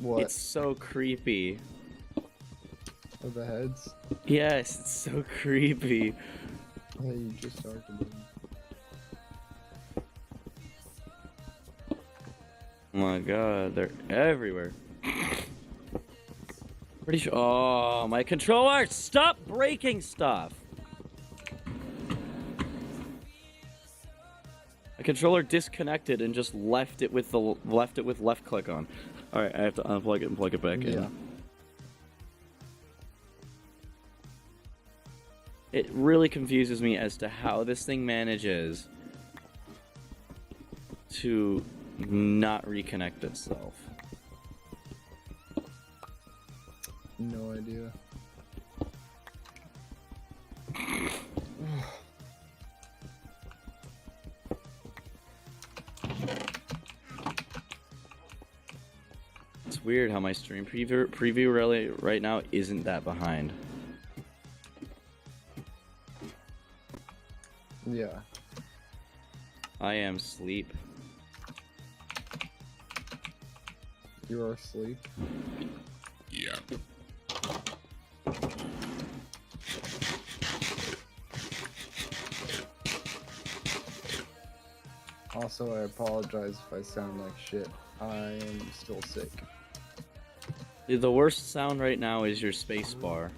What? It's so creepy. Oh, the heads? Yes, it's so creepy. Yeah, you just talked about them. Oh my god, they're everywhere. Pretty sure. Oh, my controller! Stop breaking stuff! My controller disconnected and just left it with left click on. All right, I have to unplug it and plug it back in. Yeah. It really confuses me as to how this thing manages to not reconnect itself. No idea. It's weird how my stream preview really right now isn't that behind. Yeah. I am asleep. You are asleep. Yeah. Also, I apologize if I sound like shit. I am still sick. The worst sound right now is your space bar.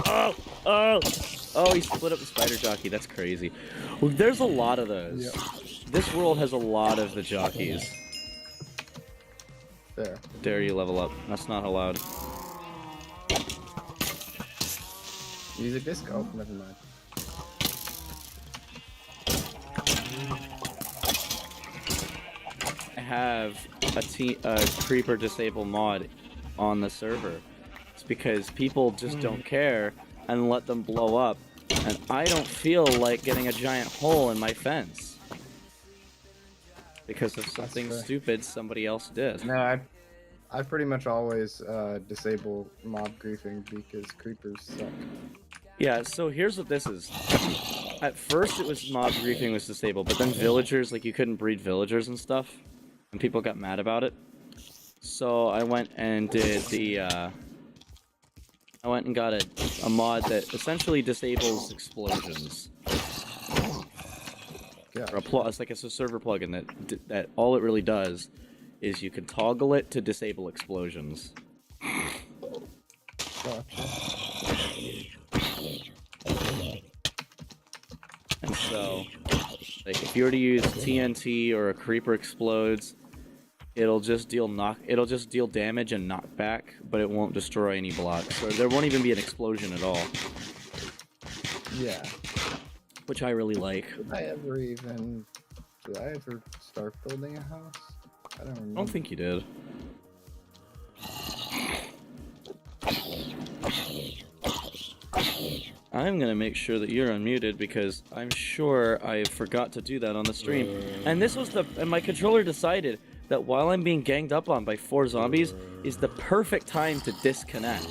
Oh! Oh! Oh, he split up the spider jockey. That's crazy. Well, there's a lot of those. Yep. This world has a lot of the jockeys. There. Dare you level up. That's not allowed. Music disc? Oh, never mind. I have a creeper disable mod on the server. It's because people just don't care and let them blow up, and I don't feel like getting a giant hole in my fence because of something fair. stupid somebody else did. No, I pretty much always disable mob griefing because creepers suck. Yeah, so here's what this is. At first it was mob griefing was disabled, but then villagers, like you couldn't breed villagers and stuff, and people got mad about it. So I went and did the, I went and got a mod that essentially disables explosions. Yeah. Or it's like it's a server plugin that all it really does is you can toggle it to disable explosions. Gotcha. And so, like, if you were to use TNT or a creeper explodes, it'll just deal damage and knockback, but it won't destroy any blocks. Or there won't even be an explosion at all, Yeah. which I really like. Did I ever start building a house? I don't remember. I don't think you did. I'm gonna make sure that you're unmuted because I'm sure I forgot to do that on the stream. And this was and my controller decided that while I'm being ganged up on by 4 zombies is the perfect time to disconnect.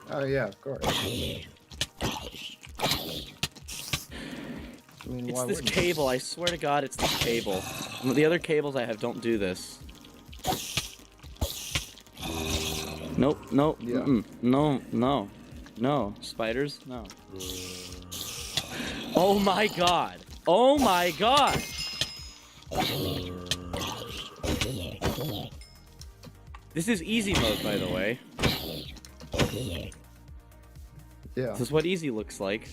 Oh yeah, of course. I mean, It's why this wouldn't you? cable, I swear to God, it's this cable. The other cables I have don't do this. Nope, nope, Yeah. no, no, no. Spiders? No. Oh my god! Oh my god! This is easy mode, by the way. Yeah. This is what easy looks like.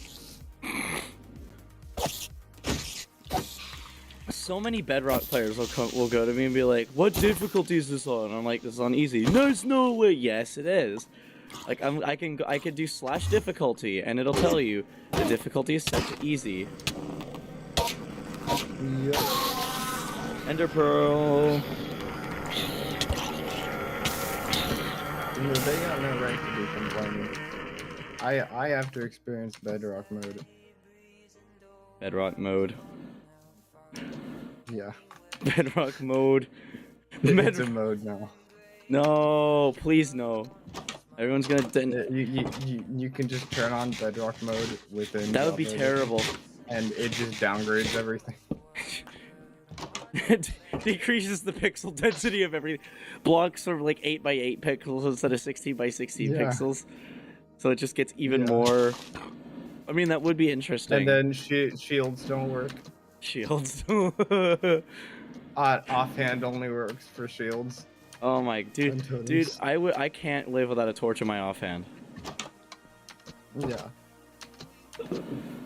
So many Bedrock players will go to me and be like, "What difficulty is this on?" And I'm like, "This is on easy." There's no way. Yes, it is. Like I can do / difficulty, and it'll tell you the difficulty is set to easy. Yep. Ender Pearl. You know, they got no right to be complaining. I have to experience Bedrock mode. Bedrock mode. Yeah. Bedrock mode. It's a mode now. No, please no. Everyone's gonna. You can just turn on Bedrock mode within. That would be Java, terrible. And it just downgrades everything. It decreases the pixel density of everything. Blocks are like 8 by 8 pixels instead of 16 by 16 Yeah. pixels. So it just gets even Yeah. more. I mean, that would be interesting. And then shields don't work. Shields. Offhand only works for shields. Oh my, And dude, totems. I can't live without a torch in my offhand. Yeah.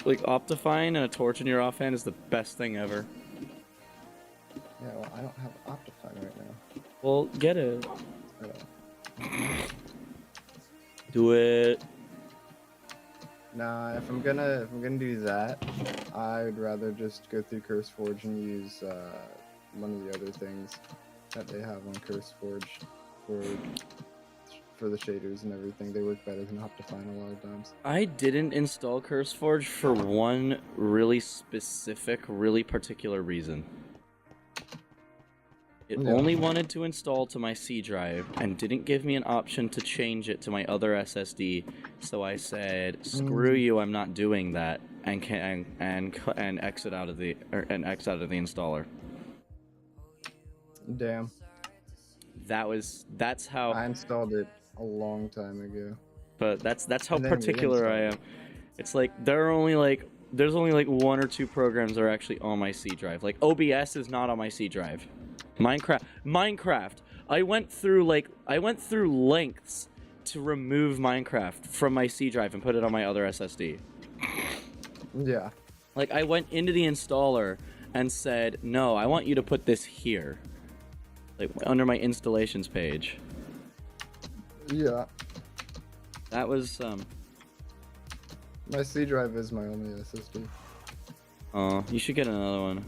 Like Optifine and a torch in your offhand is the best thing ever. Yeah, well, I don't have Optifine right now. Well, get it. So, Do it. nah, if I'm gonna do that, I'd rather just go through CurseForge and use one of the other things that they have on CurseForge for the shaders and everything. They work better than Optifine a lot of times. I didn't install CurseForge for one really specific, really particular reason. It Yeah. only wanted to install to my C drive and didn't give me an option to change it to my other SSD. So I said, "Screw you! I'm not doing that," and exit out of the installer. Damn. That's how. I installed it a long time ago. But that's how And then particular I am. It's like there's only like 1 or 2 programs that are actually on my C drive. Like OBS is not on my C drive. Minecraft. I went through lengths to remove Minecraft from my C drive and put it on my other SSD. Yeah. Like I went into the installer and said, "No, I want you to put this here." Like under my installations page. Yeah. That was My C drive is my only SSD. oh, you should get another one.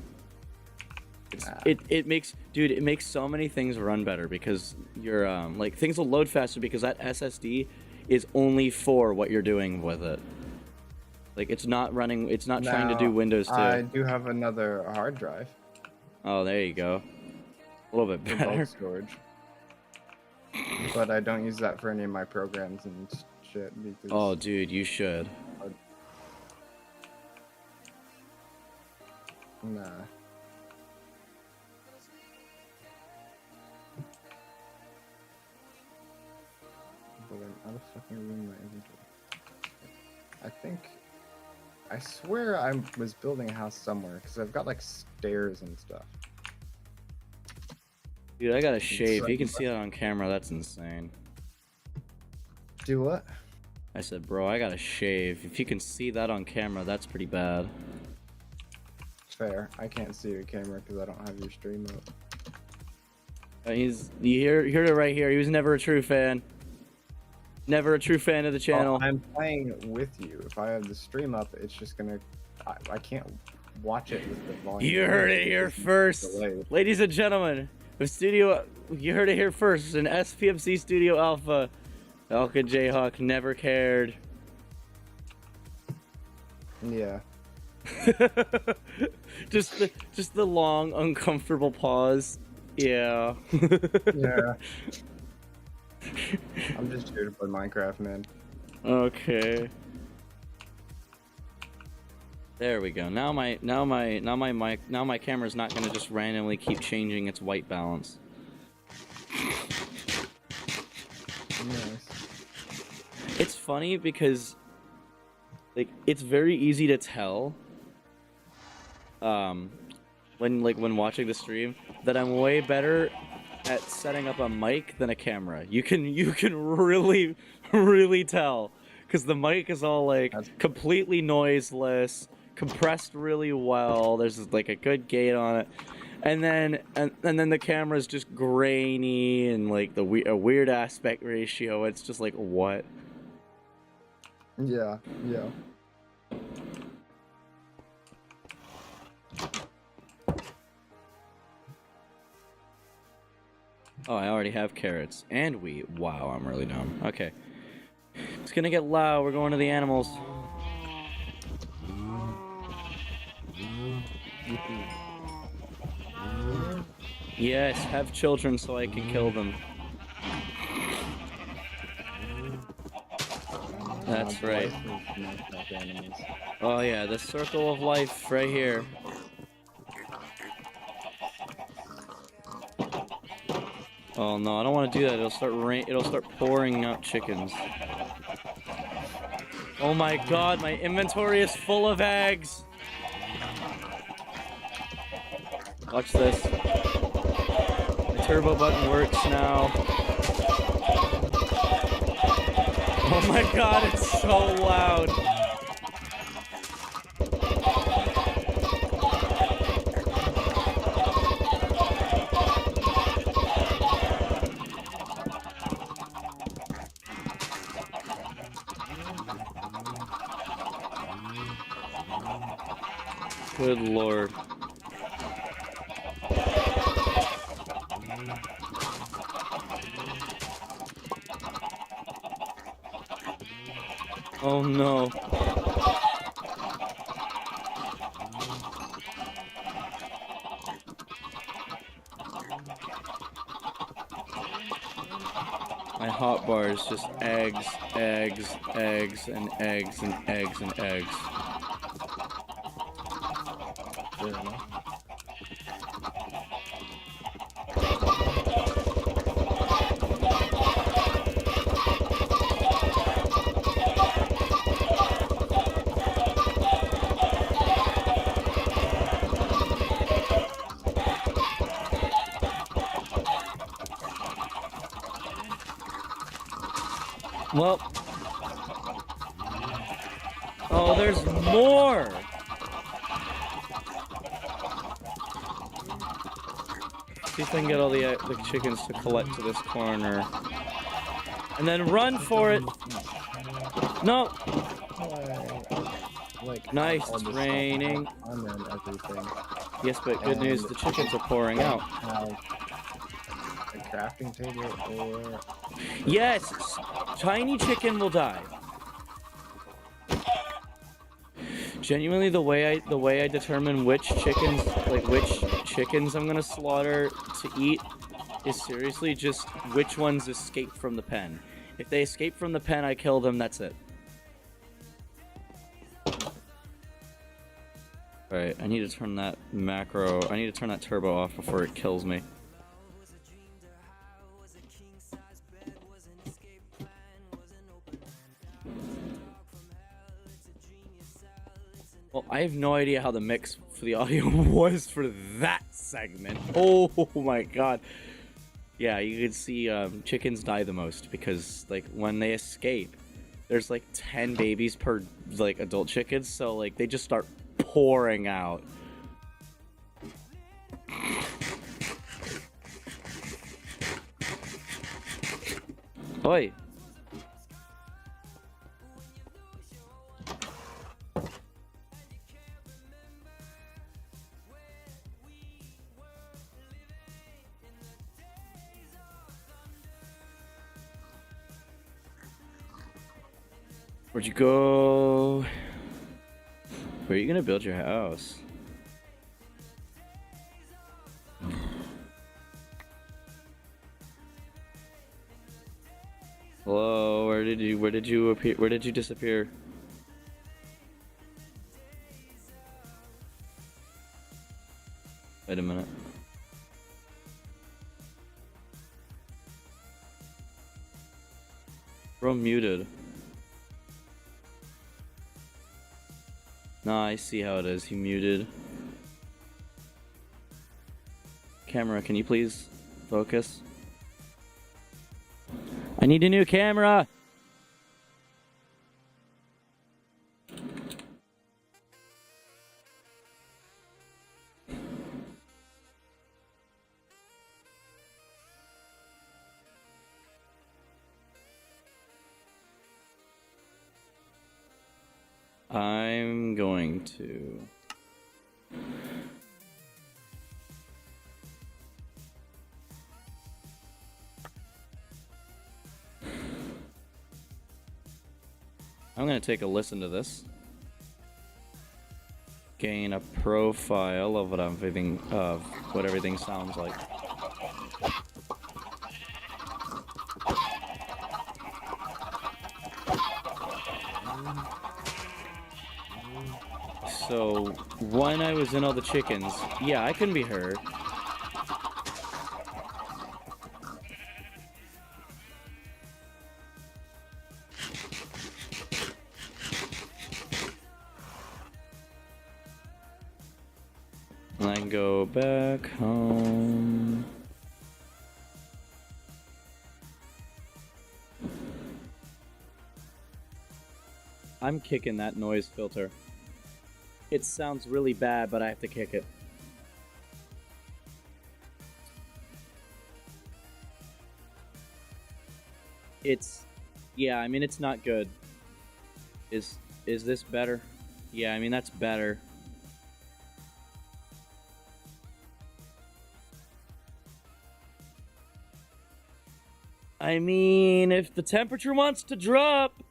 Nah. It makes so many things run better because you're like things will load faster because that SSD is only for what you're doing with it. Like it's not trying to do Now, Windows 2. I do have another hard drive Oh, there you go. A little bit for better. bulk storage. But I don't use that for any of my programs and shit because Oh, dude, you should. nah. But I'm out of fucking room in my inventory. I swear I was building a house somewhere because I've got like stairs and stuff. Dude, I gotta shave. so You can see that on camera. That's insane. Do what? I said, bro, I gotta shave. If you can see that on camera, that's pretty bad. Fair. I can't see your camera because I don't have your stream up. You heard it right here. He was never a true fan. Never a true fan of the channel. Well, I'm playing with you. If I have the stream up, it's just gonna. I can't watch it with the volume. You heard it here first, Delayed. ladies and gentlemen. You heard it here first. An SPMC Studio Alpha. Falcon Jayhawk never cared. Yeah. just the long, uncomfortable pause. Yeah. Yeah. I'm just here to play Minecraft, man. Okay. There we go. Now my camera's not gonna just randomly keep changing its white balance. Nice. It's funny because like it's very easy to tell when watching the stream that I'm way better at setting up a mic than a camera. You can really tell because the mic is all like completely noiseless, compressed really well. There's like a good gate on it. And then the camera's just grainy and like a weird aspect ratio. It's just like what? Yeah. Yeah. Oh, I already have carrots and wheat. Wow, I'm really dumb. Okay. It's gonna get loud. We're going to the animals. Yes, have children so I can kill them. That's right. Oh yeah, the circle of life right here. Oh no, I don't want to do that. It'll start pouring out chickens. Oh my god, my inventory is full of eggs. Watch this. My turbo button works now. Oh my god, it's so loud. Good lord. Oh no. My hotbar is just eggs, eggs, eggs, and eggs, and eggs, and eggs. Fair enough. Well. Oh, there's more! See if I can get all the chickens to collect to this corner. And then run for it! No! Like, Nice, all it's this raining. stuff on and everything. Yes, but good news, the chickens are pouring out. Have a crafting table or Yes! Tiny chicken will die. Genuinely, the way I determine which chickens I'm gonna slaughter to eat is seriously just which ones escape from the pen. If they escape from the pen, I kill them, that's it. Alright, I need to turn that turbo off before it kills me. Well, I have no idea how the mix for the audio was for that segment. Oh my god. Yeah, you can see chickens die the most because, like, when they escape, there's like 10 babies per, like, adult chickens, so, like, they just start pouring out. Oi. Where'd you go? Where are you gonna build your house? Hello, where did you appear? Where did you disappear? Wait a minute. Bro muted. Nah, I see how it is. He muted. Camera, can you please focus? I need a new camera! I'm going to... I'm going to take a listen to this. Gain a profile of what everything sounds like. So, when I was in all the chickens, yeah, I can be heard. go back home. I'm kicking that noise filter. It sounds really bad, but I have to kick it. Yeah, I mean, it's not good. Is this better? Yeah, I mean, that's better. I mean, if the temperature wants to drop,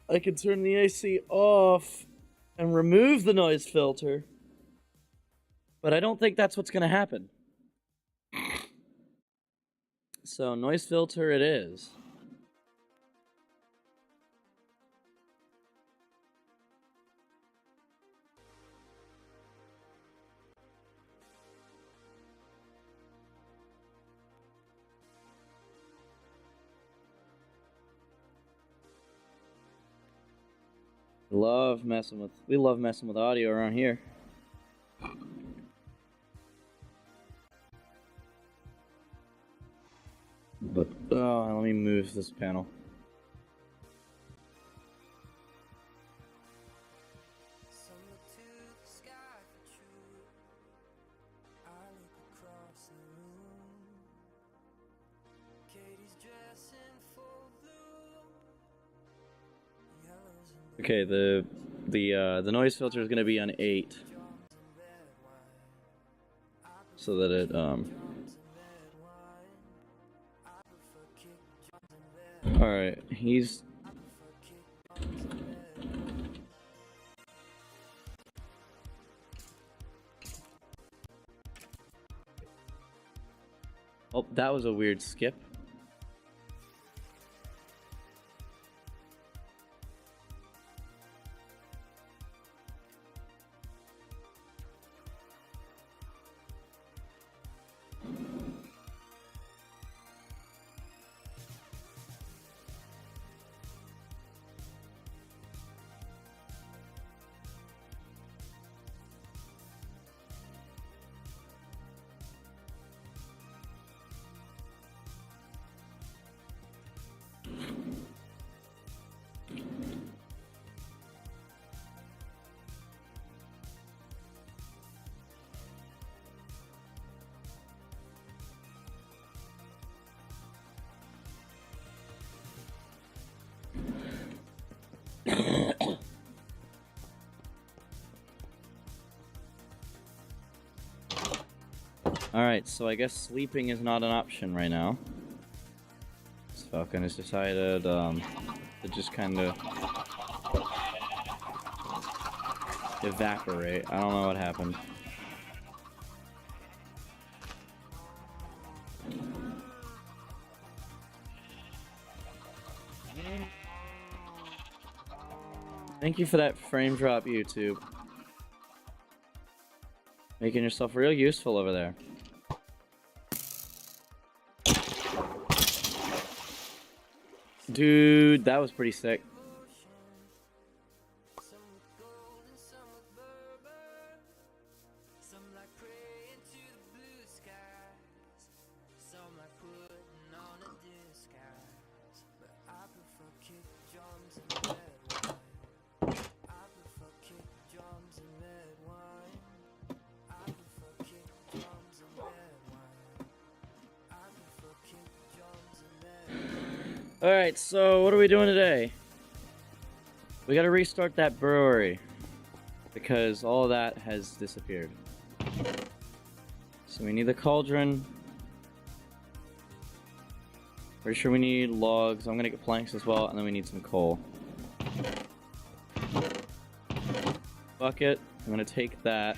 I can turn the AC off and remove the noise filter. But I don't think that's what's going to happen. So, noise filter it is. We love messing with audio around here. But let me move this panel. Okay, the noise filter is going to be on 8, so that it All right, he's. Oh, that was a weird skip. Alright, so I guess sleeping is not an option right now. This Falcon has decided to just kind of evaporate. I don't know what happened. Thank you for that frame drop, YouTube. Making yourself real useful over there. Dude, that was pretty sick. Alright, so what are we doing today? We gotta restart that brewery, because all of that has disappeared. So we need the cauldron. Pretty sure we need logs. I'm gonna get planks as well, and then we need some coal. Bucket. I'm gonna take that.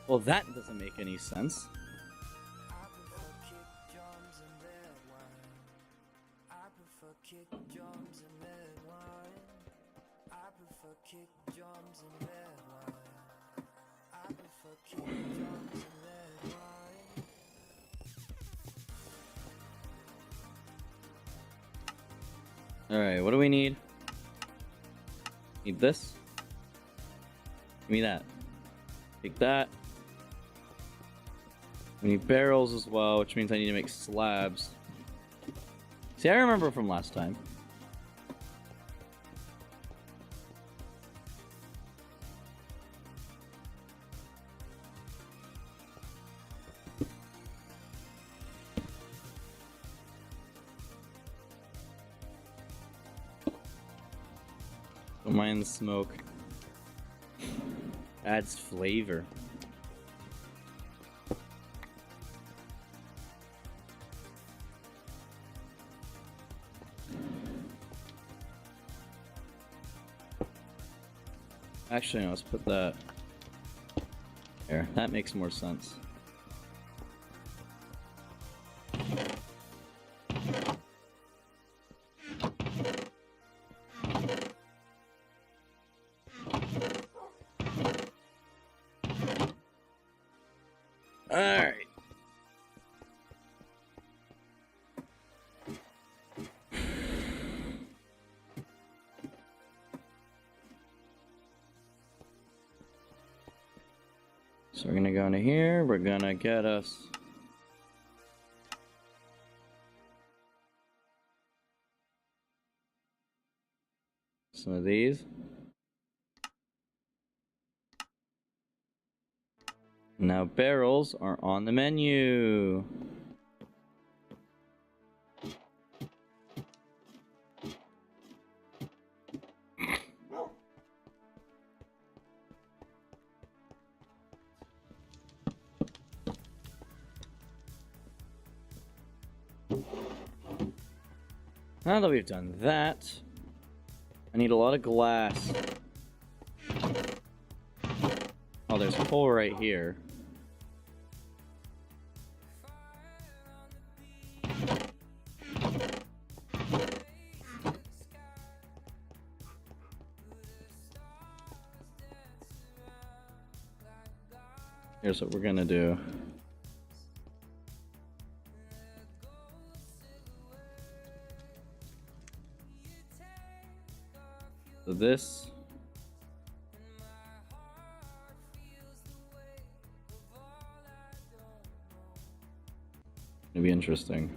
Well, that doesn't make any sense. Alright, what do we need? Need this? Give me that. Take that. We need barrels as well, which means I need to make slabs. See, I remember from last time. Don't mind the smoke. Adds flavor. Actually, no, let's put that there. That makes more sense. Alright. So we're gonna go into here, we're gonna get us some of these. Now barrels are on the menu. Now that we've done that, I need a lot of glass. Oh, there's coal right here. Here's what we're gonna do. So this gonna be interesting.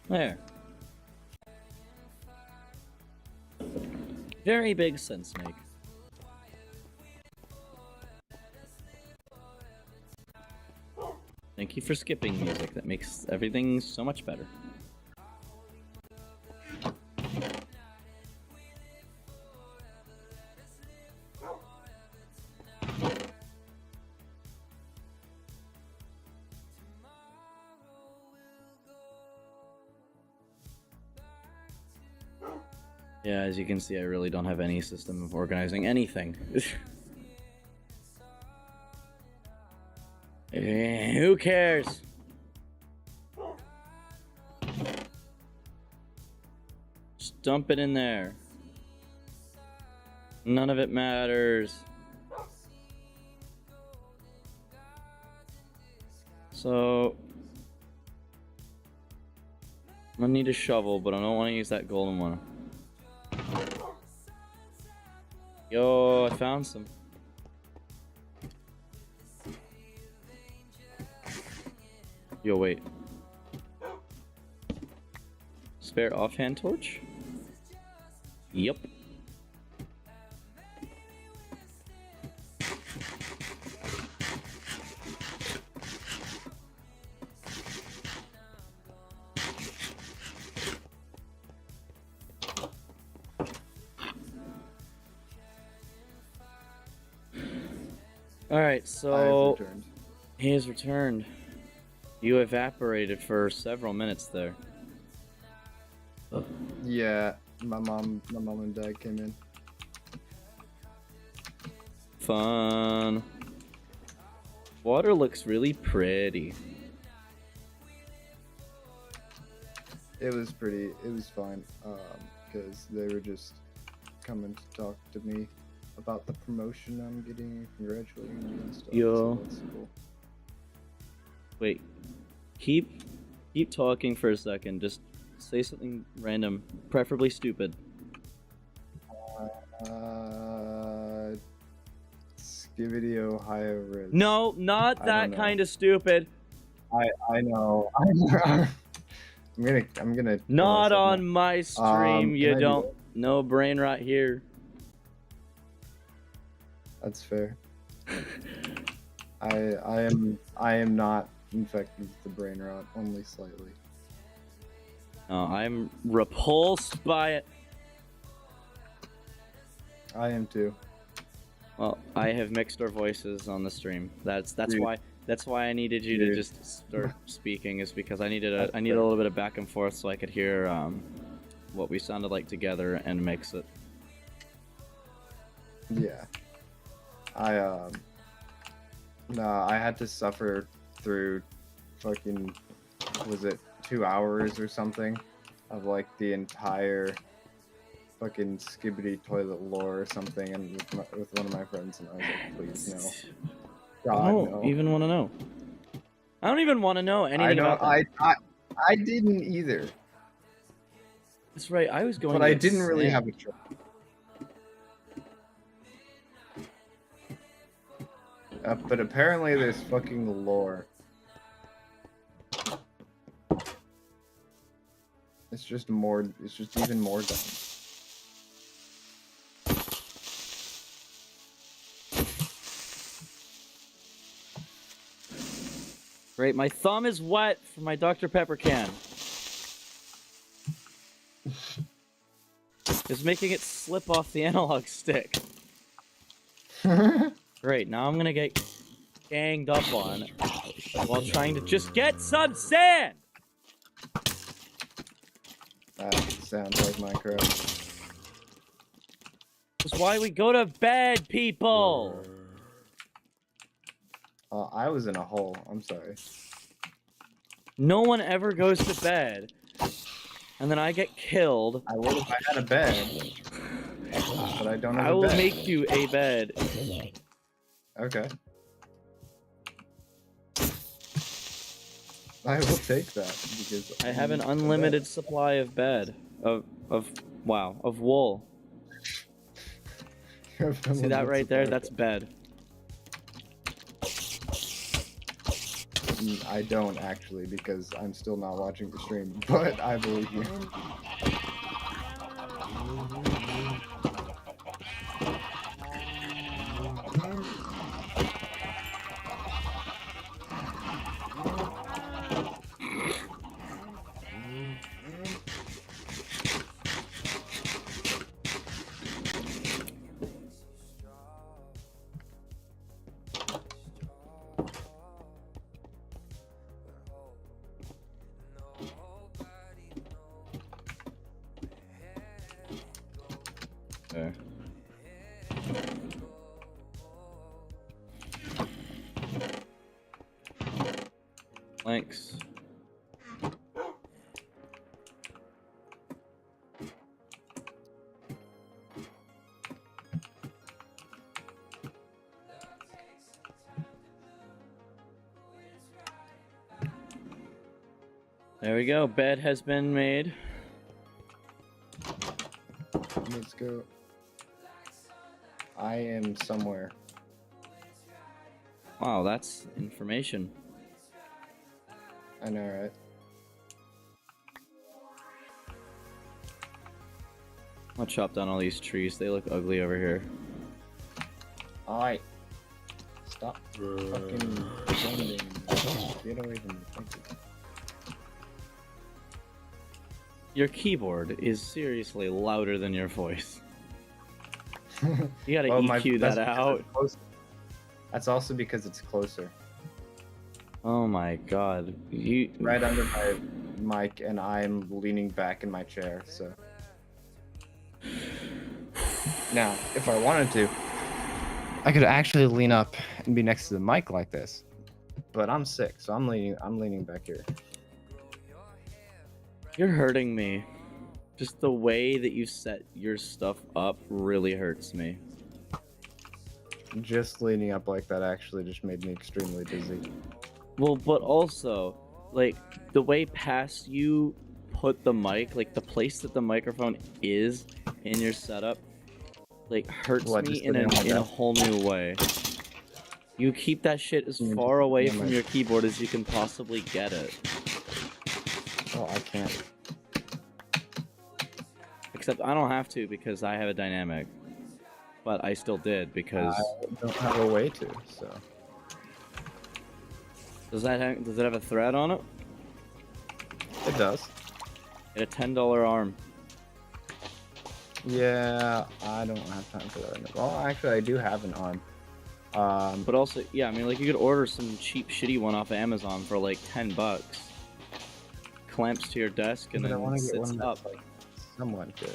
There. Very big sense make. Thank you for skipping music. That makes everything so much better. Yeah, as you can see, I really don't have any system of organizing anything. Who cares? Just dump it in there. None of it matters. So I'm gonna need a shovel, but I don't want to use that golden one. Yo, I found some. Yo, wait. Spare offhand torch? Yep. Alright, I've so returned. he has returned. You evaporated for several minutes there. Yeah, my mom and dad came in. Fun. Water looks really pretty. It was fine, because they were just coming to talk to me about the promotion I'm getting and congratulating me and stuff. Yo. So that's cool. Wait. Keep talking for a second. Just say something random, preferably stupid. Skibidi Ohio Riz. No, not I that don't know. kind of stupid. I know. I'm gonna. kill Not myself on my stream. can You I do don't. that? No brain rot here. That's fair. I am not infected with the brain rot, only slightly. No, I'm repulsed by it. I am too. Well, I have mixed our voices on the stream. That's Dude. why I needed you to Dude. just start speaking, is because I needed That's a little bit of back and forth so I could hear what we sounded like together and mix it. Yeah. I had to suffer through fucking, was it 2 hours or something of like the entire fucking Skibidi toilet lore or something, and with one of my friends, and I was like, please no. I God, don't no. even want to know. I don't even want to know anything about that. I didn't either, That's right. I was going. but to I get didn't really sand. have a choice. But apparently there's fucking lore. It's just even more dumb. Great. My thumb is wet from my Dr. Pepper can. It's making it slip off the analog stick. Great. Now I'm gonna get ganged up on while trying to just get some sand. That sounds like Minecraft. That's why we go to bed, people. I was in a hole. I'm sorry. No one ever goes to bed, and then I get killed. I would if I had a bed, but I don't have I a will bed. make you a bed. Okay. I will take that because I have an need a unlimited supply of bed. Of wool. bed. See that right there? That's bed. I don't actually, because I'm still not watching the stream, but I believe you. There. Thanks. There we go. Bed has been made. Let's go. I am somewhere. Wow, that's information. I know, right? I'll chop down all these trees. They look ugly over here. Alright. Stop fucking pretending. Get away from me. Thank you. Your keyboard is seriously louder than your voice. You gotta Well, EQ that that's because out. That's also because it's closer. Oh my god. You Right under my mic, and I'm leaning back in my chair, so. Now, if I wanted to, I could actually lean up and be next to the mic like this. But I'm sick, so I'm leaning back here. You're hurting me. Just the way that you set your stuff up really hurts me. Just leaning up like that actually just made me extremely dizzy. Well, but also, like, the way past you put the mic, like, the place that the microphone is in your setup, like, hurts What, me just in putting it on my a desk? whole new way. You keep that shit as You mean far just away putting it on from my- your keyboard as you can possibly get it. Oh, I can't. Except I don't have to because I have a dynamic. But I still did because... I don't have a way to, so. Does it have a thread on it? It does. Get a $10 arm. Yeah, I don't have time for that. Well, actually, I do have an arm. But also, yeah, I mean, like, you could order some cheap, shitty one off of Amazon for like $10. Clamps to your desk and but I then want to get sits one up. that's like somewhat good.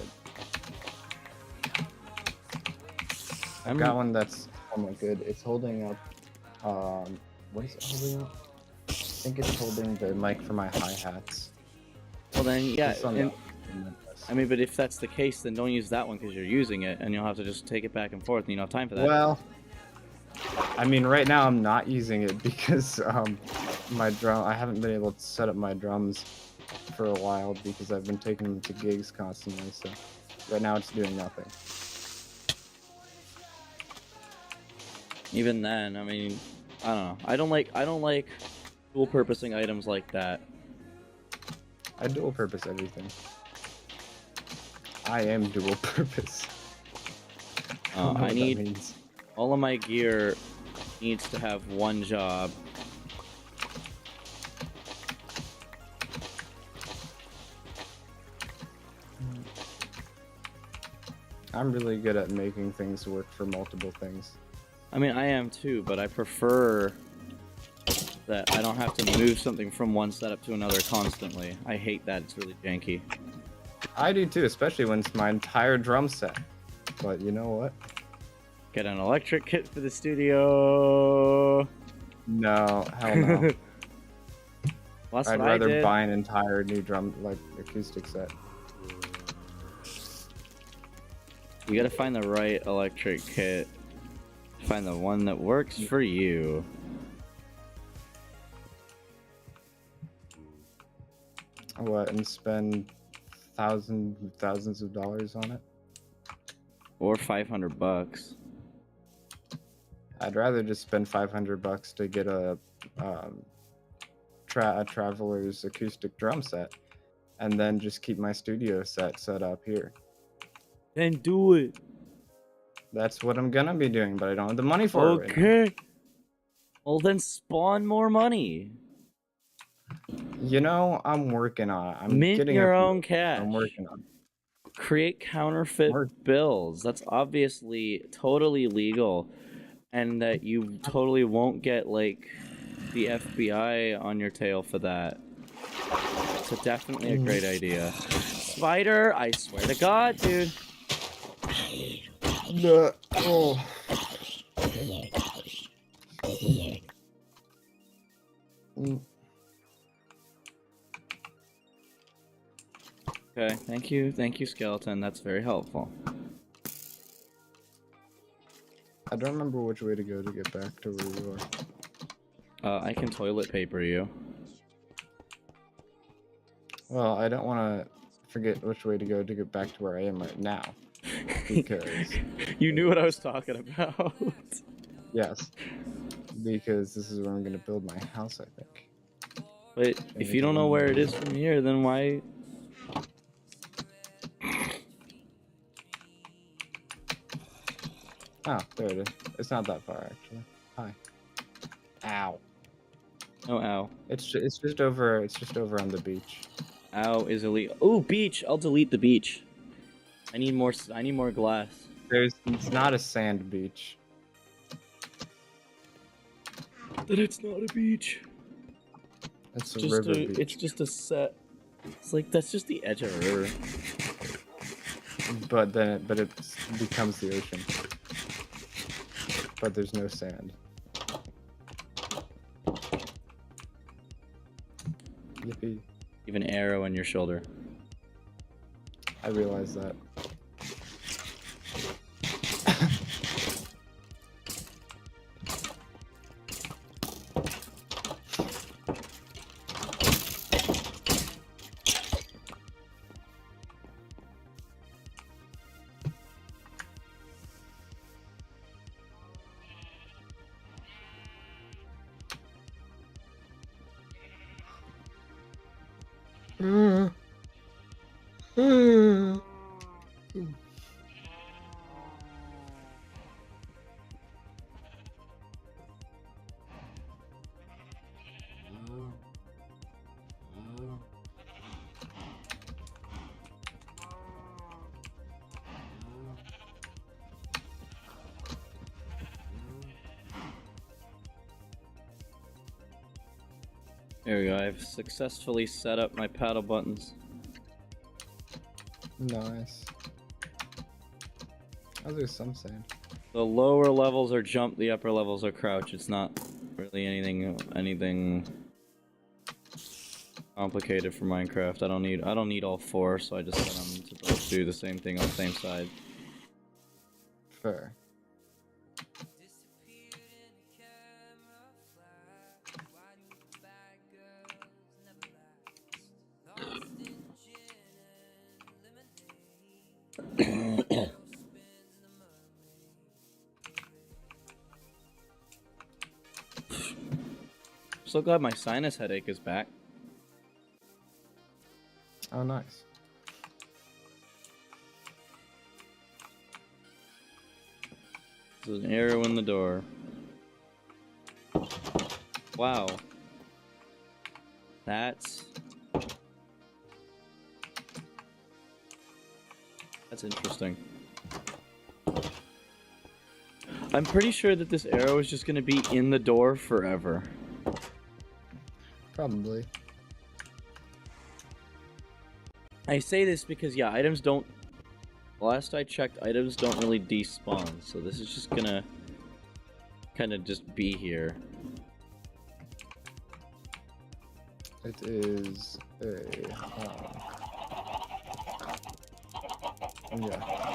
I'm- I've got one that's somewhat good. It's holding up. What is it holding up? I think it's holding the mic for my hi-hats. Well then, yeah, It's on and, the- I mean, but if that's the case, then don't use that one because you're using it, and you'll have to just take it back and forth, and you don't have time for that. Well, I mean, right now I'm not using it because my drum. I haven't been able to set up my drums for a while because I've been taking them to gigs constantly. So right now it's doing nothing. Even then, I mean, I don't know. I don't like dual purposing items like that. I dual purpose everything. I am dual purpose. don't know I what that need means. all of my gear needs to have one job. I'm really good at making things work for multiple things. I mean, I am too, but I prefer that I don't have to move something from one setup to another constantly. I hate that. It's really janky. I do too, especially when it's my entire drum set. But you know what? Get an electric kit for the studio. No, hell no. Well, that's I'd what I rather did. buy an entire new drum, like, acoustic set. You gotta find the right electric kit. Find the one that works for you. What, and spend thousands of dollars on it? Or $500. I'd rather just spend $500 to get a Traveler's acoustic drum set, and then just keep my studio set up here. Then do it. That's what I'm gonna be doing, but I don't have the money for it. Right now. Okay. Well, then spawn more money. You know, I'm working on it. I'm Mint getting your a- own cash. I'm working on it. Create counterfeit Work. bills. That's obviously totally legal, and that you totally won't get like the FBI on your tail for that. So definitely a great idea. Spider, I swear to God, dude. No. Oh. Mm. Okay, thank you, skeleton. That's very helpful. I don't remember which way to go to get back to where you are. I can toilet paper you. Well, I don't want to forget which way to go to get back to where I am right now. Because, You knew what I was talking about. yes. Because this is where I'm going to build my house, I think. But if you don't know where it is from here, then why? Oh, there it is. It's not that far, actually. Hi. Ow. Oh, ow. It's just over on the beach. Ow is elite. Oh, beach. I'll delete the beach. I need more glass. It's not a sand beach. that it's not a beach. It's a Just river a, beach. it's just a set. It's like that's just the edge of a river. But then it becomes the ocean. But there's no sand. Yippee. You have an arrow in your shoulder. I realize that. There we go. I've successfully set up my paddle buttons. Nice. Oh, there's some sand. The lower levels are jump, the upper levels are crouch. It's not really anything complicated for Minecraft. I don't need all four, so I just set them to both do the same thing on the same side. Fair. So glad my sinus headache is back. Oh, nice. There's an arrow in the door. Wow. That's interesting. I'm pretty sure that this arrow is just gonna be in the door forever. Probably. I say this because, yeah, items don't... Last I checked, items don't really despawn, so this is just gonna kind of just be here. It is a... yeah.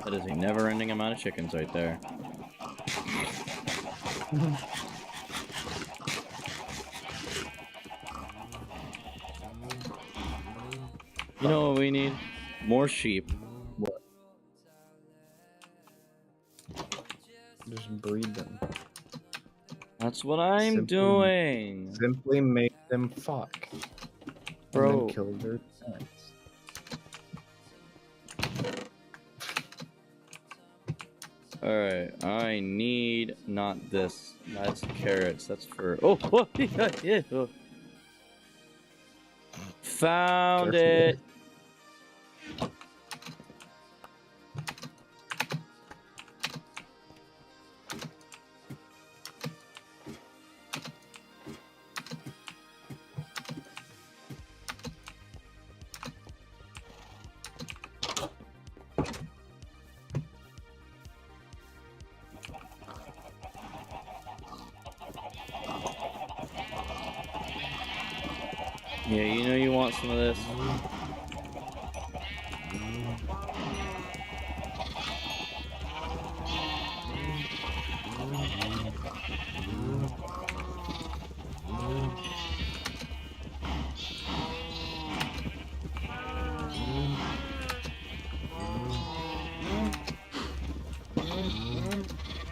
That is a never-ending amount of chickens right there. You know what we need? More sheep. What? Just breed them. That's what I'm doing. Simply make them fuck. Bro. And then kill their parents. Alright, I need not this. That's carrots. That's for... Oh! Oh! Yeah, oh. Found it! Yeah, you know you want some of this.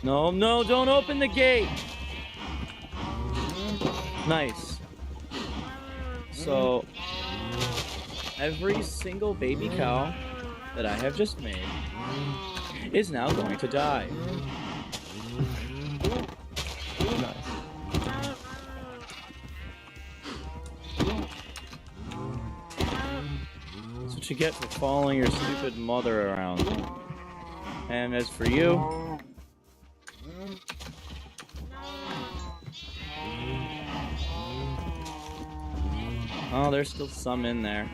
No, no, don't open the gate! Nice. So, every single baby cow that I have just made is now going to die. Nice. what you get for following your stupid mother around. And as for you... Oh, there's still some in there.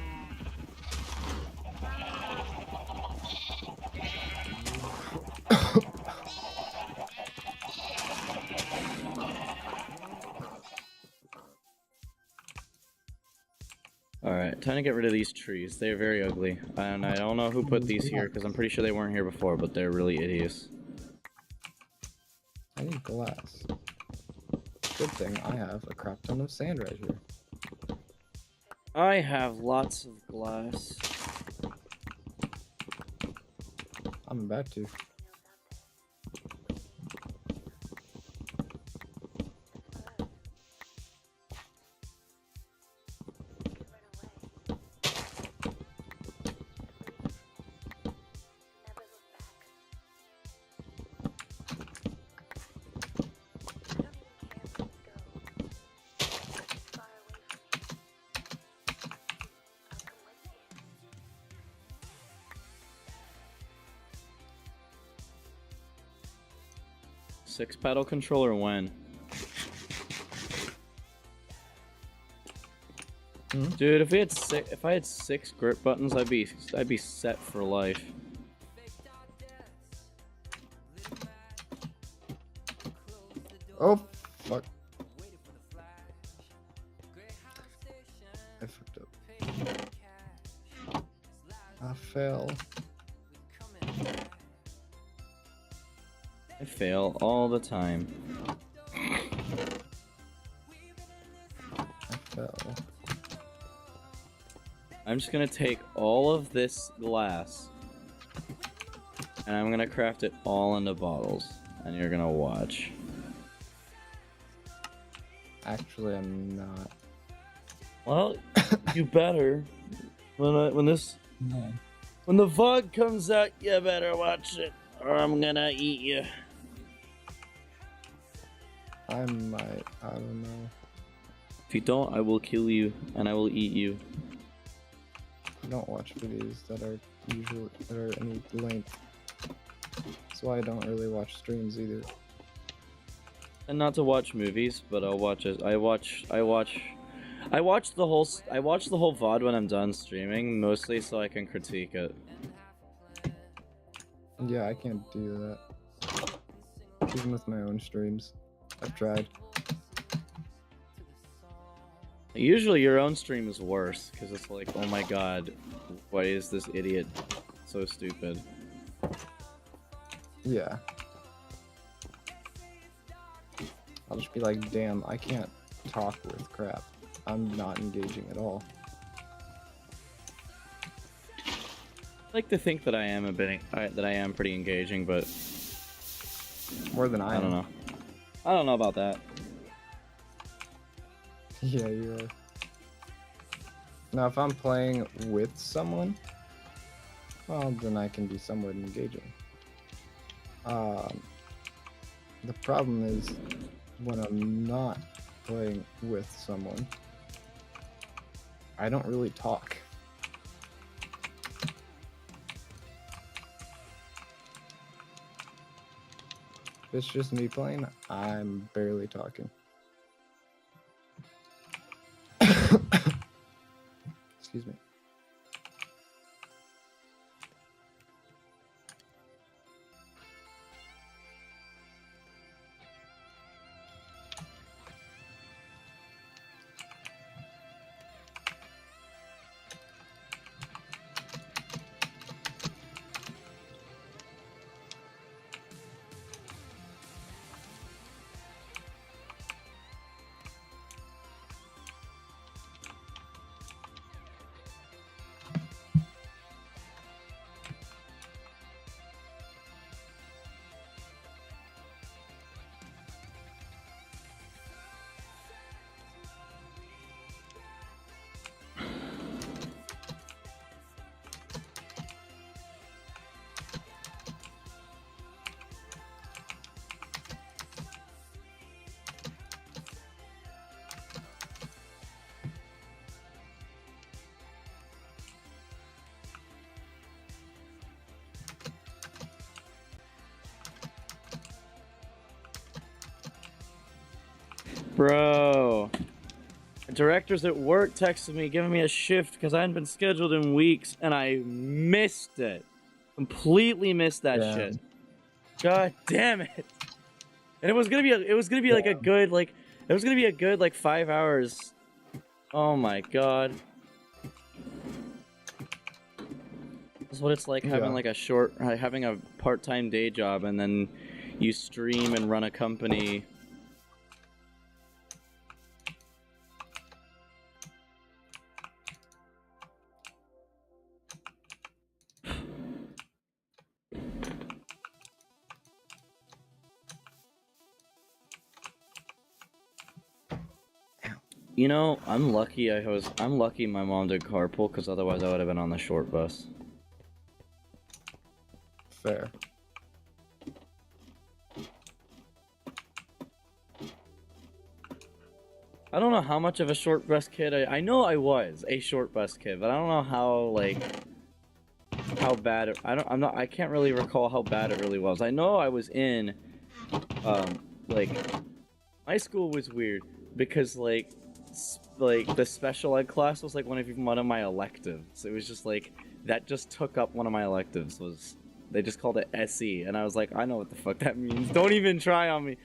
Alright, time to get rid of these trees. They're very ugly. And I don't know who put these here, because I'm pretty sure they weren't here before, but they're really hideous. I need glass. Good thing I have a crap ton of sand right here. I have lots of glass. I'm about to. Six paddle controller when? Dude, if I had six grip buttons, I'd be set for life. Oh, fuck. I fucked up. I fell. I fail all the time. I fell. I'm just gonna take all of this glass and I'm gonna craft it all into bottles, and you're gonna watch. Actually, I'm not. Well, you better. When the VOD comes out, you better watch it, or I'm gonna eat you. I might. I don't know. If you don't, I will kill you, and I will eat you. I don't watch videos that are any length. That's why I don't really watch streams either. And not to watch movies, but I'll watch it. I watch the whole VOD when I'm done streaming, mostly so I can critique it. Yeah, I can't do that. Even with my own streams. I've tried. Usually your own stream is worse, because it's like, oh my god, why is this idiot so stupid? Yeah. I'll just be like, damn, I can't talk with crap. I'm not engaging at all. I like to think that I am pretty engaging, but More than I I don't am. know. I don't know about that. Yeah, you are. Now, if I'm playing with someone, well, then I can be somewhat engaging. The problem is when I'm not playing with someone, I don't really talk. If it's just me playing, I'm barely talking. Excuse me. Bro. The directors at work texted me giving me a shift because I hadn't been scheduled in weeks and I missed it. Completely missed that Yeah. shit. God damn it. And it was gonna be like a good like 5 hours. Oh my god. That's what it's like having like having a part-time day job and then you stream and run a company. You know, I'm lucky my mom did carpool because otherwise I would have been on the short bus. Fair. I don't know how much of a short bus kid I know I was a short bus kid, but I don't know how bad it, I can't really recall how bad it really was. I know I was in like my school was weird because the special ed class was like one of my electives. It was just like that just took up one of my electives. They just called it SE, and I was like, I know what the fuck that means. Don't even try on me.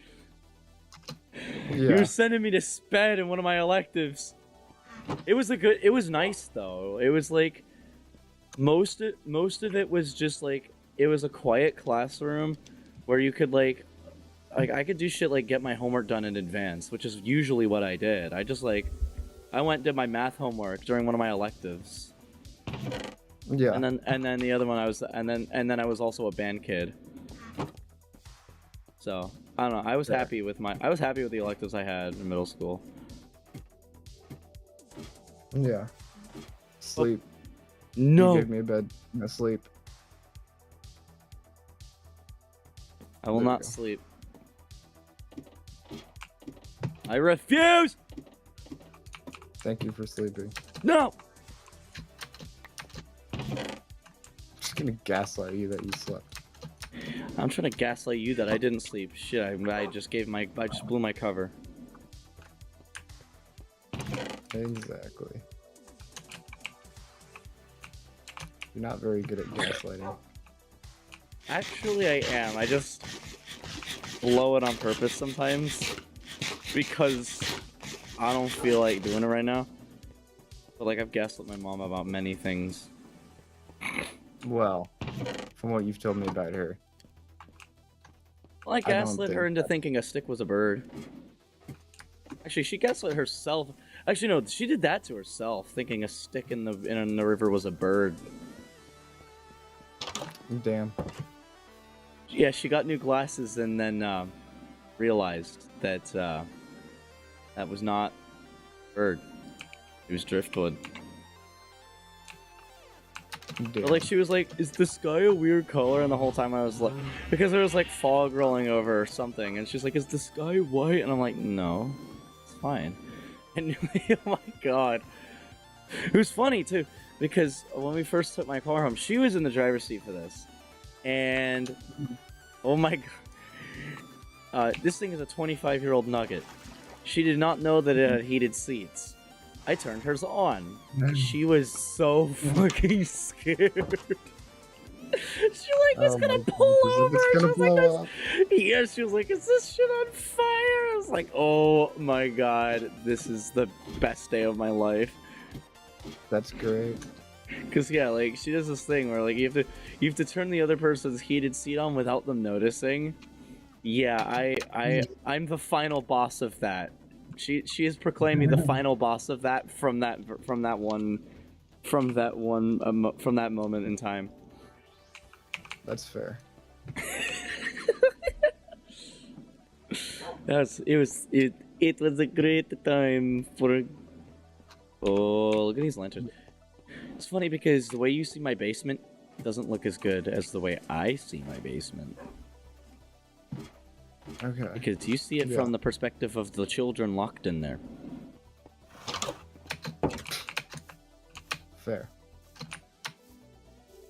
Yeah. You're sending me to SPED in one of my electives. It was nice though. It was like most of it was just like it was a quiet classroom where you could like I could do shit like get my homework done in advance, which is usually what I did. I went and did my math homework during one of my electives. Yeah. And then the other one I was also a band kid. So, I don't know. I was happy with the electives I had in middle school. Yeah. Sleep. No. You gave me a bed. No sleep. I will There you not go. sleep. I refuse! Thank you for sleeping. No! Just gonna gaslight you that you slept. I'm trying to gaslight you that I didn't sleep. Shit, I just blew my cover. Exactly. You're not very good at gaslighting. Actually, I am. I just blow it on purpose sometimes because I don't feel like doing it right now. But like I've gaslit my mom about many things. Well, from what you've told me about her. Well, I I don't gaslit think her into that- thinking a stick was a bird. Actually, she gaslit herself. Actually, no, she did that to herself, thinking a stick in the river was a bird. Damn. Yeah, she got new glasses and then realized that that was not a bird. It was driftwood. Damn. But, like, she was like, is the sky a weird color? And the whole time I was like, because there was like fog rolling over or something, and she's like, is the sky white? And I'm like, no, it's fine. And oh my god. It was funny too, because when we first took my car home, she was in the driver's seat for this. And oh my god. This thing is a 25-year-old Nugget. She did not know that it had heated seats. I turned hers on. She was so fucking scared. She was gonna pull over. It's gonna She was like, blow up. yeah, she was like, is this shit on fire? I was like, oh my god, this is the best day of my life. That's great. Cause yeah, like she does this thing where like you have to turn the other person's heated seat on without them noticing. Yeah, I'm the final boss of that. She has proclaimed me the final boss of that from that moment in time. That's fair. It was a great time for. Oh, look at these lanterns. It's funny because the way you see my basement doesn't look as good as the way I see my basement. Okay. Because you see it from the perspective of the children locked in there. Fair.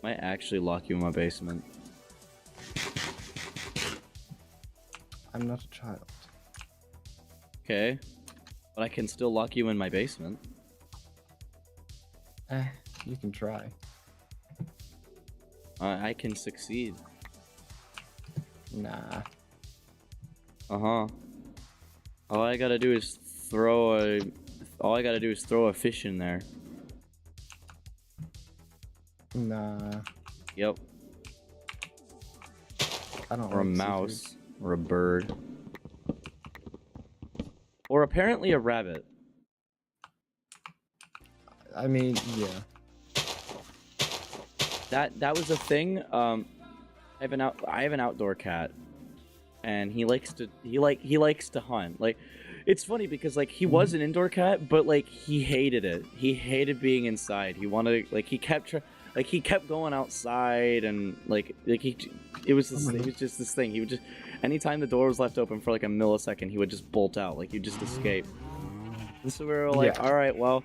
Might actually lock you in my basement. I'm not a child. Okay, but I can still lock you in my basement. You can try. I can succeed. Nah. Uh-huh. All I gotta do is throw a fish in there. Nah. Yep. I don't Or a like mouse. seafood. Or a bird. Or apparently a rabbit. I mean, yeah. That was a thing. I have an outdoor cat, and he likes to hunt. Like, it's funny because like he was an indoor cat, but like he hated it. He hated being inside. He wanted like he kept going outside, and it was just this thing. He would just anytime the door was left open for like a millisecond, he would just bolt out. Like he'd just escape. And so we were like, Yeah. all right, well,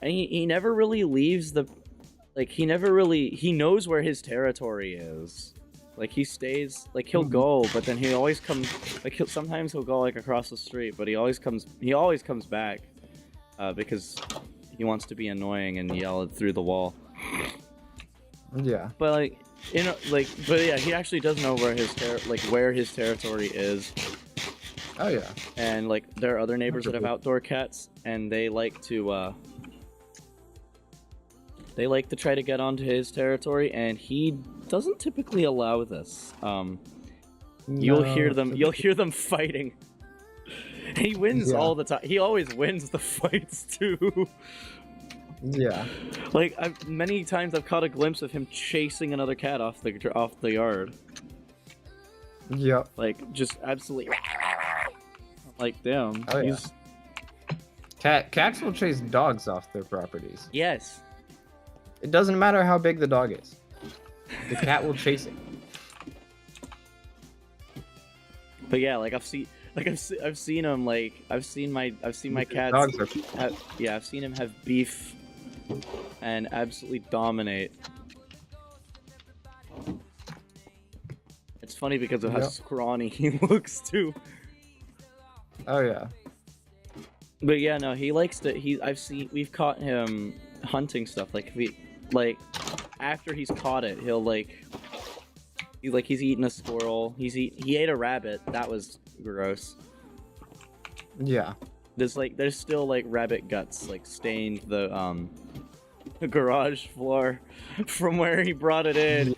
and he never really leaves the. Like, he knows where his territory is. Like, he stays, like, he'll go, but then he always comes, like, sometimes he'll go, like, across the street, but he always comes back, because he wants to be annoying and yell through the wall. Yeah. But, like, but yeah, he actually does know where his territory is. Oh yeah. And, like, there are other neighbors that have outdoor cats, and they like to try to get onto his territory, and he doesn't typically allow this. You'll hear them fighting. He wins all the time. He always wins the fights too. Yeah. Like many times I've caught a glimpse of him chasing another cat off the yard. Yep. Like just absolutely. Like damn. Oh, yeah. Cats will chase dogs off their properties. Yes. It doesn't matter how big the dog is. The cat will chase it. But yeah, like I've seen him like I've seen my cats. Dogs are. I've seen him have beef and absolutely dominate. It's funny because of how scrawny he looks too. Oh yeah. But yeah, no, he likes to. We've caught him hunting stuff. Like after he's caught it, he's eaten a squirrel. He ate a rabbit. That was gross. Yeah. There's still like rabbit guts like stained the garage floor from where he brought it in.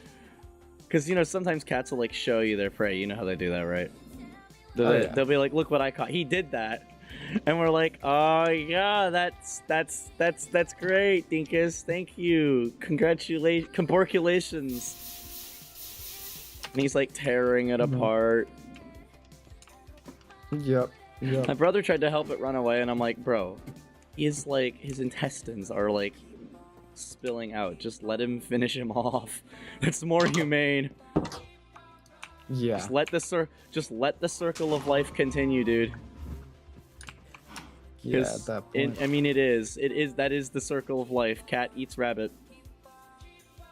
Because sometimes cats will like show you their prey. You know how they do that, right? They'll be like, look what I caught. He did that. And we're like, oh yeah, that's great, Dinkus. Thank you. Congratulations. And he's like tearing it apart. Yep. My brother tried to help it run away, and I'm like, bro, his intestines are like spilling out. Just let him finish him off. That's more humane. Yeah. Just let the circle of life continue, dude. Yeah, at that point. That is the circle of life. Cat eats rabbit.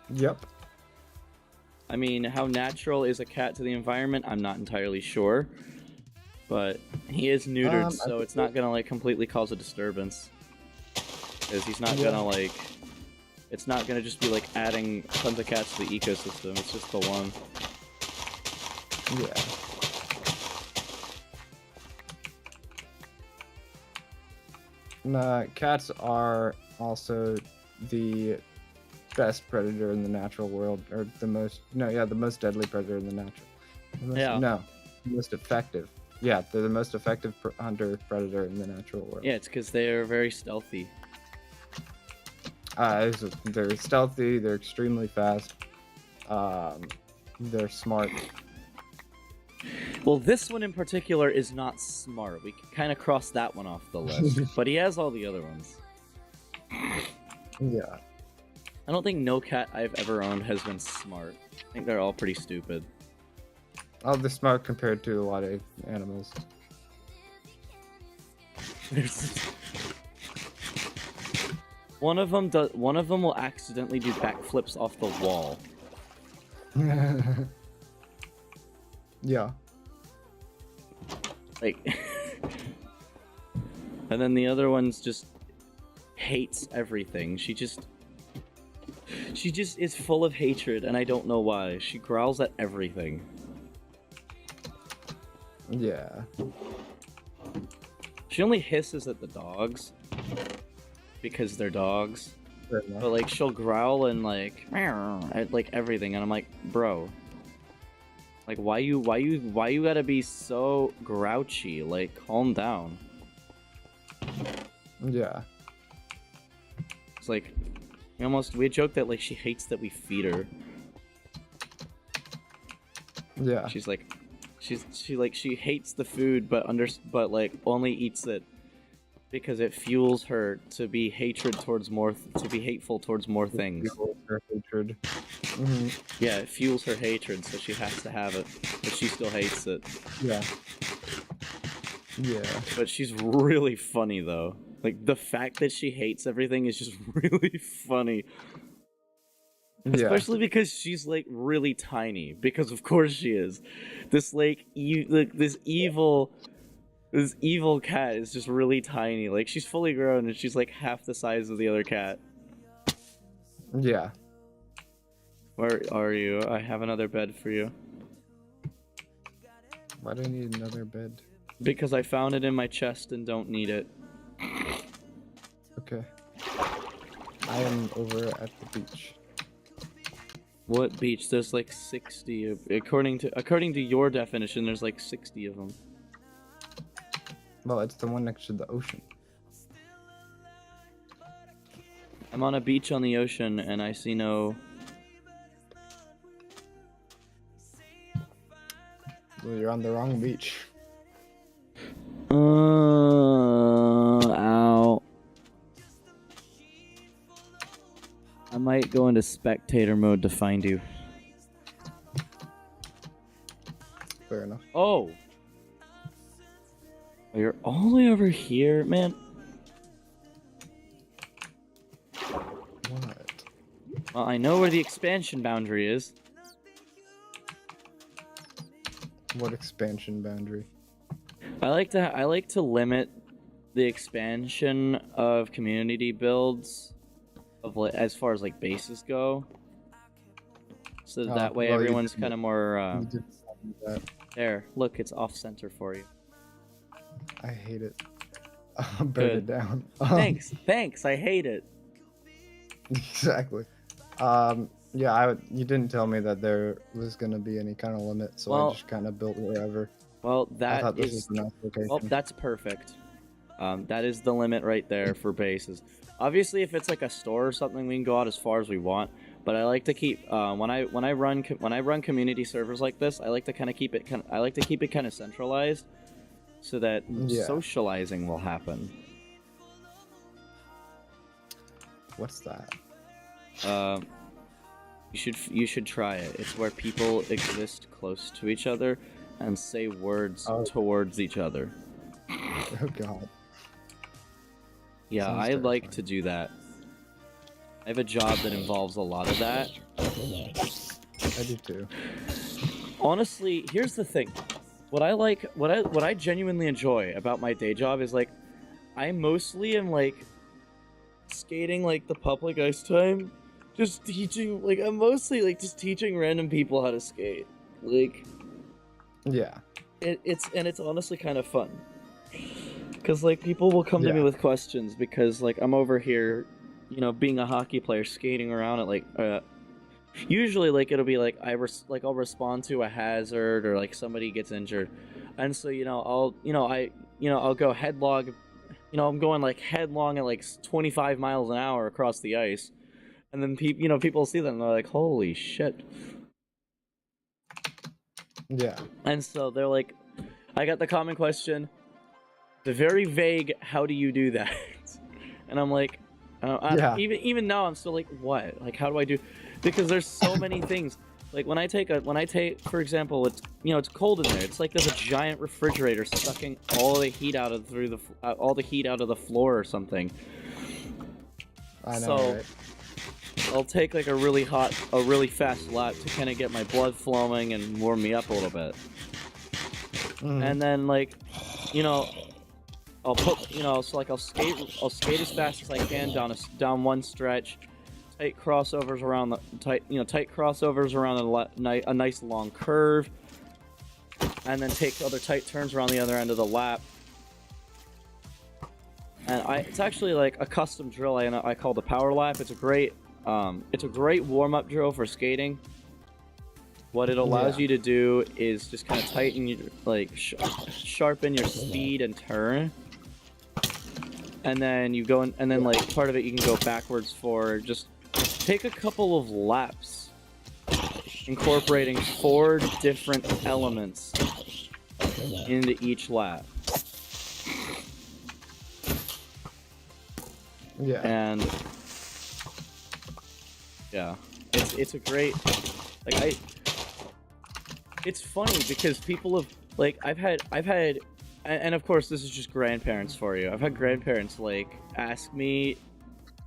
Yep. I mean, how natural is a cat to the environment? I'm not entirely sure. But he is neutered, so it's not gonna like completely cause a disturbance. Because he's not gonna like... It's not gonna just be like adding tons of cats to the ecosystem. It's just the one. Yeah. Cats are also the best predator in the natural world, or the most deadly predator in the natural. The most effective. Yeah, they're the most effective hunter-predator in the natural world. Yeah, it's because they're very stealthy. They're stealthy, they're extremely fast, they're smart. Well, this one in particular is not smart. We can kind of cross that one off the list. But he has all the other ones. Yeah. I don't think no cat I've ever owned has been smart. I think they're all pretty stupid. Oh, they're smart compared to a lot of animals. One of them will accidentally do backflips off the wall. Yeah. Like And then the other one's just hates everything. She just is full of hatred, and I don't know why. She growls at everything. Yeah. She only hisses at the dogs because they're dogs. Fair enough. But like she'll growl and like meow at like everything, and I'm like, bro, like why you gotta be so grouchy? Like, calm down. Yeah. It's like we joke that like she hates that we feed her. Yeah. She's like, she hates the food, but like only eats it because it fuels her to be hateful towards more things. Fuels her hatred. Hmm. Yeah, it fuels her hatred, so she has to have it, but she still hates it. Yeah. Yeah. But she's really funny though. Like the fact that she hates everything is just really funny. Yeah. Especially because she's like really tiny. Because of course she is. This like this evil cat is just really tiny. Like she's fully grown and she's like half the size of the other cat. Yeah. Where are you? I have another bed for you. Why do I need another bed? Because I found it in my chest and don't need it. Okay. I am over at the beach. What beach? There's like 60 of, according to your definition, there's like 60 of them. Well, it's the one next to the ocean. I'm on a beach on the ocean and I see no... Well, you're on the wrong beach. Ow. I might go into spectator mode to find you. Fair enough. Oh! You're all the way over here, man. What? Well, I know where the expansion boundary is. What expansion boundary? I like to limit the expansion of community builds of as far as like bases go. So that way well, you everyone's did- kind of more You did tell me that. there. Look, it's off center for you. I hate it. I'll burn it Good. down. Thanks. I hate it. Exactly. Yeah, you didn't tell me that there was gonna be any kind of limit, so Well- I just kind of built wherever. Well, I that thought this is was a nice location. well, that's perfect. That is the limit right there for bases. Obviously, if it's like a store or something, we can go out as far as we want. But I like to keep when I run community servers like this, I like to kind of keep it kind of centralized, so that Yeah. socializing will happen. What's that? You should try it. It's where people exist close to each other and say words Oh. towards each other. Oh god. Yeah, Sounds I like terrifying. to do that. I have a job that involves a lot of that. I do too. Honestly, here's the thing. What I genuinely enjoy about my day job is like I mostly am like skating like the public ice time, just teaching like I'm mostly like just teaching random people how to skate. Like Yeah. it's honestly kind of fun. Cuz like people will come to me Yeah. with questions because like I'm over here, you know, being a hockey player skating around at like usually like it'll be like I'll respond to a hazard or like somebody gets injured. And so, I'll go headlong, I'm going like headlong at like 25 miles an hour across the ice. And then people see that and they're like, "Holy shit." Yeah. And so they're like, I got the common question, the very vague, how do you do that? And I'm like, Yeah. even now I'm still like, what? Like, how do I do? Because there's so many things. Like when I take, for example, it's cold in there. It's like there's a giant refrigerator sucking all the heat out of the floor or something. I know, So- right? I'll take like a really fast lap to kind of get my blood flowing and warm me up a little bit. Mhm. And then like, I'll put, you know, so like I'll skate as fast as I can down one stretch, tight crossovers around the tight crossovers around a nice long curve, and then take other tight turns around the other end of the lap. And it's actually like a custom drill I call the power lap. It's a great warm-up drill for skating. What it allows you to do is just kind of tighten your, like, sharpen your speed and turn. And then you go in, and then like part of it you can go backwards forward. Just take a couple of laps, incorporating 4 different elements into each lap. Yeah. And yeah, it's a great, like, it's funny because people have, like, I've had, and of course this is just grandparents for you. I've had grandparents like ask me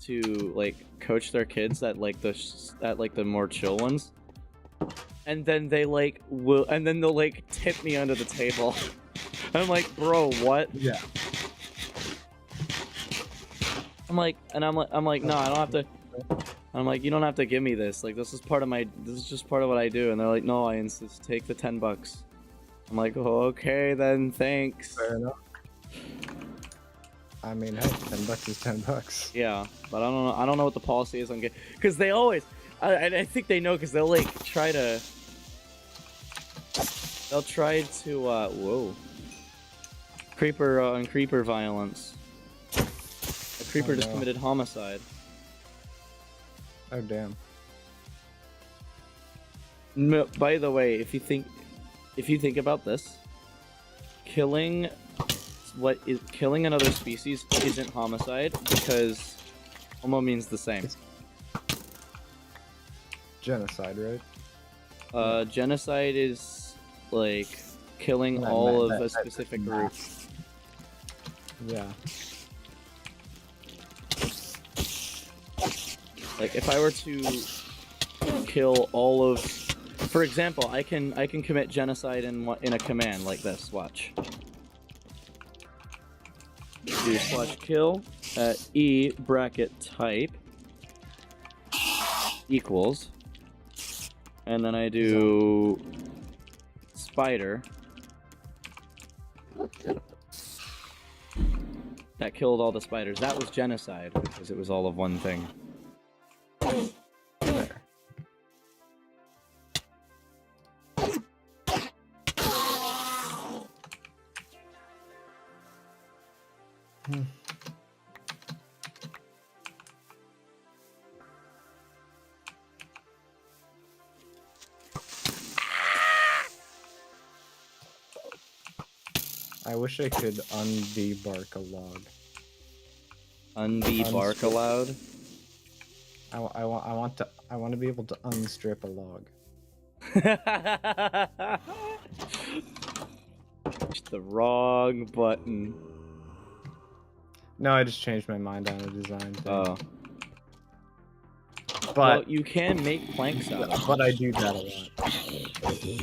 to like coach their kids at like the more chill ones, and then they like they'll like tip me under the table. And I'm like, bro, what? Yeah. I'm like, no, I don't have to. I'm like, you don't have to give me this. Like, this is just part of what I do. And they're like, no, I insist. Take the $10. I'm like, oh, okay, then, thanks. Fair enough. I mean, hey, $10 is $10. Yeah, but I don't know what the policy is on getting, because they always, I think they know, because they'll like try to whoa, creeper violence. A creeper just committed homicide. Oh damn. No, by the way, if you think about this, killing another species isn't homicide, because homo means the same. It's genocide, right? Genocide is like killing all of a specific group. Yeah. Like, if I were to kill all of, for example, I can commit genocide in a command like this. Watch. Do /kill at E bracket type equals, and then I do spider. That killed all the spiders. That was genocide because it was all of one thing. There. I wish I could undebark a log. Undebark allowed? I want to be able to unstrip a log. Push the wrong button. No, I just changed my mind on a design thing. Oh. But Well, you can make planks out of it. but I do that a lot.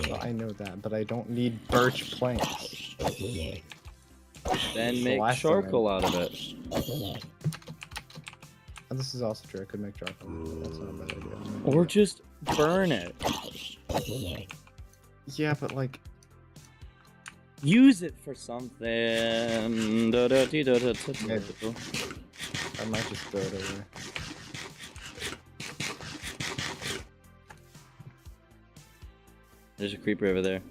Well, I know that, but I don't need birch planks. Then the make last thing charcoal out of it. And this is also true. I could make charcoal. That's not a bad idea. Or just burn it. Yeah, but like, Use it for something. I might just throw it away. There's a creeper over there.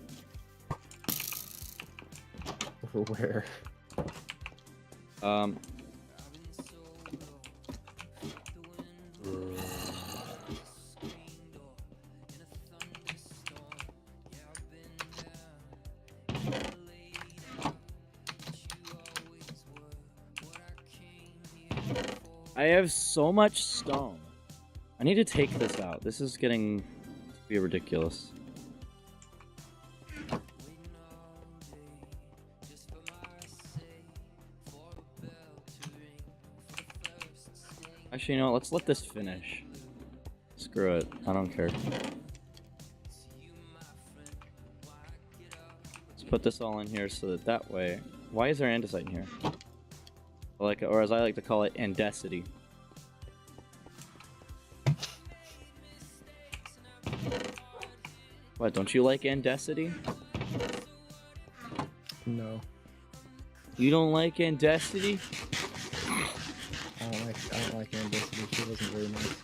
Where? I have so much stone. I need to take this out. This is getting to be ridiculous. Actually, you know what? Let's let this finish. Screw it. I don't care. Let's put this all in here so that way... Why is there andesite in here? or as I like to call it, andesity. What? Don't you like andesity? No, You don't like andesity? I don't like Ambassador. She wasn't very nice.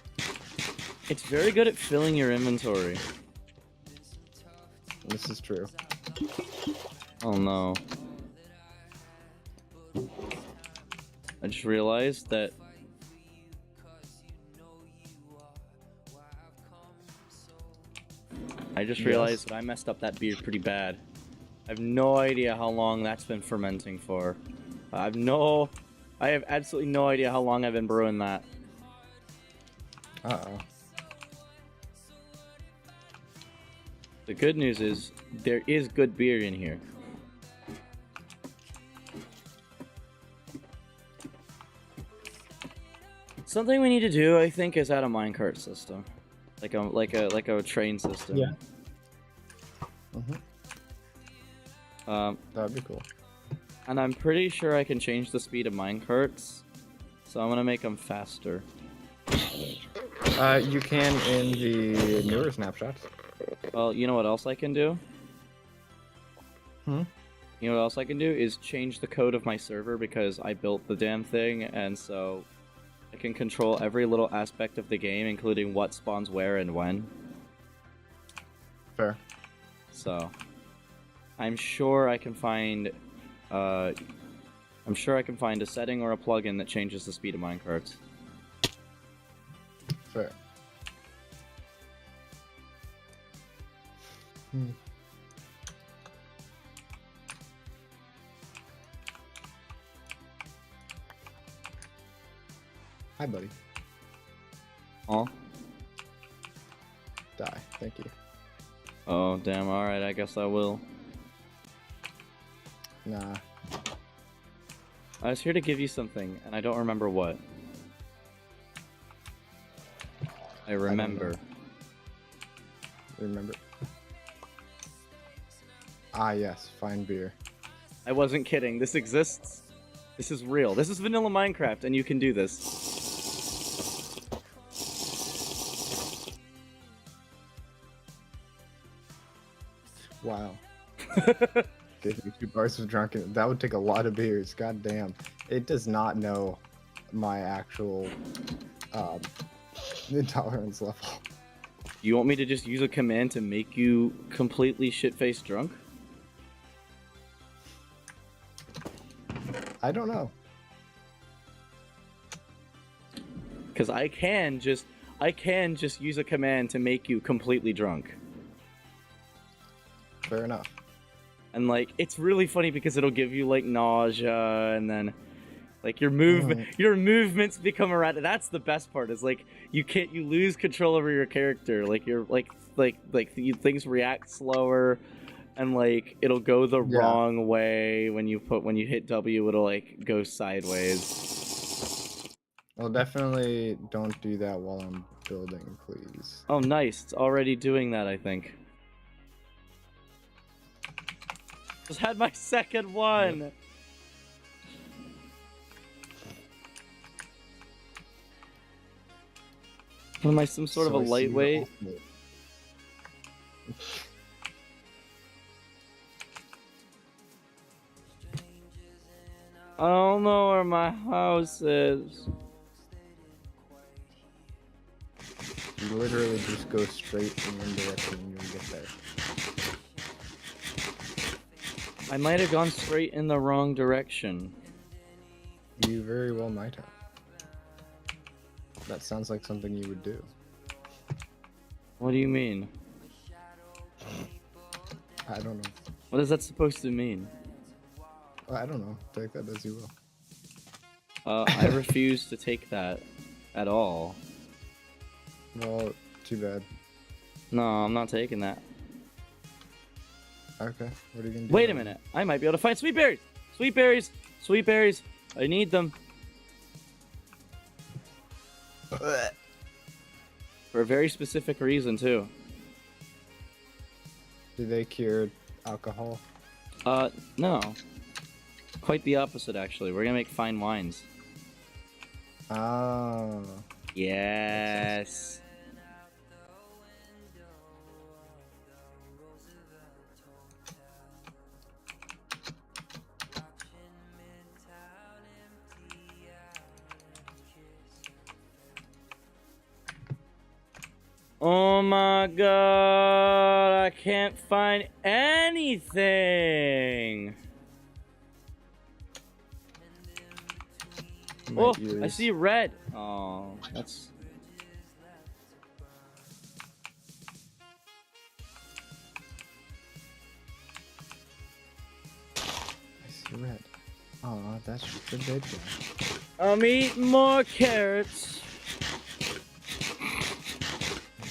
It's very good at filling your inventory. This is true. Oh no. I just realized that that I messed up that beer pretty bad. I have no idea how long that's been fermenting for. I have absolutely no idea how long I've been brewing that. Uh-oh. The good news is there is good beer in here. Something we need to do, I think, is add a minecart system, like a train system. Yeah. That'd be cool. And I'm pretty sure I can change the speed of minecarts, so I'm gonna make them faster. You can in the newer snapshots. Well, you know what else I can do? Hmm? You know what else I can do is change the code of my server because I built the damn thing, and so I can control every little aspect of the game, including what spawns where and when. Fair. So, I'm sure I can find, a setting or a plugin that changes the speed of minecarts. Fair. Hi, buddy. Oh? Die. Thank you. Oh, damn, alright, I guess I will. Nah. I was here to give you something, and I don't remember what. I remember. Remember. Ah, yes. Fine beer. I wasn't kidding. This exists. This is real. This is vanilla Minecraft, and you can do this. Wow. Gave me 2 bars of drunken. That would take a lot of beers. God damn. It does not know my actual intolerance level. You want me to just use a command to make you completely shit-faced drunk? I don't know. Because I can just use a command to make you completely drunk. Fair enough. And like, it's really funny because it'll give you like nausea, and then like your movements become erratic. That's the best part. Is like you lose control over your character. Like you're things react slower, and like it'll go the wrong way when you hit W. It'll like go sideways. Well, definitely don't do that while I'm building, please. Oh, nice. It's already doing that, I think. Just had my second one. Yep. Am I some sort of a lightweight? I don't know where my house is. You literally just go straight in one direction and you'll get there. I might have gone straight in the wrong direction. You very well might have. That sounds like something you would do. What do you mean? I don't know. What is that supposed to mean? I don't know. Take that as you will. I refuse to take that at all. Well, too bad. No, I'm not taking that. Okay, what are you gonna do? Wait a minute. I might be able to find sweet berries. Sweet berries. Sweet berries. I need them. For a very specific reason, too. Do they cure alcohol? No. Quite the opposite, actually. We're gonna make fine wines. Oh. Yes. Oh my god, I can't find anything. My Oh, I ears. see red. Oh, that's... I see red. Oh, that's just a dead guy. I'm eating more carrots.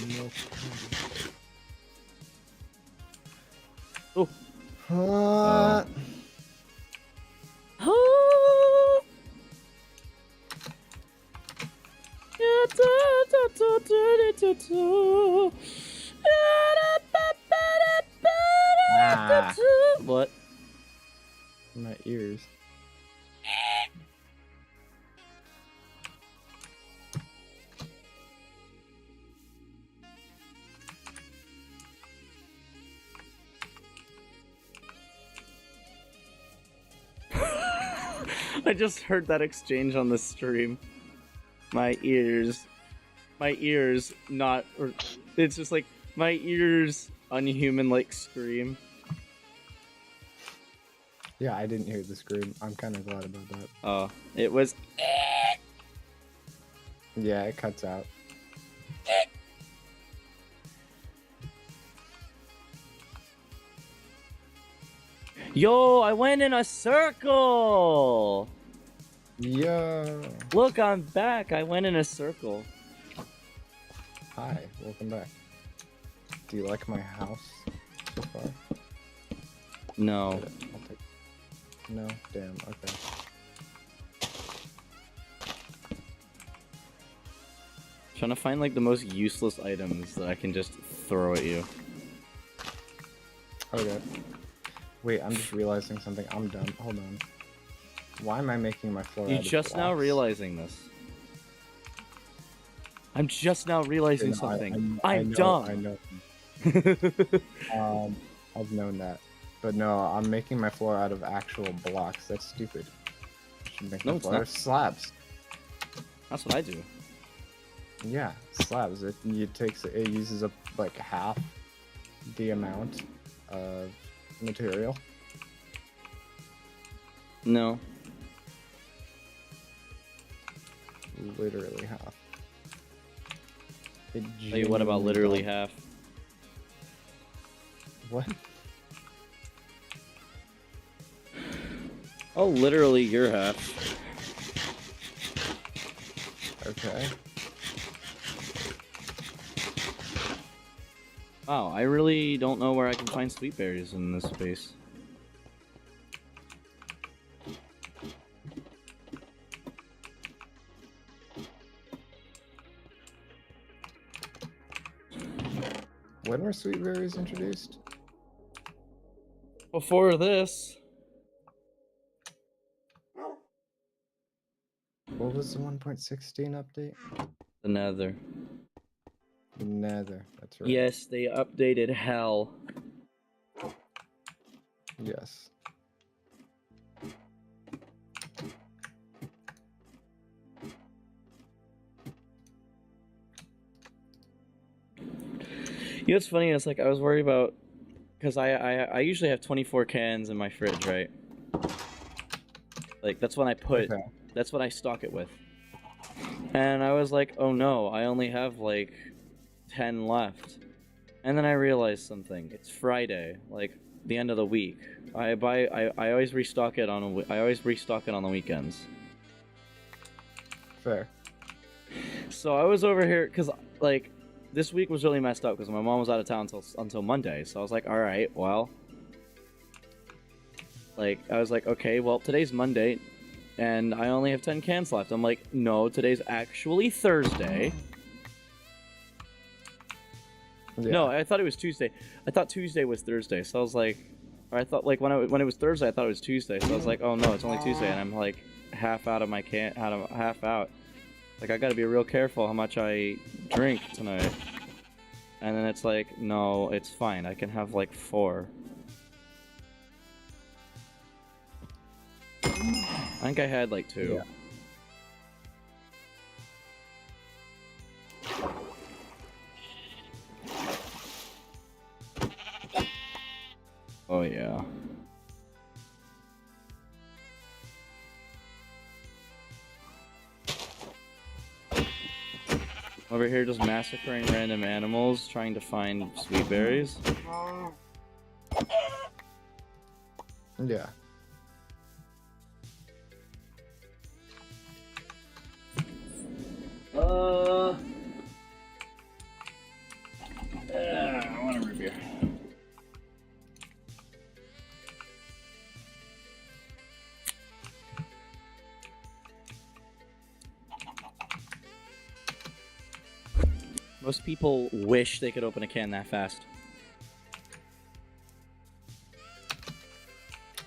Milk. Oh. What? Oh. Ah. What? My ears. I just heard that exchange on the stream. My ears, not, or it's just like my ears, unhuman like scream. Yeah, I didn't hear the scream. I'm kind of glad about that. Oh, it was. Yeah, it cuts out. Yo, I went in a circle. Yo. Look, I'm back. I went in a circle. Hi, welcome back. Do you like my house so far? No. I'll take... No? Damn, okay. Trying to find like the most useless items that I can just throw at you. Okay. Wait, I'm just realizing something. I'm dumb. Hold on. Why am I making my floor You out of just now blocks? realizing this. I'm just now realizing No, something. I I'm know, dumb. I know. I've known that. But no, I'm making my floor out of actual blocks. That's stupid. I should make No, my it's floor not. slabs. That's what I do. Yeah, slabs. It uses up like half the amount of material. No. Literally half. Tell you what about literally half? What? Oh, literally your half. Okay. Wow, I really don't know where I can find sweet berries in this space. When were sweet berries introduced? Before this, What was the 1.16 update? the Nether. Nether. That's right. Yes, they updated hell. Yes. You know what's funny? It's like I was worried about because I usually have 24 cans in my fridge, right? Like that's when I put Okay. that's what I stock it with. And I was like, oh no, I only have like 10 left. And then I realized something. It's Friday, like the end of the week. I always restock it on I always restock it on the weekends. Fair. So I was over here because like this week was really messed up because my mom was out of town until Monday. So I was like, all right, well, like I was like, okay, well today's Monday, and I only have 10 cans left. I'm like, no, today's actually Thursday. Yeah. No, I thought it was Tuesday. I thought Tuesday was Thursday. So I was like, Or I thought like when it was Thursday, I thought it was Tuesday. So I was like, oh no, it's only Tuesday, and I'm like half out of my half out. Like I gotta be real careful how much I drink tonight. And then it's like, no, it's fine. I can have like 4. I think I had like 2. Yeah. Oh yeah. Over here just massacring random animals, trying to find sweet berries. Yeah. I want a root beer. Most people wish they could open a can that fast.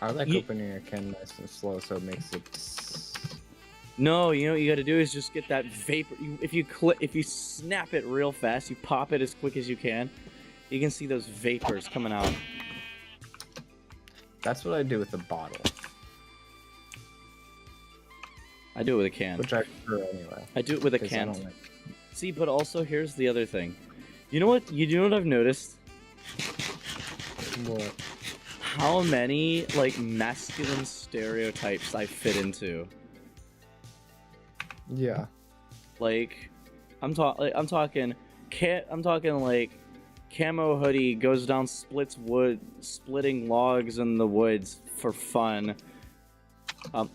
I like Ye- opening a can nice and slow so it makes it. No, you know what you gotta do is just get that vapor. If you snap it real fast, you pop it as quick as you can see those vapors coming out. That's what I do with the bottle, I do it with a can. which I prefer anyway. I do it with a 'cause I can. don't like- See, but also here's the other thing. You know what? You know what I've noticed? What? How many like masculine stereotypes I fit into. Yeah. Like, I'm talking like camo hoodie goes down, splitting logs in the woods for fun.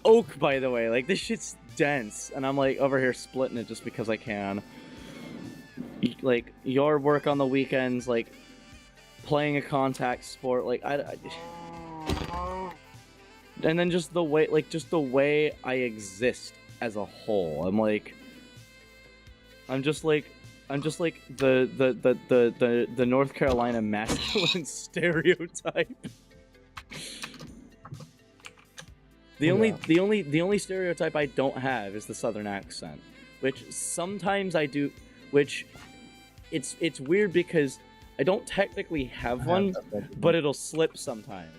Oak, by the way, like this shit's dense, and I'm like over here splitting it just because I can. Like your work on the weekends, like playing a contact sport, like and then just the way I exist as a whole. I'm just like the North Carolina masculine stereotype. The only stereotype I don't have is the Southern accent, which sometimes I do, which it's weird because I don't technically have one, but it'll slip sometimes.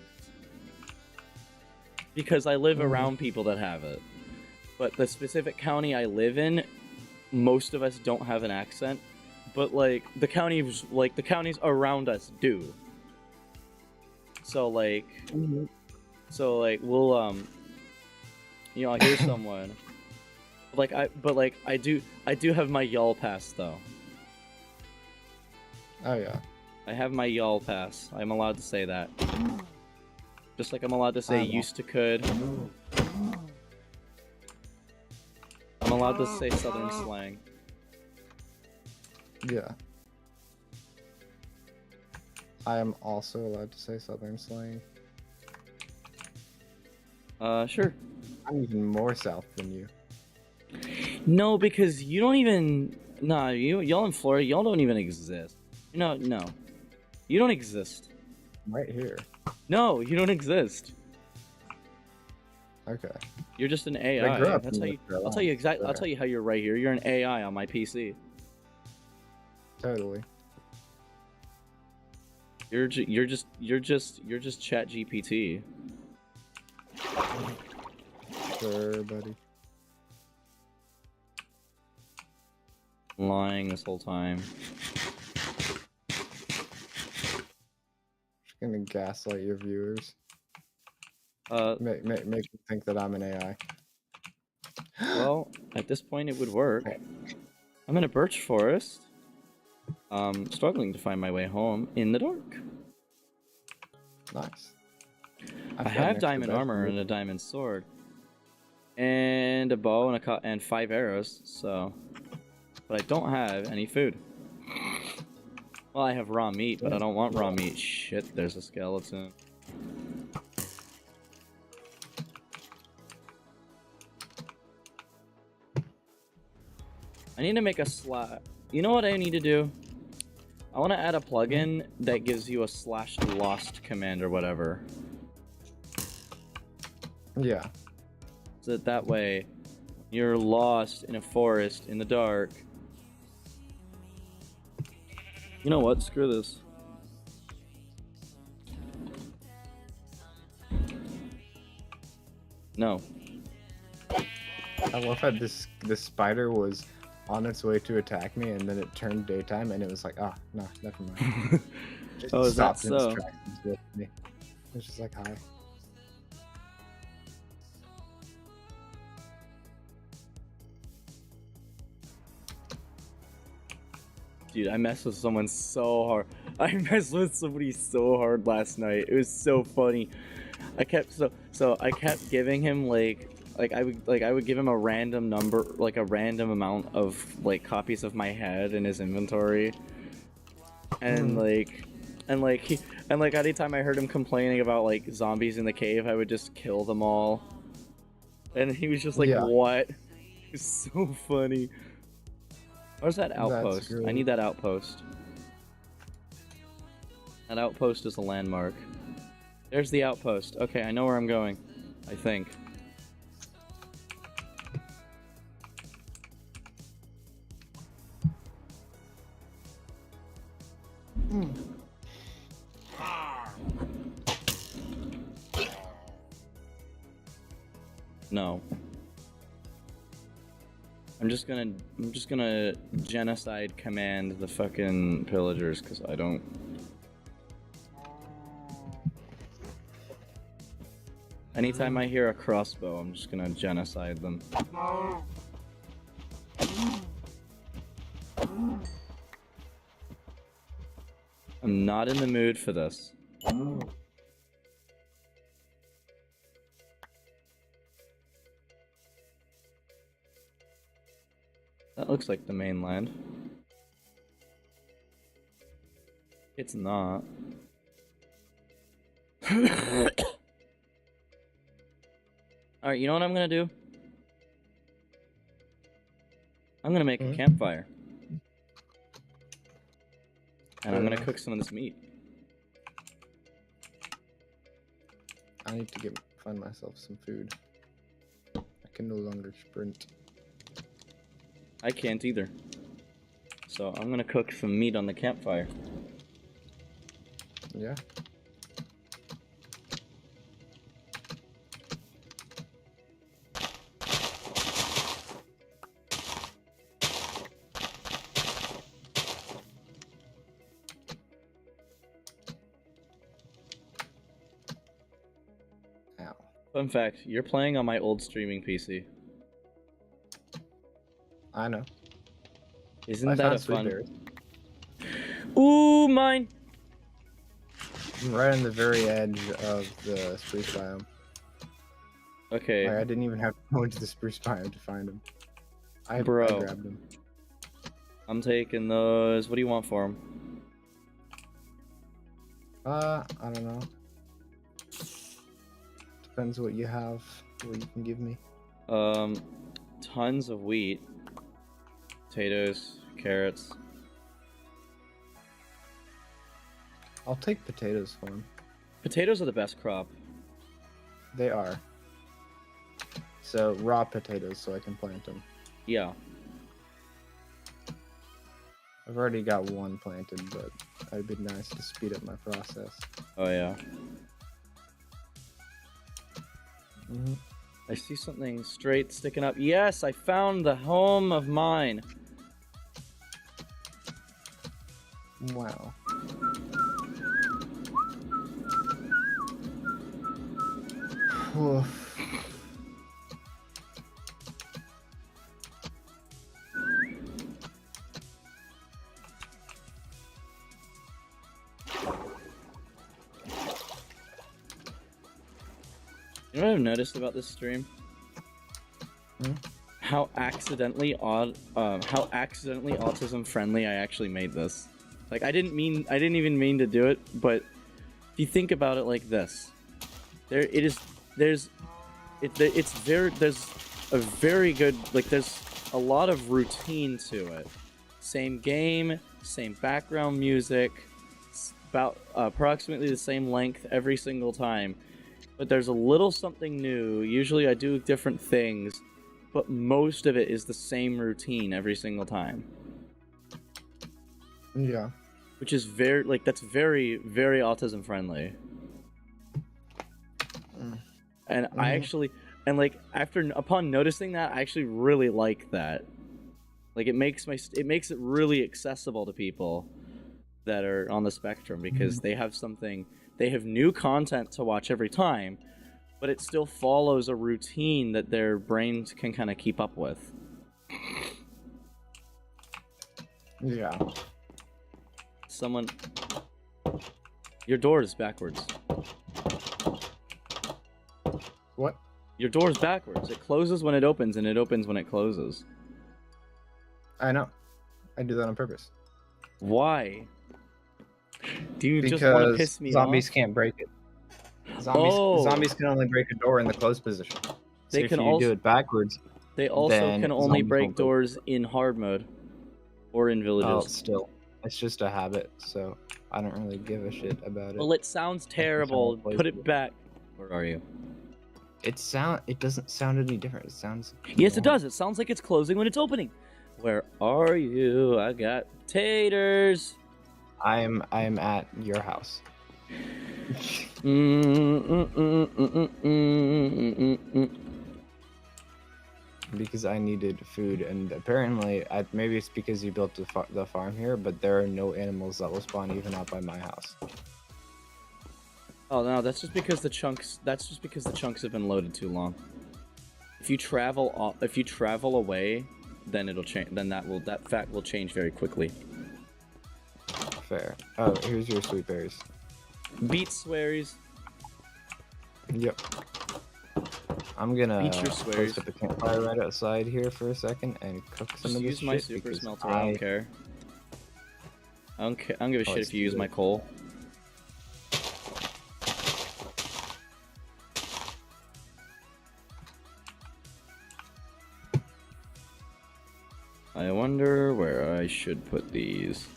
Because I live around people that have it. But the specific county I live in, most of us don't have an accent, but like the counties around us do. So like we'll you know, I hear someone I do have my y'all pass though. Oh yeah. I have my y'all pass. I'm allowed to say that. Just like I'm allowed to say used to could. I'm allowed to say Southern slang. Yeah. I am also allowed to say Southern slang. Sure. I'm even more south than you. No, because you don't even. Nah, y'all in Florida, y'all don't even exist. No. You don't exist. I'm right here. No, you don't exist. Okay. You're just an I AI. grew up That's in how you. North I'll tell you Carolina, exactly. so- I'll tell you how you're right here. You're an AI on my PC. Totally. You're just Chat GPT. Sure, buddy. Lying this whole time. Just gonna gaslight your viewers. Uh, Make them think that I'm an AI. well, at this point it would work. I'm in a birch forest. Struggling to find my way home in the dark. Nice. I have diamond armor and a diamond sword, and a bow and 5 arrows. So, but I don't have any food. Well, I have raw meat, but I don't want raw meat. Shit, there's a skeleton. I need to make a slab. You know what I need to do? I want to add a plugin that gives you a /lost command or whatever. Yeah. So that way, you're lost in a forest in the dark. You know what? Screw this. No. I love how this spider was on its way to attack me, and then it turned daytime, and it was like, ah, no, never mind. Just Oh, is that stopped in its so? tracks and looked at me. It's just like, hi. Dude, I messed with someone so hard. I messed with somebody so hard last night. It was so funny. I kept I kept giving him like I would give him a random number, like a random amount of like copies of my head in his inventory. And anytime I heard him complaining about like zombies in the cave, I would just kill them all. And he was just like, Yeah. "What?" It was so funny. Where's that outpost? I great. need that outpost. That outpost is a landmark. There's the outpost. Okay, I know where I'm going. I think. No. I'm just gonna genocide command the fucking pillagers because I don't. Anytime I hear a crossbow, I'm just gonna genocide them. I'm not in the mood for this. That looks like the mainland. It's not. Alright, you know what I'm gonna do? I'm gonna make a campfire. And I'm gonna cook some of this meat. I need to find myself some food. I can no longer sprint. I can't either. So I'm gonna cook some meat on the campfire. Yeah. Ow. Fun fact, you're playing on my old streaming PC. I know. Isn't I that found a sweet fun? berries. Ooh, mine! I'm right on the very edge of the spruce biome. Okay, Like, I didn't even have to go into the spruce biome to find them. I Bro. grabbed them. I'm taking those. What do you want for them? I don't know. Depends what you have, what you can give me. Tons of wheat, potatoes, carrots. I'll take potatoes for them. Potatoes are the best crop. They are. So, raw potatoes so I can plant them. Yeah. I've already got one planted, but it'd be nice to speed up my process. Oh yeah. Mm-hmm. I see something straight sticking up. Yes, I found the home of mine. Wow. Oof. You know what I've noticed about this stream? Hmm? How accidentally autism friendly I actually made this. Like I didn't even mean to do it, but if you think about it like this, there's a very good, like there's a lot of routine to it. Same game, same background music, about approximately the same length every single time. But there's a little something new. Usually I do different things, but most of it is the same routine every single time. Yeah. Which is that's very, very autism friendly. And I actually, and like upon noticing that, I actually really like that. Like it makes it really accessible to people that are on the spectrum because they have new content to watch every time, but it still follows a routine that their brains can kind of keep up with. Yeah. Your door is backwards. What? Your door is backwards. It closes when it opens, and it opens when it closes. I know. I do that on purpose. Why? Do you just want to piss me zombies off? can't break it. Oh. Zombies can only break a door in the closed position. They So can if you do also it backwards, they also then can only zombies break won't doors in hard mode or in Oh, villages. still, it's just a habit, so I don't really give a shit about it. Well, it sounds terrible. Put it back. Where are you? It doesn't sound any different. It sounds. Yes, it does. It sounds like it's closing when it's opening. Where are you? I got taters. I am at your house. Because I needed food, and apparently, maybe it's because you built the farm here, but there are no animals that will spawn even out by my house. Oh no, that's just because the chunks. That's just because the chunks have been loaded too long. If you travel away, then it'll change. Then that fact will change very quickly. Fair. Oh, here's your sweet berries. Beat swearies. Yep. I'm gonna Beat your swears. post up a campfire right outside here for a second and cook some Just of this use my shit super because smelter. I don't care. I don't give a shit let's if you do use it. my coal. I wonder where I should put these.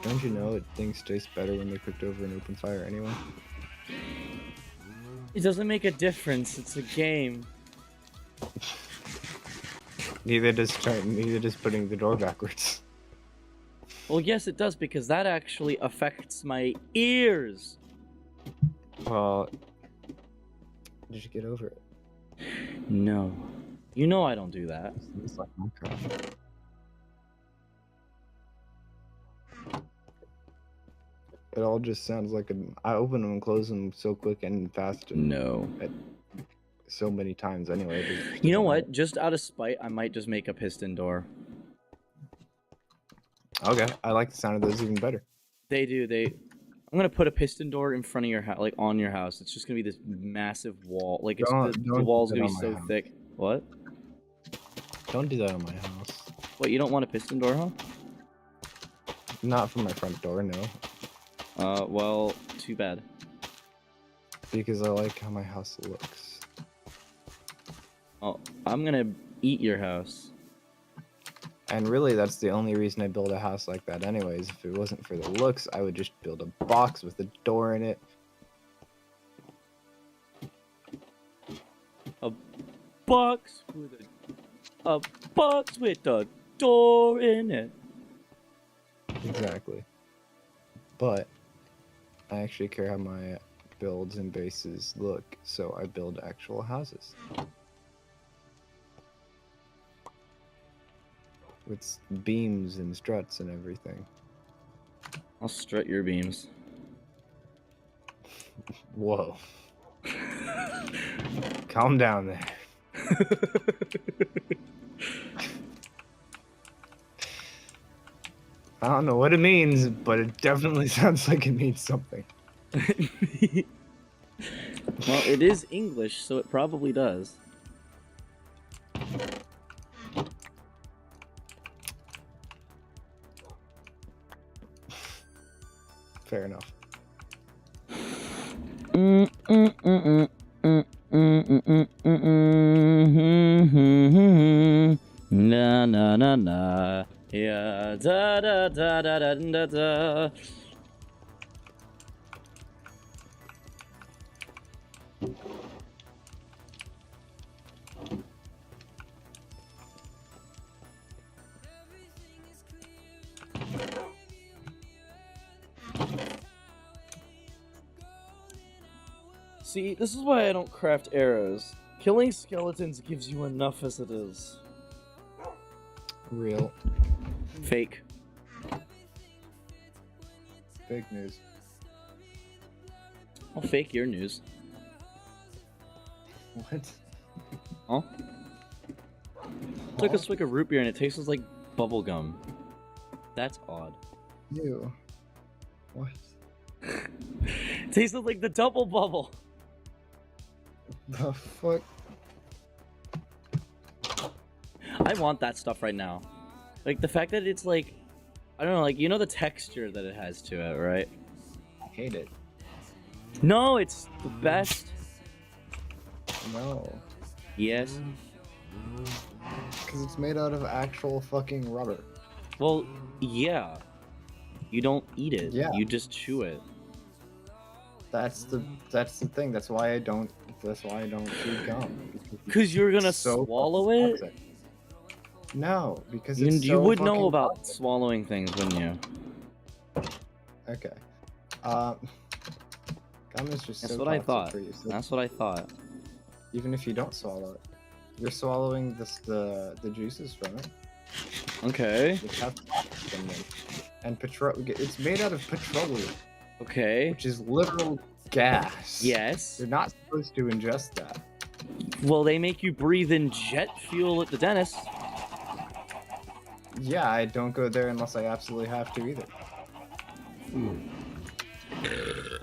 Don't you know that things taste better when they're cooked over an open fire anyway? It doesn't make a difference. It's a game. Neither does putting the door backwards. Well, yes, it does because that actually affects my ears. Well, did you get over it? No. You know I don't do that. It's like Minecraft. It all just sounds like I open them and close them so quick and fast. And No. so many times anyway. You know what? Just out of spite, I might just make a piston door. Okay, I like the sound of those even better. They do. I'm gonna put a piston door in front of your house, like on your house. It's just gonna be this massive wall. Like the wall's do that gonna be on so my house. thick. What? Don't do that on my house. What? You don't want a piston door, huh? Not from my front door, no. Well, too bad. Because I like how my house looks. Oh, I'm gonna eat your house. And really, that's the only reason I build a house like that anyways. If it wasn't for the looks, I would just build a box with a door in it. A box with a door in it. Exactly. But I actually care how my builds and bases look, so I build actual houses. With beams and struts and everything. I'll strut your beams. Whoa. Calm down there. I don't know what it means, but it definitely sounds like it means something. Well, it is English, so it probably does. Fair enough. na na na. Yeah, da da da da da da da. See, this is why I don't craft arrows. Killing skeletons gives you enough as it is. Real. Fake. Fake news. I'll fake your news. What? Huh? Took a swig of root beer and it tastes like bubble gum. That's odd. Ew. What? It tasted like the double bubble. The fuck? I want that stuff right now. Like the fact that it's like, I don't know, like you know the texture that it has to it, right? I hate it. No, it's the best. No. Yes. Because it's made out of actual fucking rubber. Well, yeah. You don't eat it. Yeah. You just chew it. That's the thing. That's why I don't chew gum. Because you're gonna So swallow fucking it? toxic. No, because You, it's you so would know fucking about toxic. swallowing things, wouldn't you? Okay. Gum is just That's so what I toxic thought. for you. So That's what I thought. even if you don't swallow it, you're swallowing the juices from it, Okay. which have toxins in them. And it's made out of petroleum, Okay. which is literal gas. Yes. You're not supposed to ingest that. Well, they make you breathe in jet fuel at the dentist. Yeah, I don't go there unless I absolutely have to either.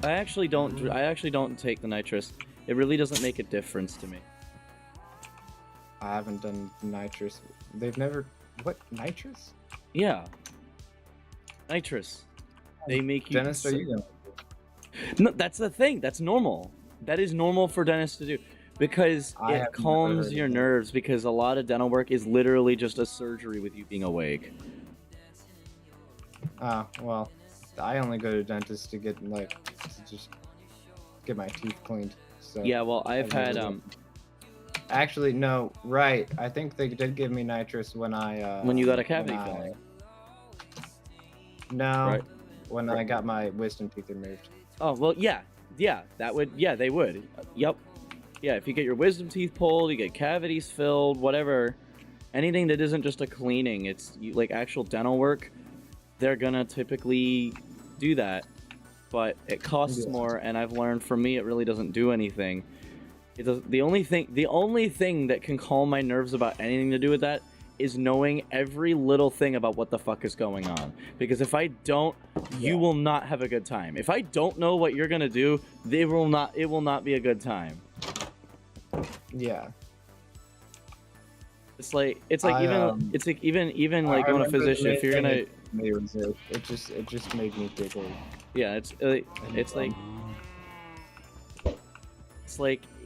I actually don't take the nitrous. It really doesn't make a difference to me. I haven't done nitrous. They've never. What? Nitrous? Yeah. Nitrous. They make you. Dennis, are you gonna? No, that's the thing. That's normal. That is normal for dentists to do because I have it never calms heard your of it. nerves. Because a lot of dental work is literally just a surgery with you being awake. Well, I only go to dentists to get to just get my teeth cleaned. So Yeah. Well, I've I've never had done- Actually, no. Right. I think they did give me nitrous when I. when you got a cavity when I- filling. No. Right. When I got my wisdom teeth removed. Oh well, yeah. That would. Yeah, they would. Yep. Yeah, if you get your wisdom teeth pulled, you get cavities filled, whatever, anything that isn't just a cleaning, it's like actual dental work, they're gonna typically do that, but it costs Yeah. more, and I've learned for me it really doesn't do anything. It does, the only thing that can calm my nerves about anything to do with that is knowing every little thing about what the fuck is going on. Because if I don't, you will not have a good time. If I don't know what you're gonna do, it will not be a good time. Yeah. It's like I, even I like going to remember physician. the If you're main gonna, thing it just made me giggle. yeah, it's like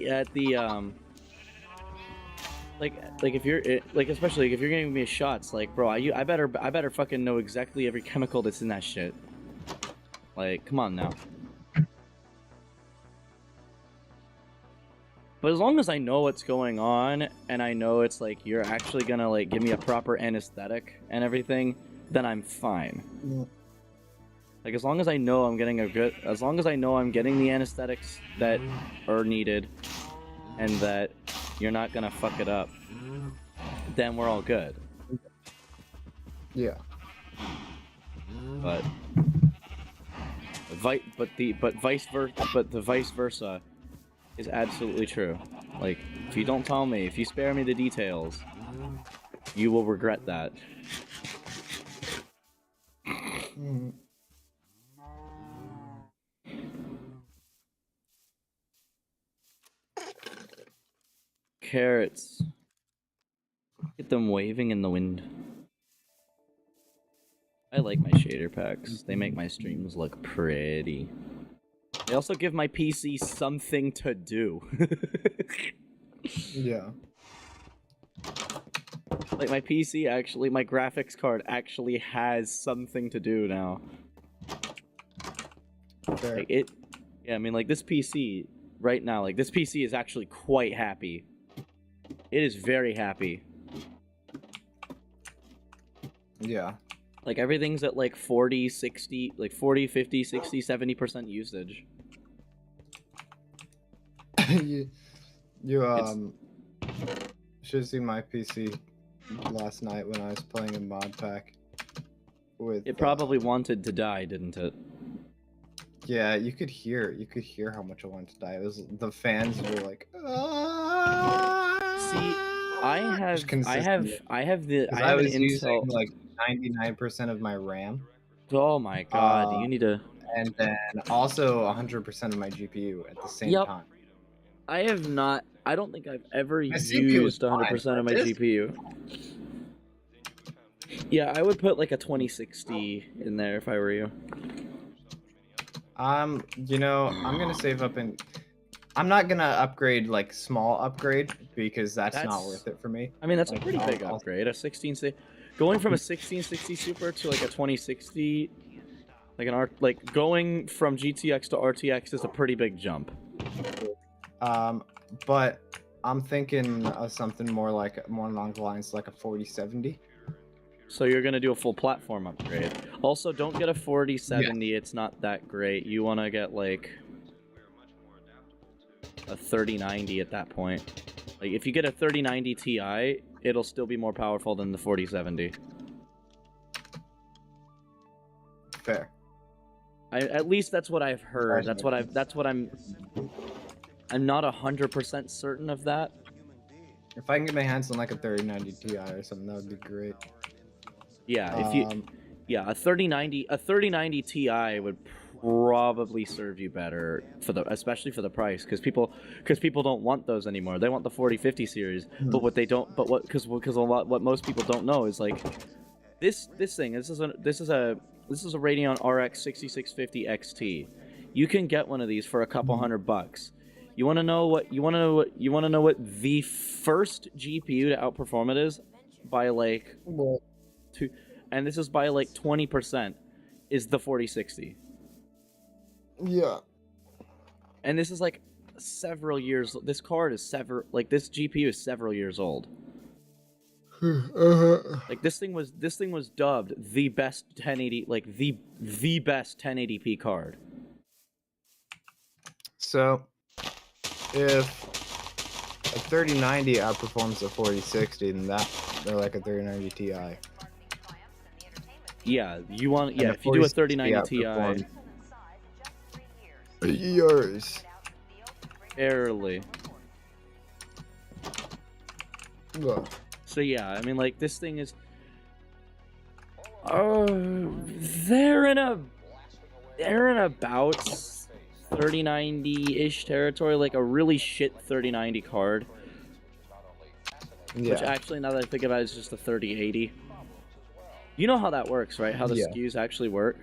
at the like if you're like especially if you're giving me shots, like bro, I better fucking know exactly every chemical that's in that shit. Like, come on now. But as long as I know what's going on and I know it's like you're actually gonna like give me a proper anesthetic and everything, then I'm fine. Yeah. Like as long as I know I'm getting the anesthetics that are needed and that you're not gonna fuck it up, then we're all good. Yeah. But the vice versa is absolutely true. Like, if you don't tell me, if you spare me the details, you will regret that. Mm. Carrots. Get them waving in the wind. I like my shader packs. They make my streams look pretty. They also give my PC something to do. Yeah. Like my PC actually, my graphics card actually has something to do now. Fair. Like it, yeah. I mean, like this PC right now, like this PC is actually quite happy. It is very happy. Yeah. Like everything's at like 40, 60, like 40, 50, 60, 70% usage. you should have seen my PC last night when I was playing a mod pack with It probably wanted to die, didn't it? yeah, you could hear how much it wanted to die. It was the fans were like "Ah!" See, Just consistently. I have 'Cause I have an was using Intel. like 99% of my RAM, Oh my god, you need to. and then also 100% of my GPU at the same Yep. time. I have not. I don't think I've ever My CPU was used 100% of my fine, but GPU. Yeah, I would put like a 2060 in there if I were you. You know, I'm gonna save up and I'm not gonna upgrade like small upgrade because that's not That's- worth it for me. I mean, that's a Like, pretty I'll- big I'll- upgrade. A 1660, going from a 1660 Super to like a 2060, like like going from GTX to RTX is a pretty big jump. But I'm thinking of something more along the lines like a 4070. So you're gonna do a full platform upgrade. Also, don't get a 4070. It's not that great. You want to get like a 3090 at that point. Like if you get a 3090 Ti, it'll still be more powerful than the 4070. Fair. At least that's what I've heard. That's what I'm not 100% certain of that. If I can get my hands on like a 3090 Ti or something, that would be great. Yeah, if you yeah, a 3090 Ti would probably serve you better especially for the price because people don't want those anymore. They want the 4050 series. But what they don't what most people don't know is like this is a Radeon RX 6650 XT. You can get one of these for a couple $100. You want to know what the first GPU to outperform it is by like and this is by like 20% is the 4060. Yeah. And this is like several years. This card is this GPU is several years old. Like this thing was dubbed the best 1080, like the best 1080p card. So, if a 3090 outperforms a 4060, then they're like a 3090 Ti. Yeah, you want And if you do a 4060 3090 Ti, yours. barely. Ugh. So yeah, I mean like this thing is they're in about 3090-ish territory, like a really shit 3090 card. Yeah. Which actually, now that I think about it, is just a 3080. You know how that works, right? How the SKUs actually work?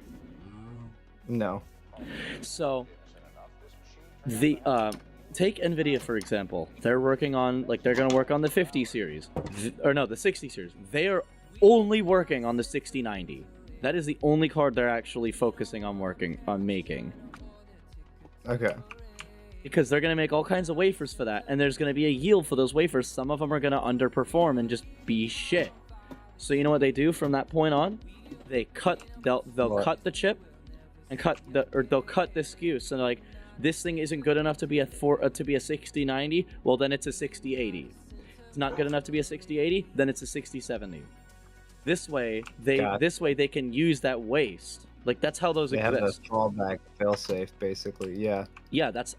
No. So, take NVIDIA, for example. They're working on, they're going to work on the 50 series. Or no, the 60 series. They are only working on the 6090. That is the only card they're actually focusing on making. Okay. Because they're going to make all kinds of wafers for that, and there's going to be a yield for those wafers. Some of them are going to underperform and just be shit. So you know what they do from that point on? They'll cut the chip and they'll cut the SKU. So like, this thing isn't good enough to be a 6090. Well, then it's a 6080. It's not good enough to be a 6080. Then it's a 6070. This way they can use that waste. Like that's how those exist. They have a fallback failsafe, basically. Yeah. Yeah, that's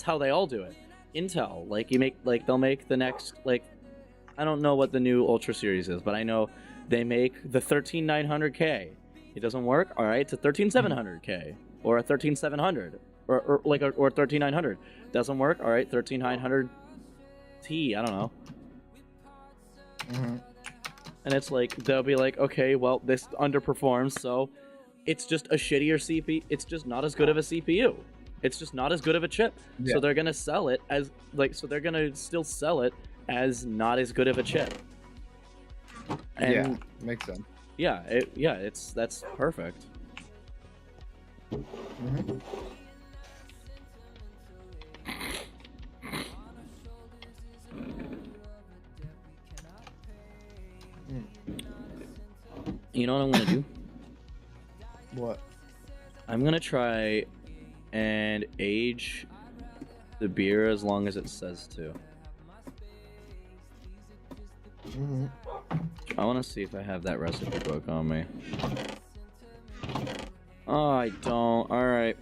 how they all do it. Intel, they'll make the next, I don't know what the new Ultra series is, but I know they make the 13900K. It doesn't work. All right, it's a 13700K or a 13700 or 13900. Doesn't work. All right, 13900 T. I don't know. Mm-hmm. And it's like they'll be like, okay, well this underperforms, so it's just a shittier CPU. It's just not as good of a CPU. It's just not as good of a chip. Yeah. So they're gonna sell it as so they're gonna still sell it as not as good of a chip. And Yeah, makes sense. that's perfect. Mhm. You know what I'm gonna do? What? I'm gonna try and age the beer as long as it says to. Mhm. I want to see if I have that recipe book on me. Oh, I don't. Alright.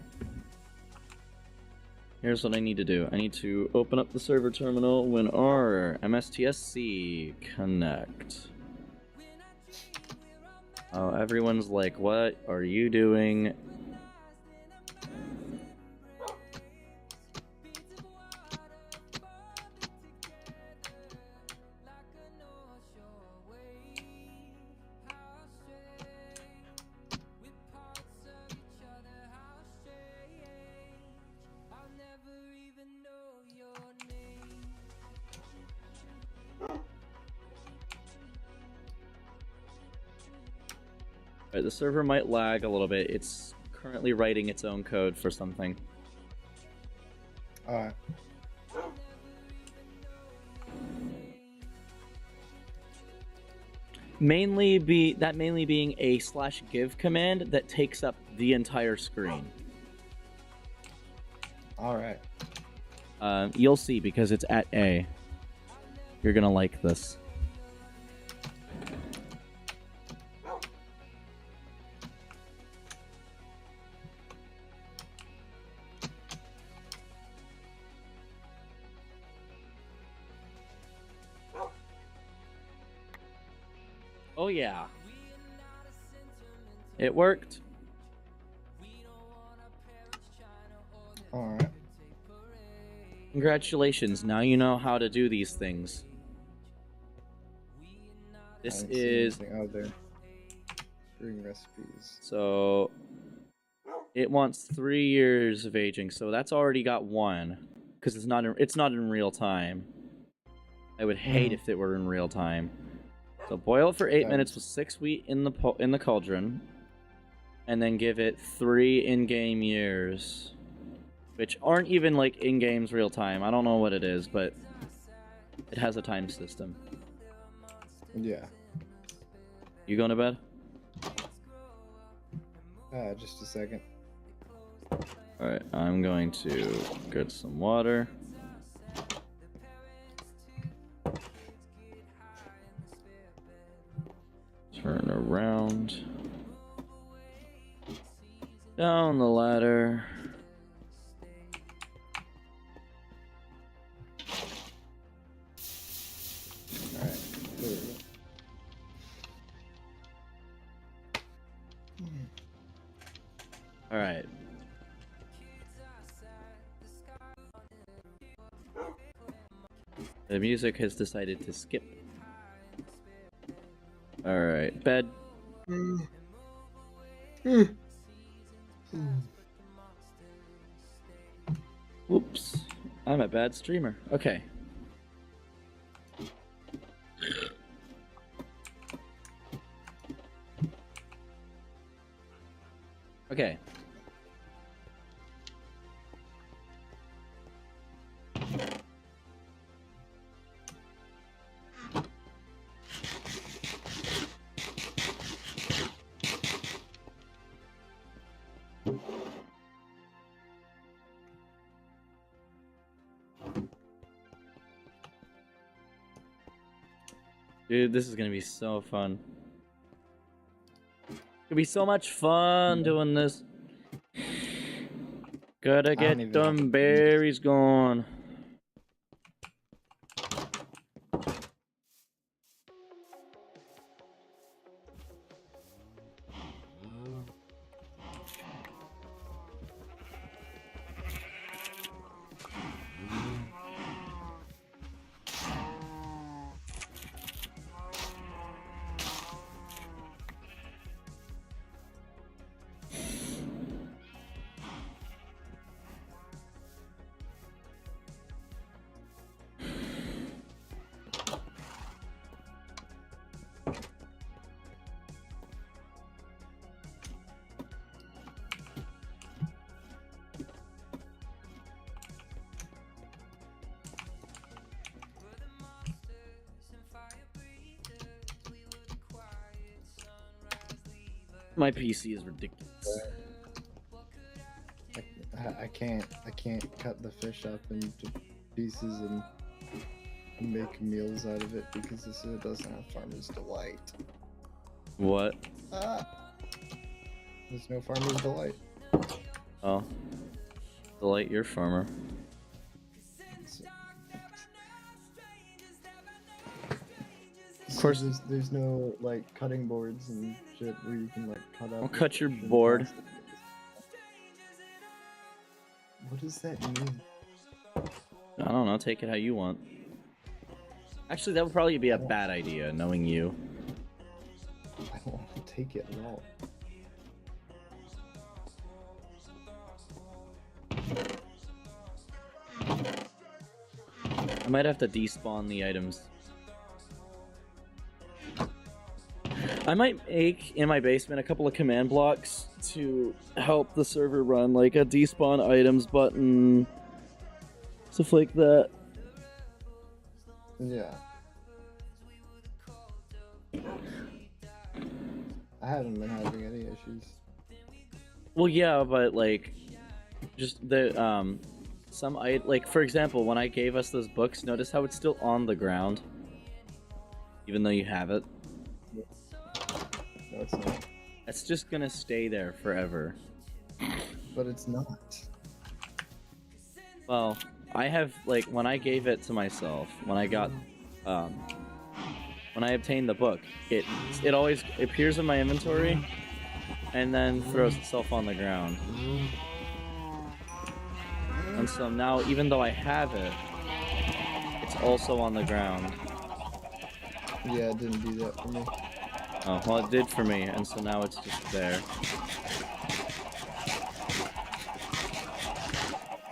Here's what I need to do. I need to open up the server terminal, WinR, MSTSC, connect. Oh, everyone's like, what are you doing? Alright, the server might lag a little bit. It's currently writing its own code for something. Alright. Mainly being a /give command that takes up the entire screen. Alright. You'll see because it's at A. You're gonna like this. Oh yeah. It worked. Alright. Congratulations, now you know how to do these things. This is... Oh, there. Brewing recipes. So... It wants 3 years of aging, so that's already got 1. Because it's not in real time. I would hate if it were in real time. So boil it for 8 minutes with 6 wheat in the cauldron. And then give it 3 in-game years. Which aren't even, like, in-game's real time. I don't know what it is, but it has a time system. Yeah. You going to bed? Just a second. Alright, I'm going to get some water. Turn around. Down the ladder. Alright. There we go. Alright. The music has decided to skip. Alright, bed. Whoops. I'm a bad streamer. Okay. Okay. Dude, this is gonna be so fun. It's gonna be so much fun doing this. Gotta don't even get have them to- berries gone. My PC is ridiculous. I can't cut the fish up into pieces and make meals out of it because this doesn't have Farmer's Delight. What? Ah, there's no Farmer's Delight. Oh. Delight your farmer. Of course. there's no like cutting boards and shit where you can like cut up. I'll cut your and board. plastic. What does that mean? I don't know, take it how you want. Actually, that would probably be a bad idea, knowing you. I don't want to take it at all. I might have to despawn the items. I might make, in my basement, a couple of command blocks to help the server run, like a despawn items button, stuff like that. Yeah. I haven't been having any issues. Well, yeah, but like, just the some like for example, when I gave us those books, notice how it's still on the ground, even though you have it. No, it's not. It's just gonna stay there forever. But it's not. Well, I have like when I gave it to myself, when I got when I obtained the book, it always appears in my inventory and then throws itself on the ground. And so now, even though I have it, it's also on the ground. Yeah, it didn't do that for me. Oh, well, it did for me, and so now it's just there.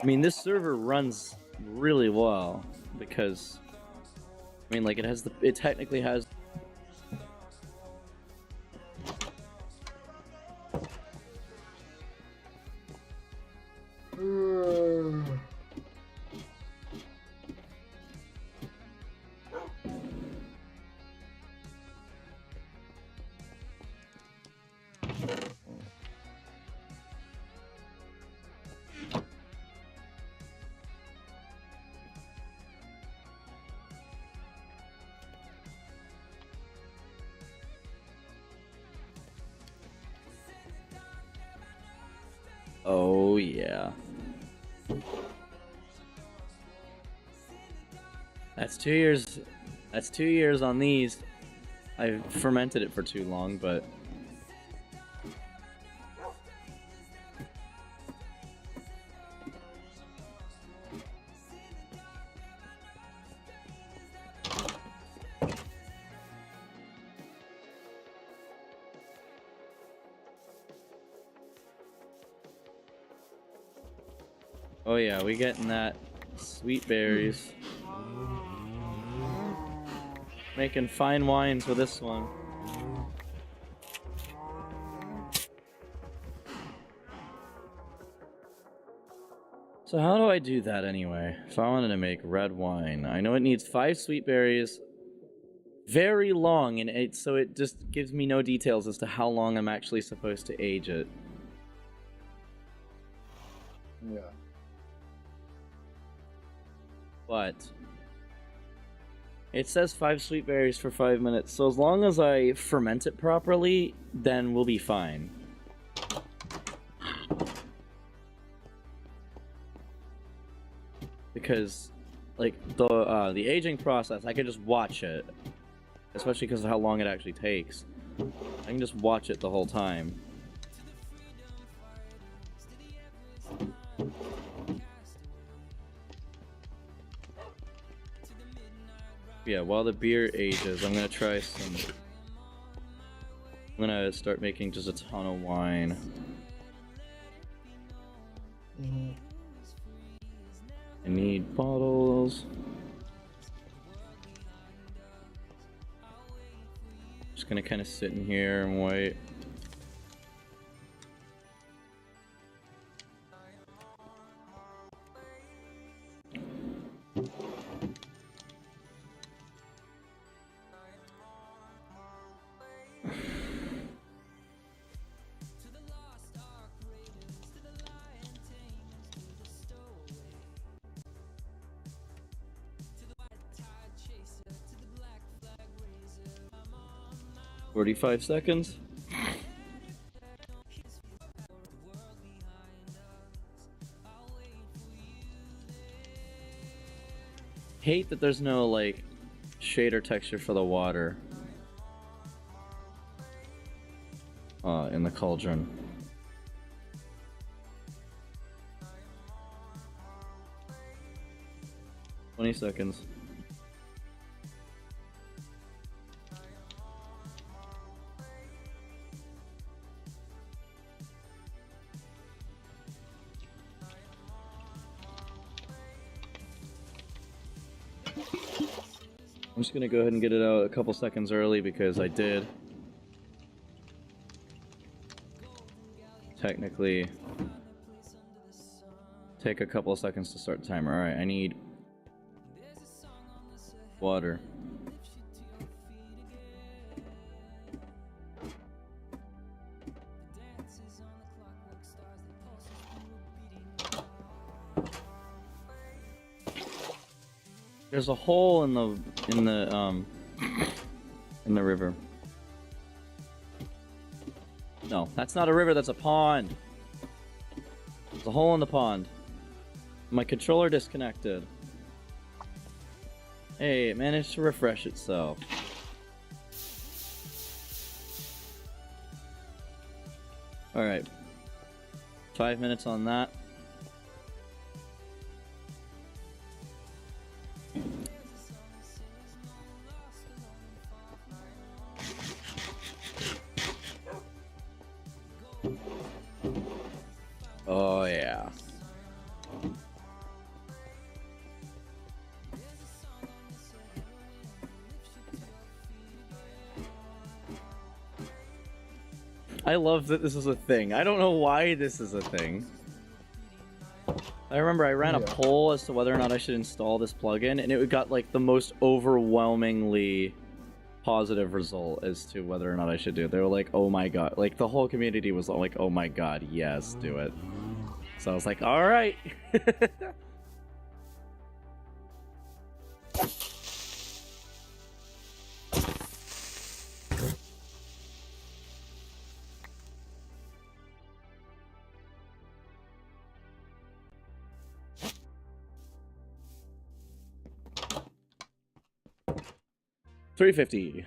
I mean, this server runs really well because, I mean, like it technically has. Oh yeah. That's 2 years. That's 2 years on these. I fermented it for too long, but oh yeah, we getting that sweet berries. Making fine wines with this one. So how do I do that anyway? If I wanted to make red wine, I know it needs 5 sweet berries, very long, and so it just gives me no details as to how long I'm actually supposed to age it. Yeah. But it says 5 sweet berries for 5 minutes, so as long as I ferment it properly, then we'll be fine. Because, like, the aging process, I can just watch it, especially because of how long it actually takes. I can just watch it the whole time. Yeah, while the beer ages, I'm gonna try some. I'm gonna start making just a ton of wine. Mm-hmm. I need bottles. Just gonna kind of sit in here and wait. 45 seconds. Hate that there's no like shader texture for the water in the cauldron. "20 seconds. I'm just gonna go ahead and get it out a couple seconds early because I did technically take a couple of seconds to start the timer. Alright, I need water. There's a hole in the river. No, that's not a river, that's a pond. There's a hole in the pond. My controller disconnected. Hey, it managed to refresh itself. Alright. 5 minutes on that. Oh yeah. I love that this is a thing. I don't know why this is a thing. I remember I ran a poll as to whether or not I should install this plugin, and it got like the most overwhelmingly positive result as to whether or not I should do it. They were like, "Oh my god!" Like the whole community was like, "Oh my god, yes, do it." So I was like, "All right." $3.50.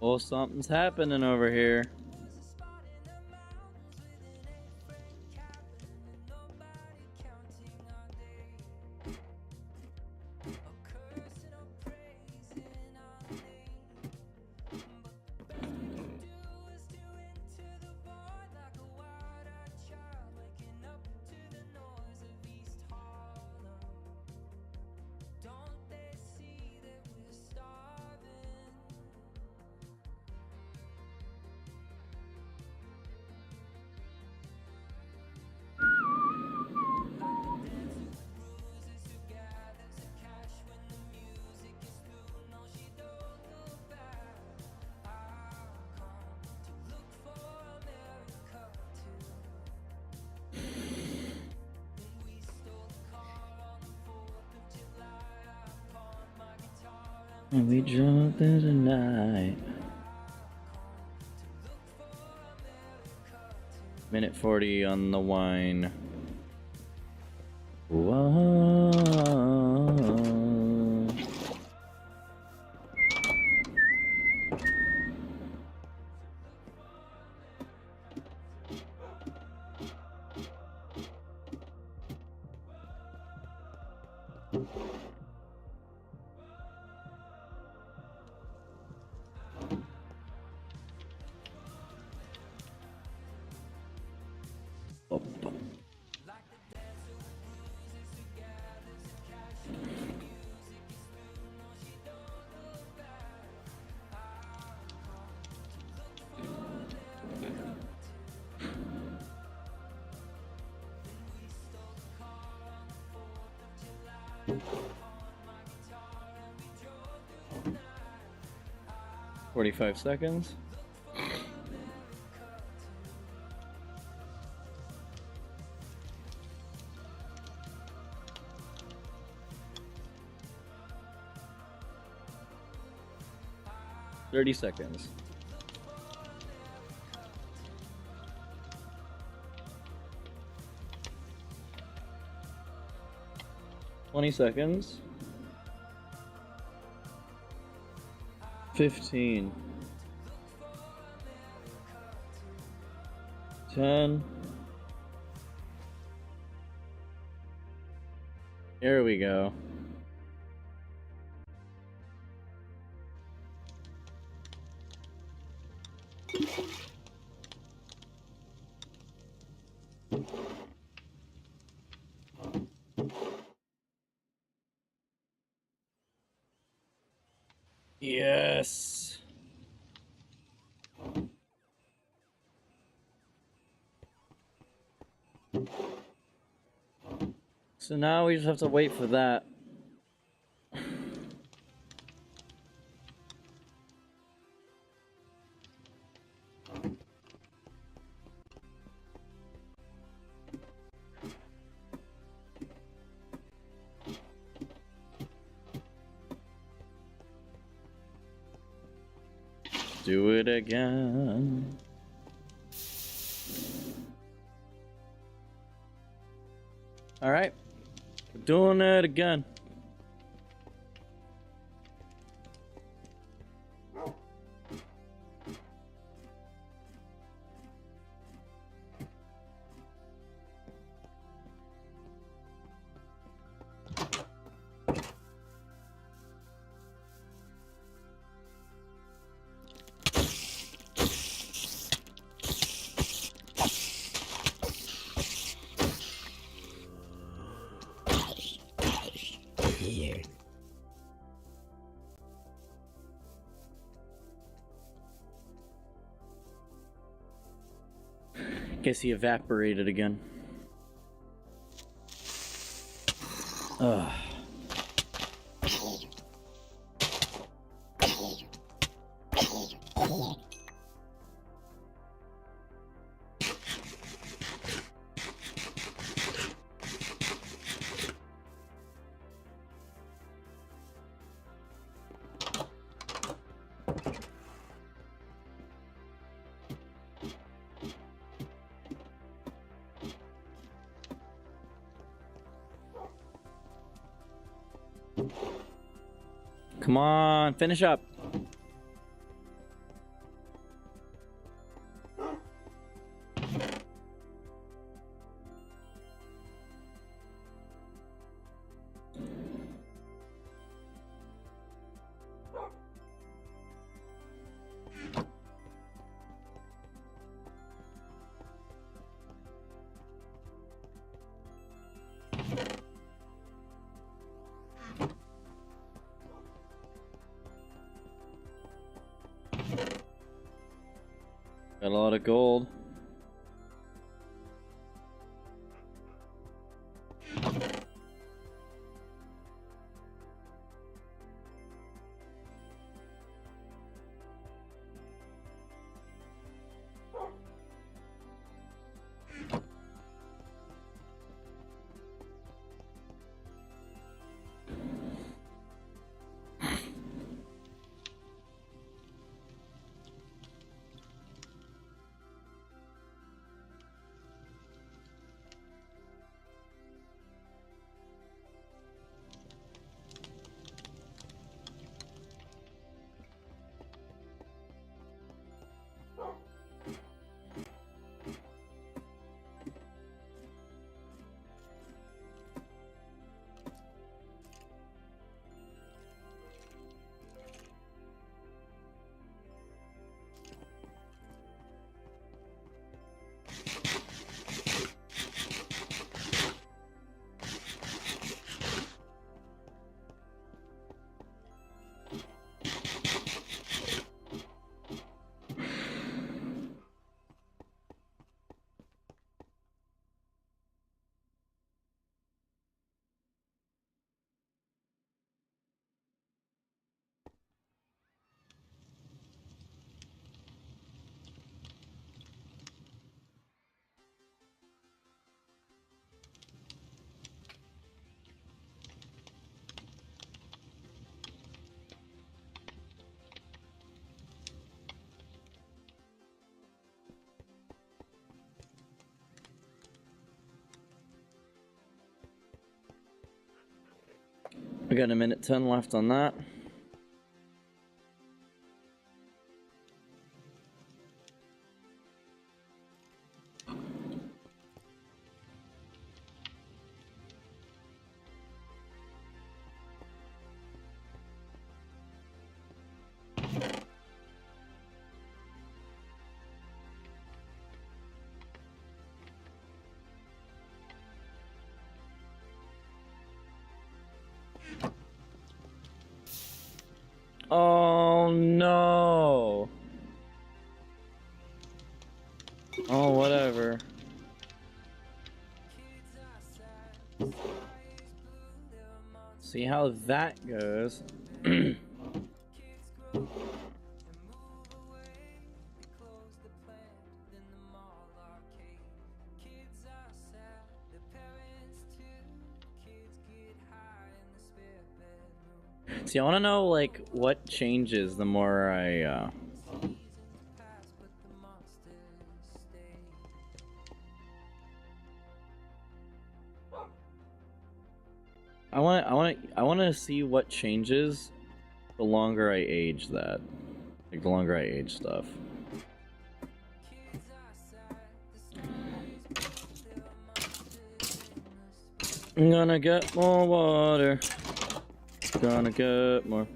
Well, something's happening over here. And we jumped into the night. Minute 40 on the wine. Whoa. "45 seconds." "30 seconds." "20 seconds." 15. 10. Here we go. Yes. So now we just have to wait for that. Do it again. All right. We're doing it again. Guess he evaporated again. Ugh. Come on, finish up. Got a lot of gold. We got a minute 10 left on that. Oh no. Oh, whatever. See how that goes. See, I want to know, like, what changes the more I want to see what changes the longer I age that. Like, the longer I age stuff. I'm gonna get more water. Gonna get more.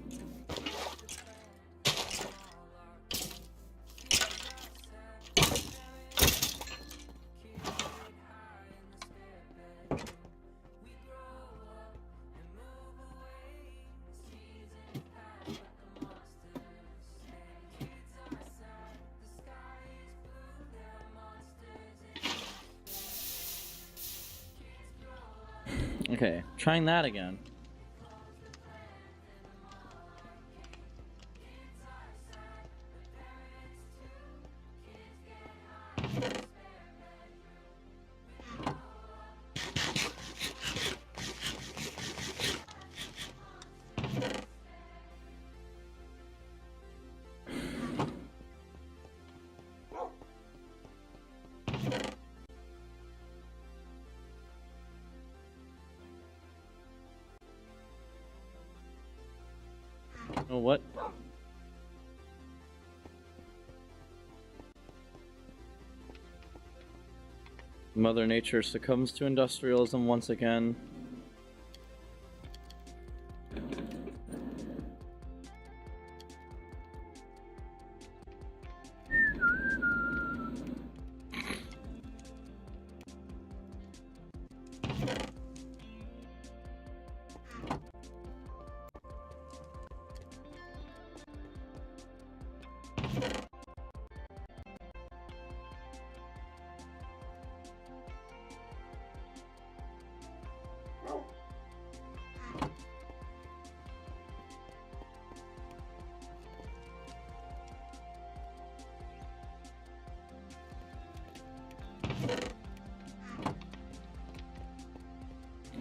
Okay, trying that again. Oh, what? Mother Nature succumbs to industrialism once again.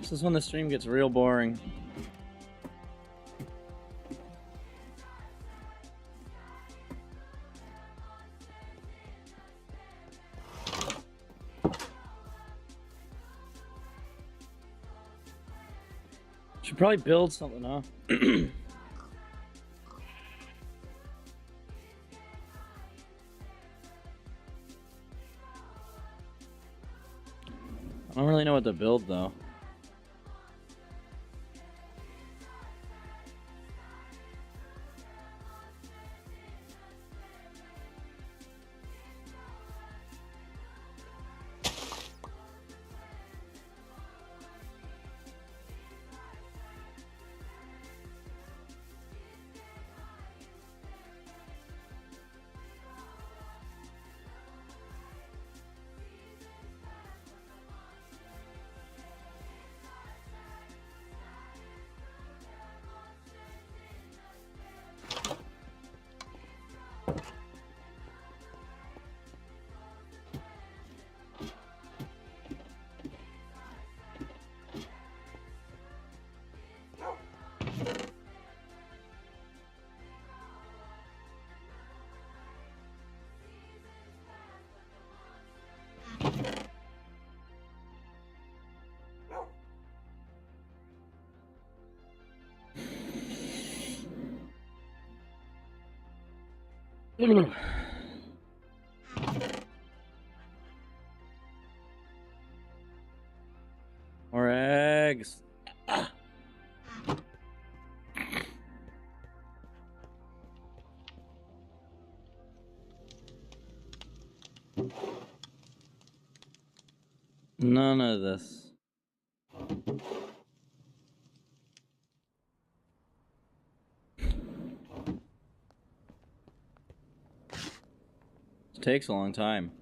This is when the stream gets real boring. Should probably build something, huh? I don't really know what to build, though. More eggs. Ah. None of this. It takes a long time.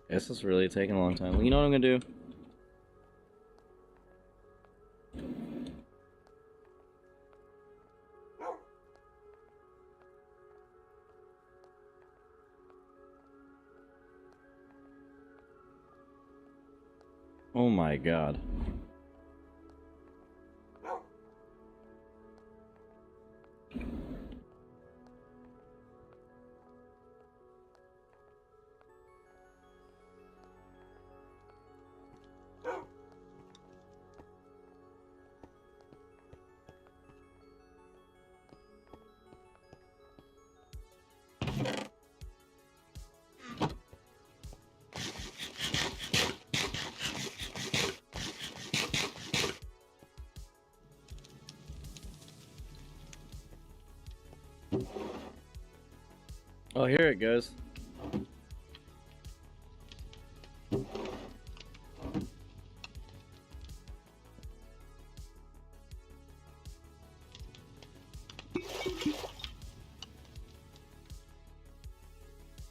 This is really taking a long time. Well, you know what I'm gonna do? Oh my god. Oh, here it goes.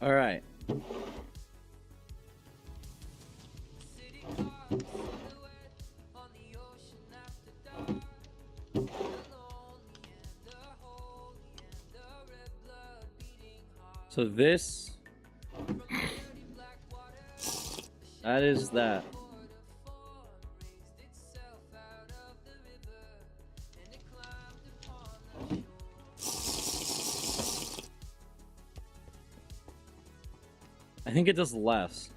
All right. So this, that is that. I think it does less.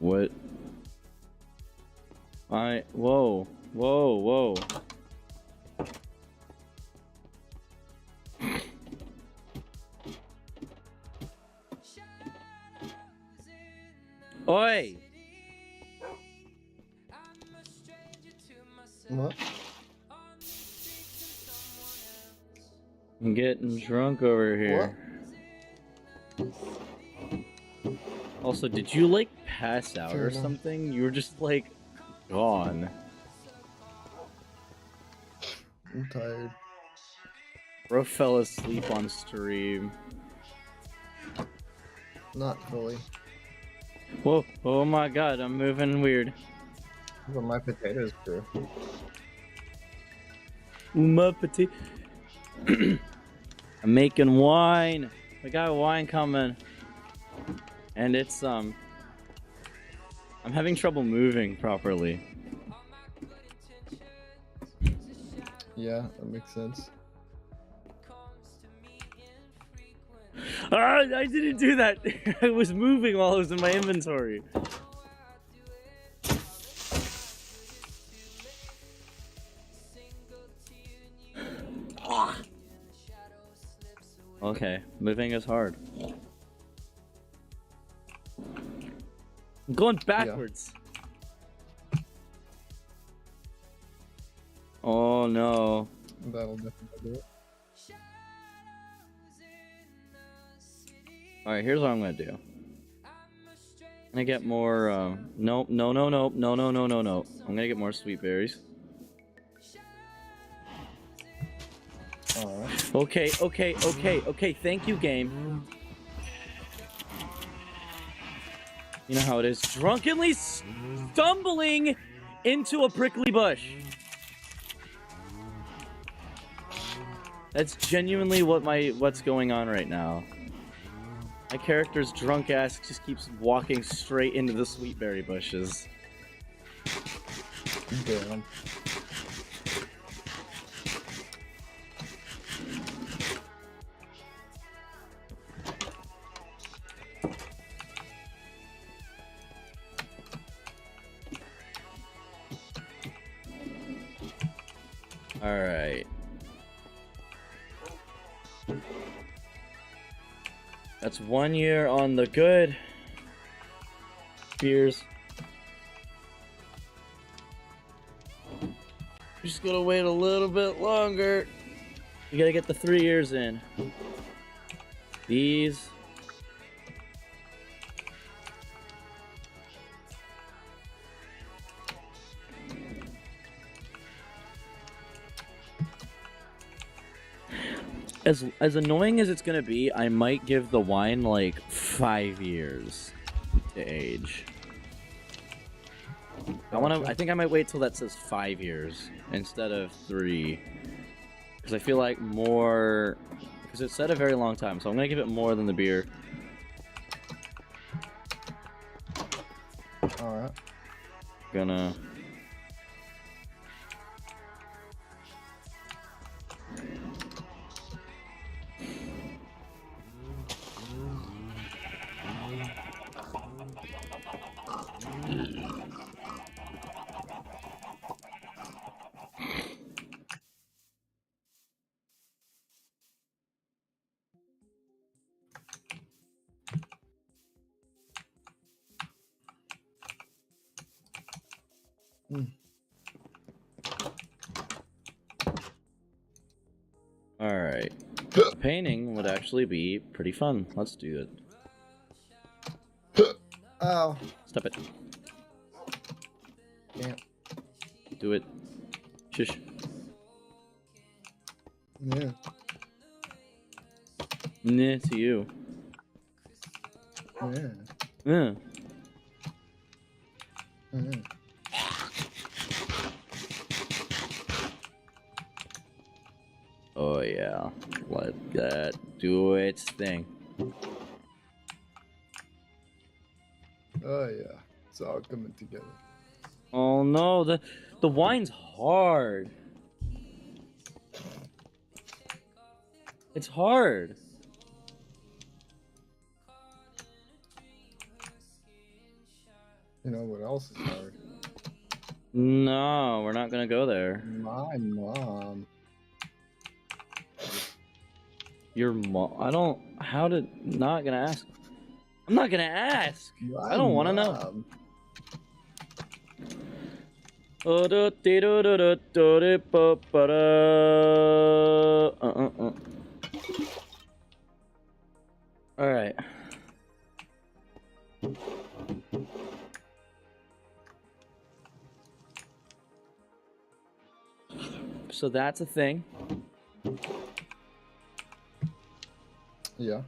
What? Whoa, whoa, whoa. Oi! What? I'm getting drunk over here. Also, did you like pass out or something? You were just like gone. I'm tired. Bro fell asleep on stream. Not fully. Whoa, oh my god, I'm moving weird. But my potatoes grew. My potato. I'm making wine. We got wine coming. And it's, I'm having trouble moving properly. Yeah, that makes sense. Ah, I didn't do that. I was moving while I was in my inventory. Okay, moving is hard. I'm going backwards. Yeah. Oh no. That'll definitely do it. Alright, here's what I'm gonna do. I'm gonna get more, no. I'm gonna get more sweet berries. Alright. Okay, thank you, game. You know how it is. Drunkenly stumbling into a prickly bush. That's genuinely what's going on right now. My character's drunk ass just keeps walking straight into the sweetberry bushes. Damn. Alright. That's 1 year on the good beers. Just gonna wait a little bit longer. You gotta get the 3 years in. These. As annoying as it's gonna be, I might give the wine like 5 years to age. I think I might wait till that says 5 years instead of 3. Because I feel like more... Because it said a very long time, so I'm gonna give it more than the beer. Alright. Gonna... Alright. Painting would actually be pretty fun. Let's do it. Oh. Stop it. Can't. Do it. Shush. Yeah. Nah to you. Yeah. Yeah. Mm-hmm. Oh yeah. Let that do its thing. Oh yeah. It's all coming together. Oh no, the wine's hard. It's hard. You know what else is hard? No, we're not gonna go there. My mom. Your mom? I don't. How did? Not gonna ask. I'm not gonna ask. My I don't want to mom. know. All right. So that's a thing. Yeah.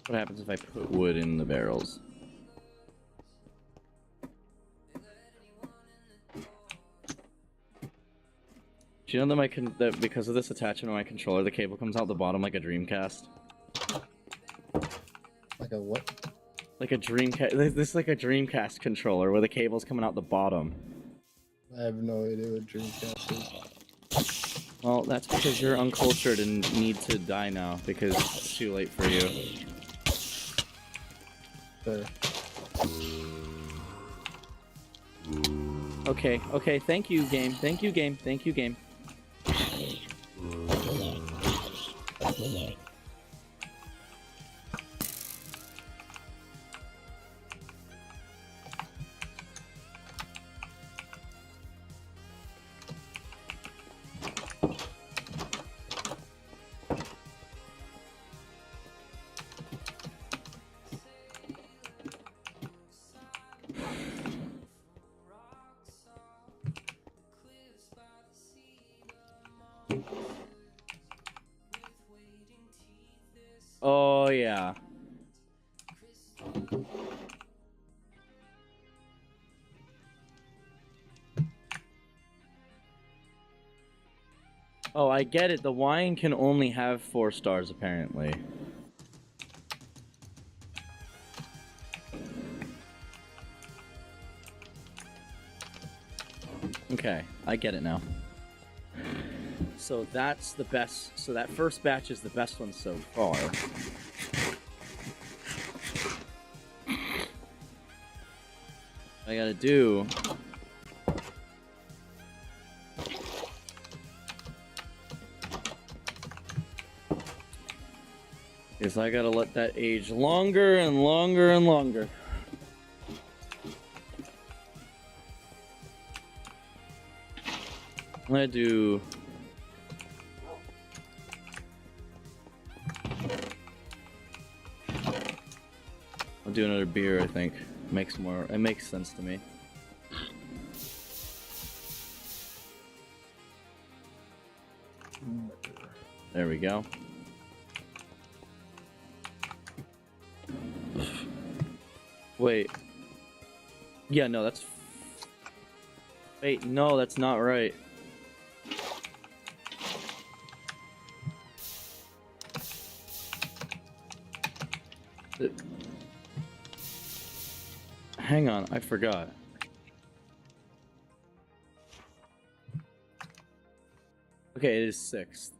What happens if I put wood in the barrels? Do you know that that because of this attachment on my controller, the cable comes out the bottom like a Dreamcast? Like a what? Like a Dreamcast. This is like a Dreamcast controller where the cable's coming out the bottom. I have no idea what Dreamcast is. Well, that's because you're uncultured and need to die now because it's too late for you. There. Okay, thank you, game. Thank you, game. Thank you, game. Oh, I get it. The wine can only have 4 stars, apparently. Okay, I get it now. So that's the best. So that first batch is the best one so far. I gotta do is I gotta let that age longer and longer and longer. I'm gonna do I'll do another beer, I think. It makes sense to me. There we go. Wait. Yeah, no, that's... Wait, no, that's not right. Hang on, I forgot. Okay, it is 6th.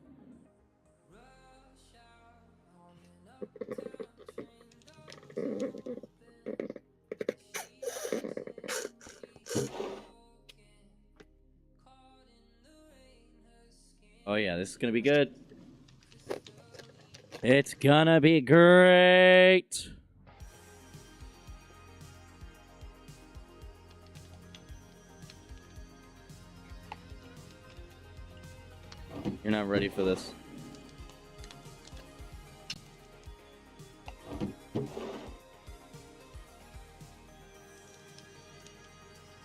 Oh yeah, this is gonna be good. It's gonna be great! You're not ready for this.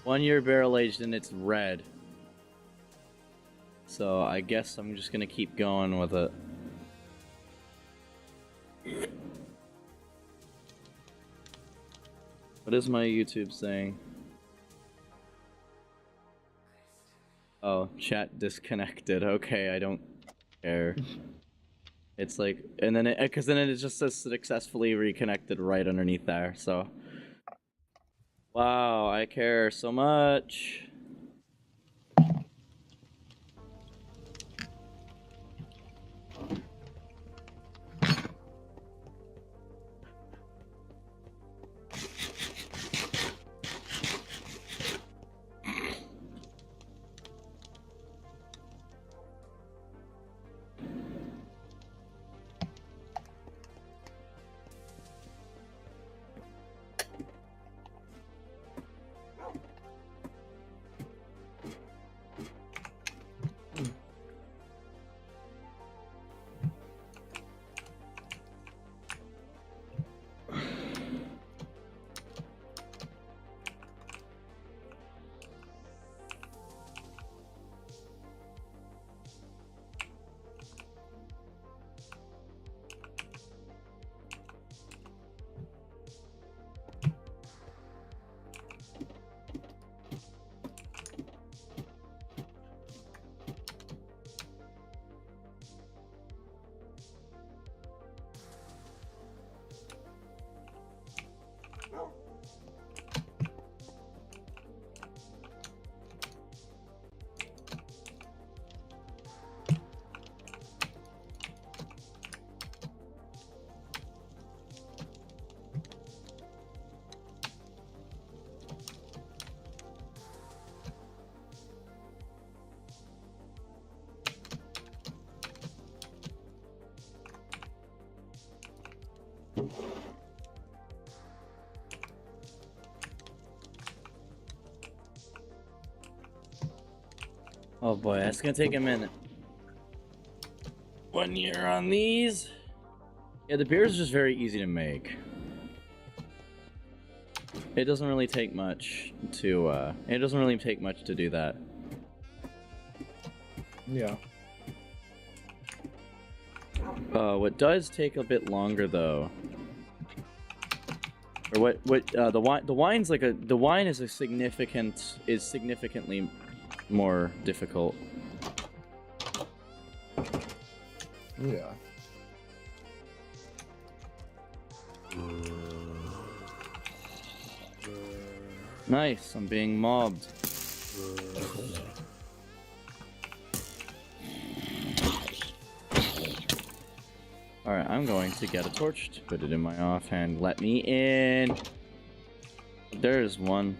One year barrel aged and it's red. So I guess I'm just gonna keep going with it. What is my YouTube saying? Oh, chat disconnected. Okay, I don't care. It's like, and then because then it just says successfully reconnected right underneath there. So, wow, I care so much. Oh boy, that's gonna take a minute. 1 year on these. Yeah, the beer is just very easy to make. It doesn't really take much to do that. Yeah. What does take a bit longer though, or the wine is significantly more difficult. Yeah. Nice, I'm being mobbed. Alright, I'm going to get a torch to put it in my offhand. Let me in! There's one.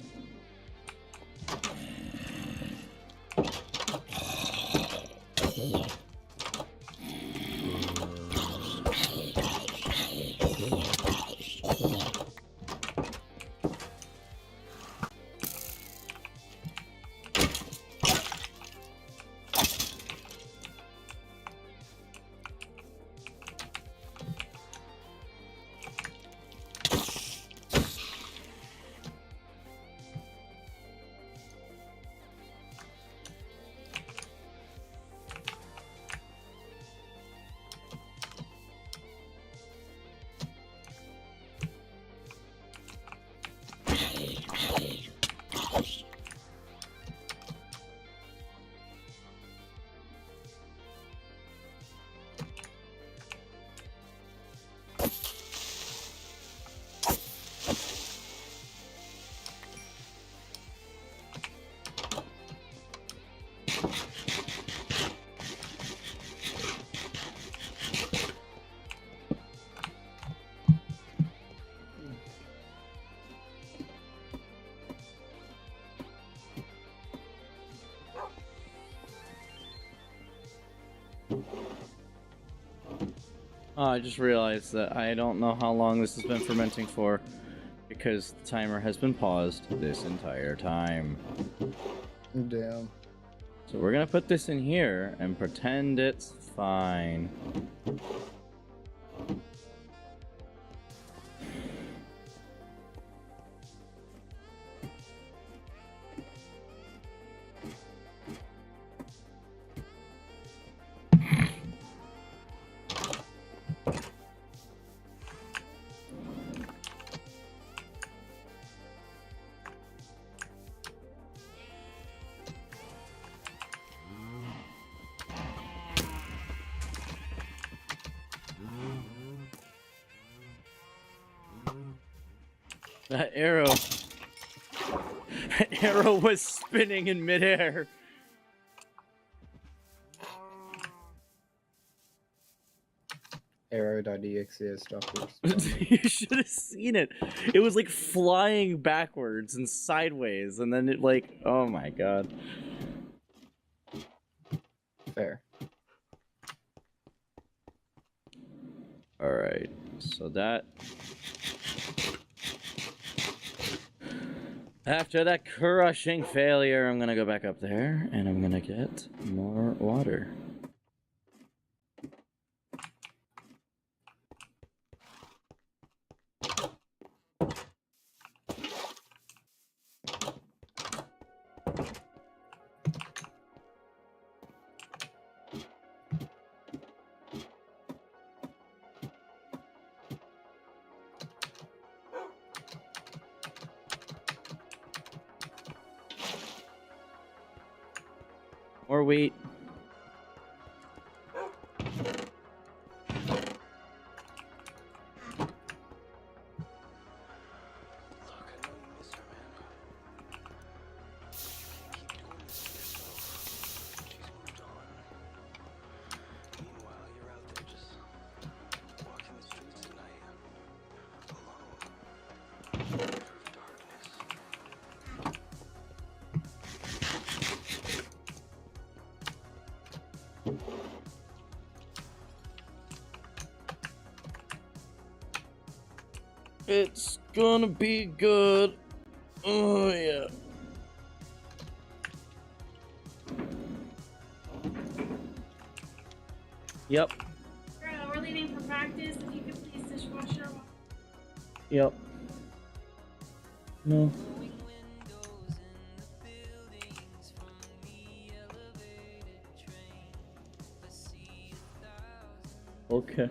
Oh, I just realized that I don't know how long this has been fermenting for, because the timer has been paused this entire time. Damn. So we're gonna put this in here and pretend it's fine. That arrow... That arrow was spinning in midair. Arrow.exe is stuff. You should have seen it. It was like flying backwards and sideways, and then it like... Oh my god. Fair. Alright, so that... After that crushing failure, I'm gonna go back up there, and I'm gonna get more water. More wheat. It's gonna be good. Oh, yeah. Yep. We're leaving for practice. If you could please dishwasher. Yep. No. Okay.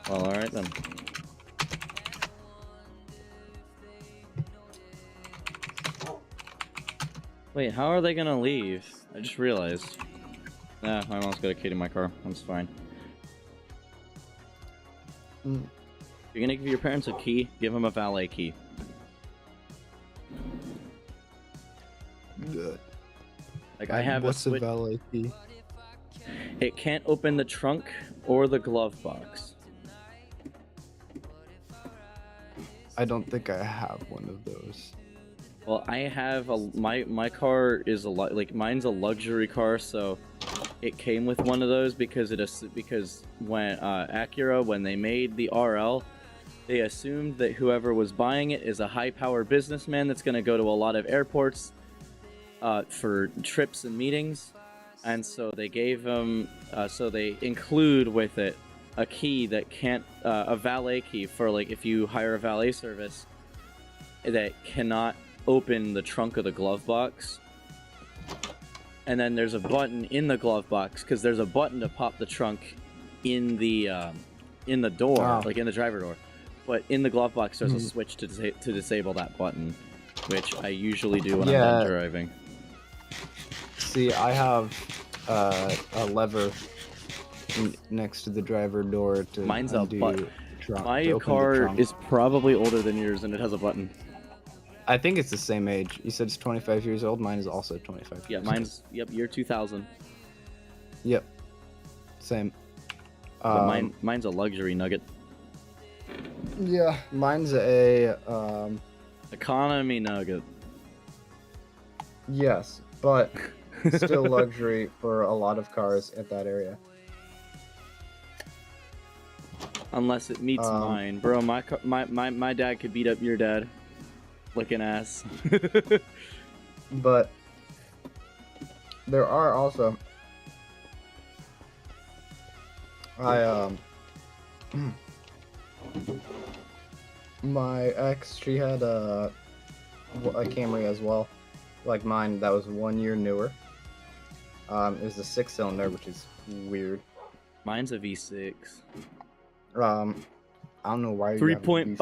Well, alright then. Wait, how are they gonna leave? I just realized. Nah, my mom's got a kid in my car. That's fine. Mm. If you're gonna give your parents a key, give them a valet key. Good. Like, I have What's a a switch. valet key? It can't open the trunk or the glove box. I don't think I have one of those. Well, I have my car is like mine's a luxury car, so it came with one of those because when Acura, when they made the RL, they assumed that whoever was buying it is a high-power businessman that's going to go to a lot of airports for trips and meetings, and so they gave them so they include with it a key that can't a valet key for like if you hire a valet service that cannot open the trunk of the glove box. And then there's a button in the glove box because there's a button to pop the trunk in the door, Oh. like in the driver door. But in the glove box, there's a switch to disable that button, which I usually do when I'm done driving. See, I have a lever next to the driver door to Mine's a undo button. trunk, My to open the car trunk. is probably older than yours, and it has a button. I think it's the same age. You said it's 25 years old. Mine is also 25 Yeah, years mine's year 2000. old. Yep. Same. But mine's a luxury nugget. Yeah, mine's a Economy nugget. Yes, but still luxury for a lot of cars at that area. Unless it meets mine, bro. My dad could beat up your dad, looking ass. But there are also my ex, she had a Camry as well, like mine, that was 1 year newer. It was a 6-cylinder, which is weird. Mine's a V6. I don't know why you have a V6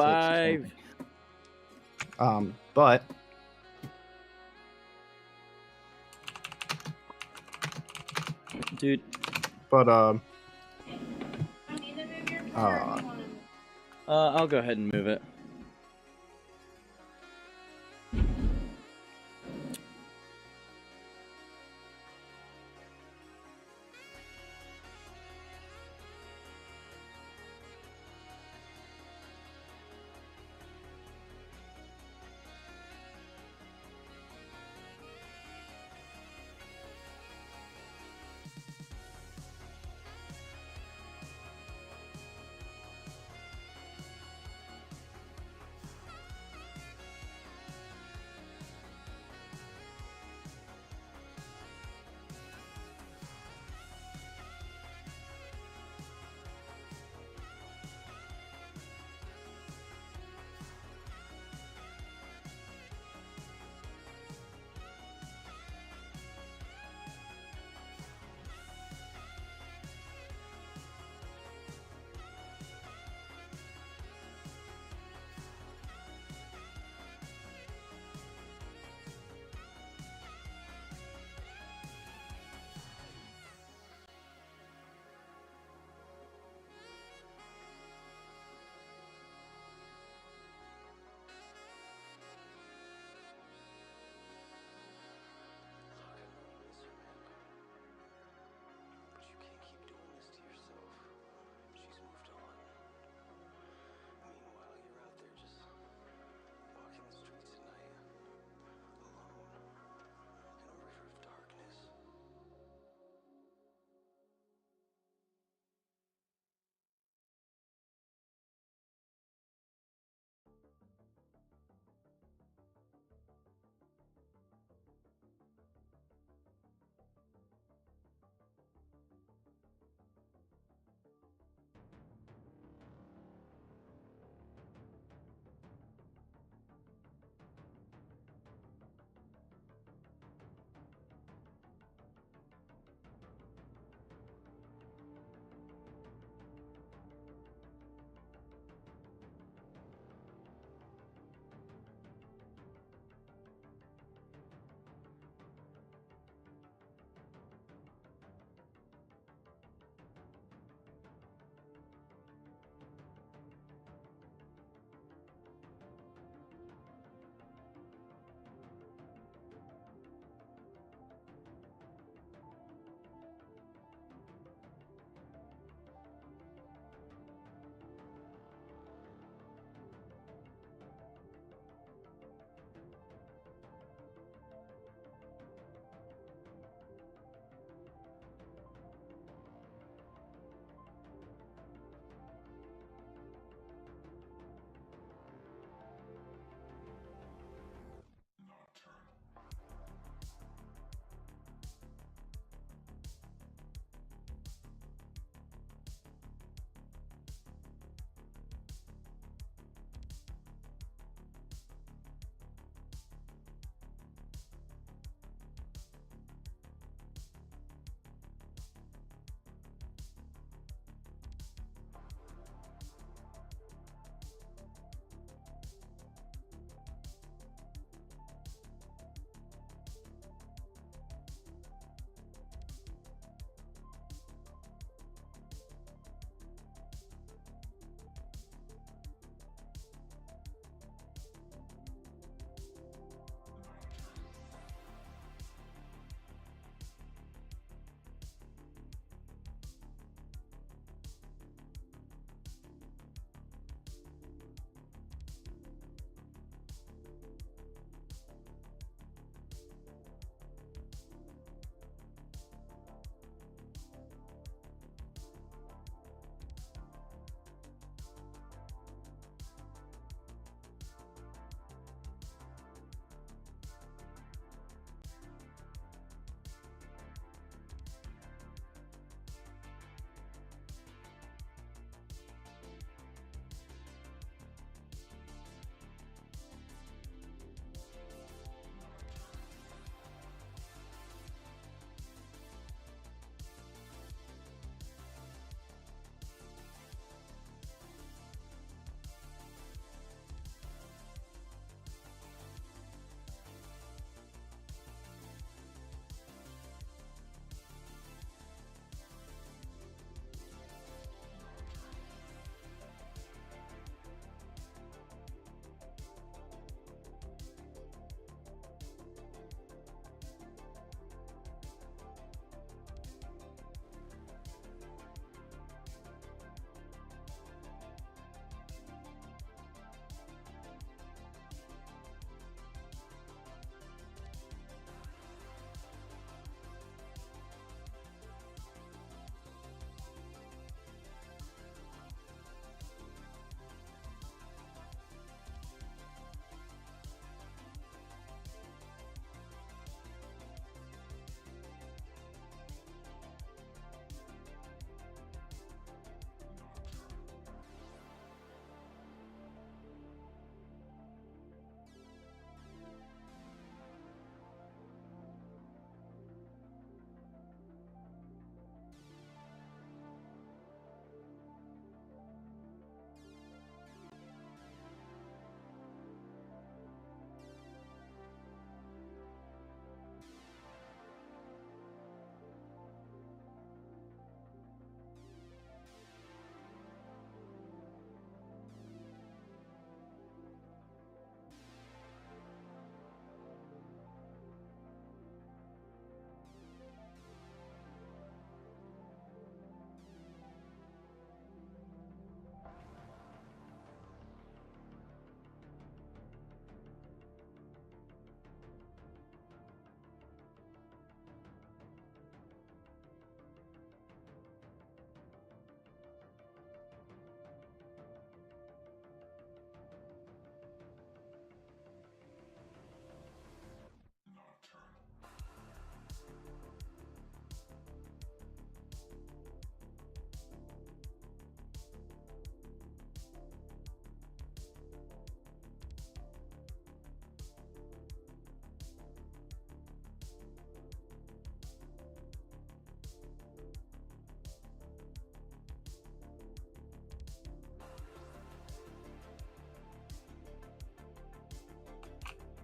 3.5. but Dude, but I need to move your car. Or do you want to move? I'll go ahead and move it.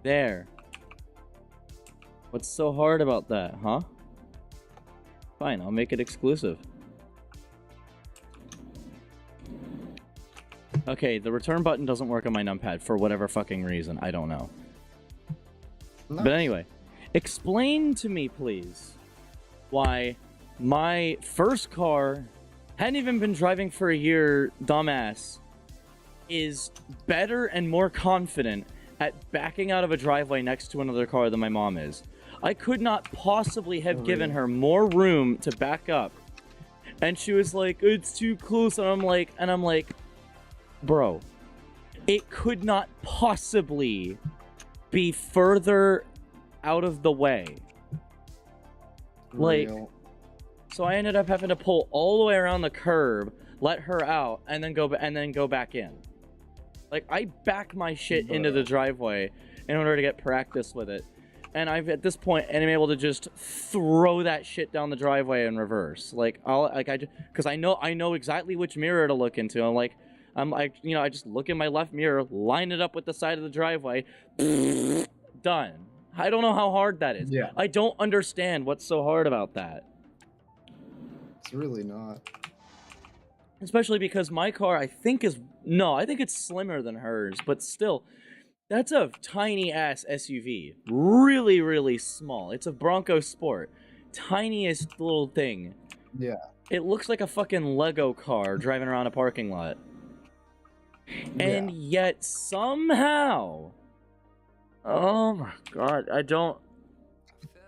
There. What's so hard about that, huh? Fine, I'll make it exclusive. Okay, the return button doesn't work on my numpad for whatever fucking reason. I don't know. Nice. But anyway, explain to me, please, why my first car, hadn't even been driving for a year, dumbass, is better and more confident at backing out of a driveway next to another car than my mom is. I could not possibly have given her more room to back up. And she was like, it's too close. And I'm like, bro, it could not possibly be further out of the way. Like, Real. so I ended up having to pull all the way around the curb, let her out, and then go back in. Like, I back my shit into the driveway in order to get practice with it. And I've at this point am able to just throw that shit down the driveway in reverse. Like because I know exactly which mirror to look into. I just look in my left mirror, line it up with the side of the driveway, done. I don't know how hard that is. Yeah. I don't understand what's so hard about that. It's really not. Especially because my car, I think it's slimmer than hers, but still, that's a tiny ass SUV. Really, really small. It's a Bronco Sport. Tiniest little thing. Yeah. It looks like a fucking Lego car driving around a parking lot. And yet somehow, oh my god, I don't,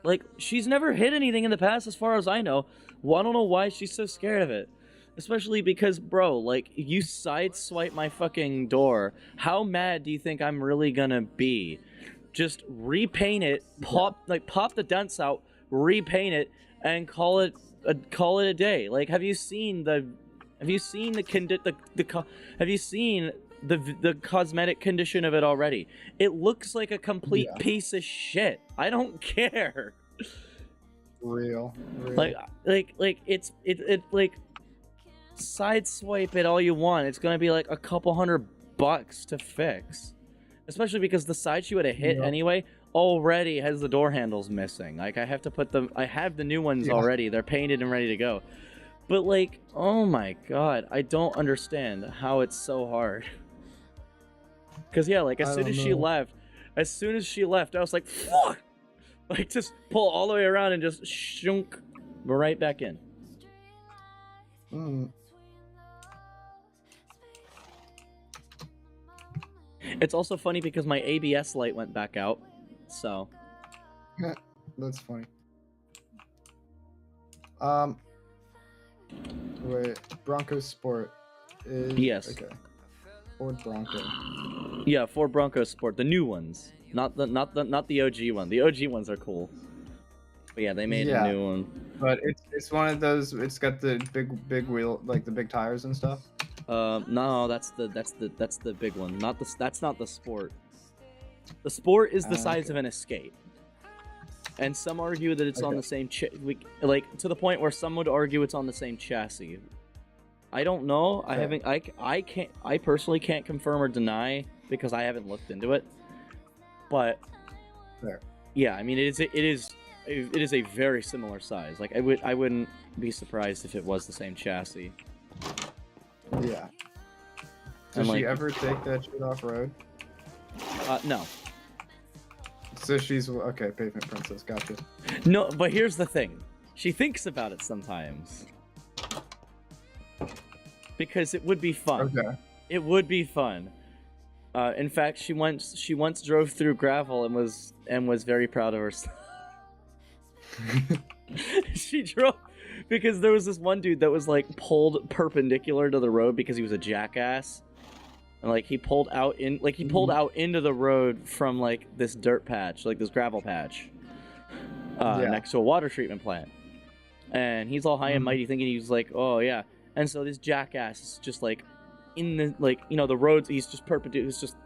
like, she's never hit anything in the past as far as I know. Well, I don't know why she's so scared of it. Especially because, bro, like, you sideswipe my fucking door. How mad do you think I'm really gonna be? Just repaint it, pop the dents out, repaint it, and call it a day. Like, have you seen the cosmetic condition of it already? It looks like a complete piece of shit. I don't care. Real. Like it's like, sideswipe it all you want. It's gonna be like a couple $100 to fix, especially because the side she would have hit anyway already has the door handles missing. Like, I have to put them, I have the new ones already, they're painted and ready to go. But like, oh my god, I don't understand how it's so hard. Because yeah, like, as soon as she left, I was like, fuck, like, just pull all the way around and just shunk right back in. It's also funny because my ABS light went back out, so. That's funny. Wait, Bronco Sport is Yes. Okay. Ford Bronco. Yeah, Ford Bronco Sport, the new ones, not the OG one. The OG ones are cool. But yeah, they made a new one. But it's one of those. It's got the big wheel, like the big tires and stuff. No, that's the big one. That's not the Sport. The Sport is the size of an Escape. And some argue that it's on the same like, to the point where some would argue it's on the same chassis. I don't know. I personally can't confirm or deny because I haven't looked into it. But yeah, I mean, it is a very similar size. Like, I wouldn't be surprised if it was the same chassis. Yeah. Does she ever take that shit off road? No. So she's okay, pavement princess, gotcha. No, but here's the thing. She thinks about it sometimes. Because it would be fun. Okay. It would be fun. In fact, she once drove through gravel and was very proud of herself. She drove because there was this one dude that was like pulled perpendicular to the road because he was a jackass. And like he pulled out into the road from like this dirt patch, like this gravel patch, next to a water treatment plant. And he's all high and mighty, thinking he was like, oh yeah. And so this jackass is just like in the, like, you know, the roads, he's just perpendicular, he's just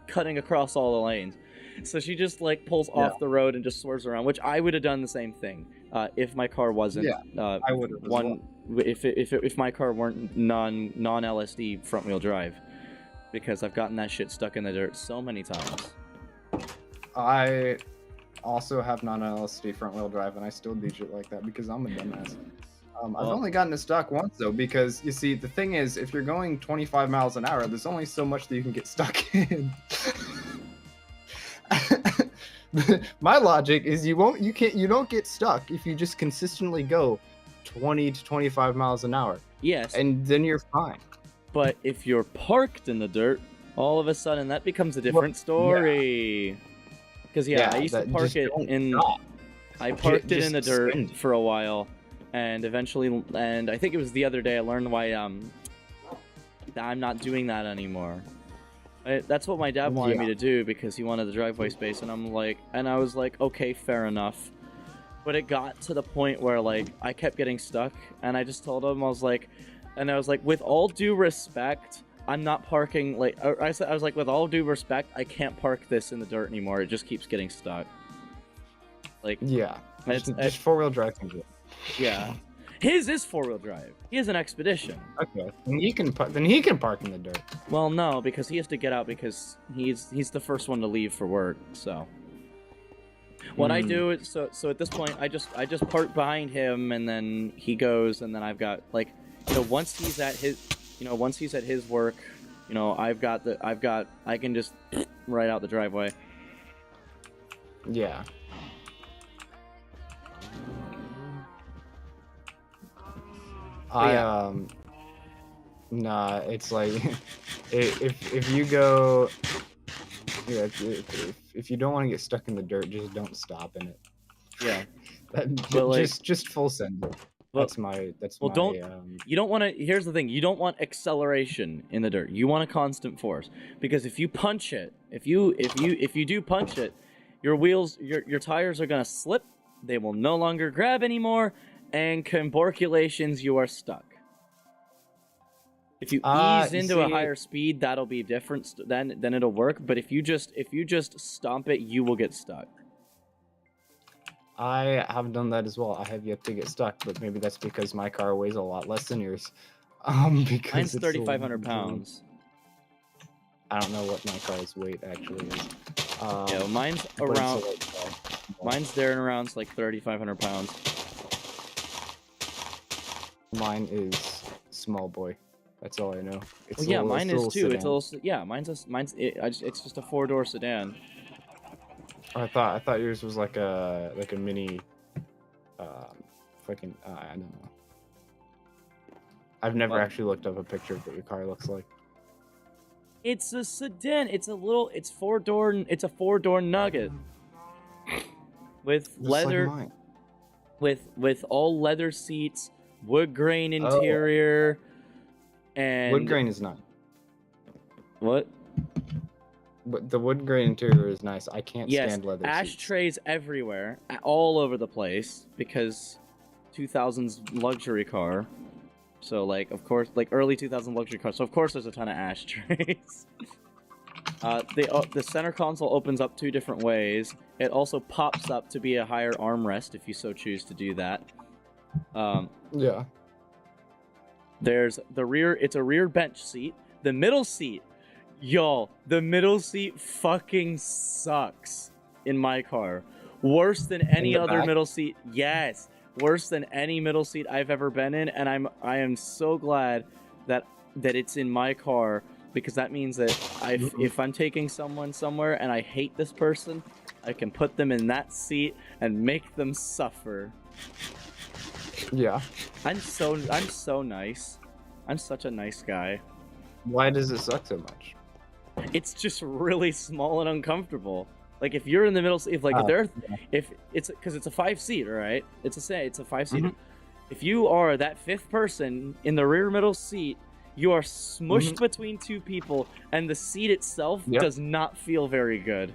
cutting across all the lanes. So she just like pulls off the road and just swerves around, which I would have done the same thing if my car wasn't I would have one if my car weren't non LSD front wheel drive, because I've gotten that shit stuck in the dirt so many times. I also have non-LSD front-wheel drive, and I still do shit like that because I'm a dumbass. I've Well- only gotten to stuck once though, because you see, the thing is, if you're going 25 miles an hour, there's only so much that you can get stuck in. My logic is you don't get stuck if you just consistently go 20 to 25 miles an hour, Yes, and then you're fine. but if you're parked in the dirt, all of a sudden that becomes a different story. Because I used to that- park just it don't in. stop. I parked it in the just dirt spin. for a while, and eventually, and I think it was the other day I learned why that I'm not doing that anymore. That's what my dad wanted me to do because he wanted the driveway space, and I was like, okay, fair enough. But it got to the point where like I kept getting stuck, and I just told him I was like, with all due respect, I'm not parking I was like, with all due respect, I can't park this in the dirt anymore. It just keeps getting stuck. Like, Yeah, It's- just four-wheel drive can do it. yeah, his is 4-wheel drive. He has an Expedition. Okay, then he can park in the dirt. Well, no, because he has to get out because he's the first one to leave for work. So what I do is so at this point I just park behind him, and then he goes, and then I've got like, once he's at his work, I can just right out the driveway. Yeah. yeah. Nah, it's like if you go, yeah, if you don't want to get stuck in the dirt, just don't stop in it. Yeah. But like- just full send it. That's my You don't want to. Here's the thing: you don't want acceleration in the dirt. You want a constant force, because if you punch it, if you do punch it, your wheels, your tires are gonna slip. They will no longer grab anymore, and conborculations, you are stuck. If you ease into a higher speed, that'll be different. Then it'll work. But if you just stomp it, you will get stuck. I have done that as well. I have yet to get stuck, but maybe that's because my car weighs a lot less than yours. Because Mine's it's 3,500 pounds. I don't know what my car's weight actually is. Yeah, well, mine's but it's a around. light car. Mine's there and around like 3,500 pounds. Mine is small boy. That's all I know. It's Well, yeah, mine is too. It's sedan. also it's just a 4-door sedan. I thought yours was like a mini, fucking I don't know. I've never What? actually looked up a picture of what your car looks like. It's a sedan. It's a 4-door. It's a 4-door Nugget with Just like leather, mine. with all leather seats, wood grain Oh. interior, and Wood grain is nice. What? But the wood grain interior is nice. I can't Yes, stand leather seats. ashtrays everywhere, all over the place, because 2000s luxury car. So like, of course, like early 2000 luxury car. So of course there's a ton of ashtrays. The center console opens up 2 different ways. It also pops up to be a higher armrest if you so choose to do that. Yeah. There's the rear. It's a rear bench seat. The middle seat. Y'all, the middle seat fucking sucks in my car. Worse than any the other back? middle seat. Yes, worse than any middle seat I've ever been in, and I am so glad that it's in my car, because that means that if I'm taking someone somewhere and I hate this person, I can put them in that seat and make them suffer. Yeah. I'm so nice. I'm such a nice guy. Why does it suck so much? It's just really small and uncomfortable. Like if you're in the middle, if it's because it's a 5-seater, right? It's a 5-seater. If you are that 5th person in the rear middle seat, you are smushed between 2 people, and the seat itself does not feel very good.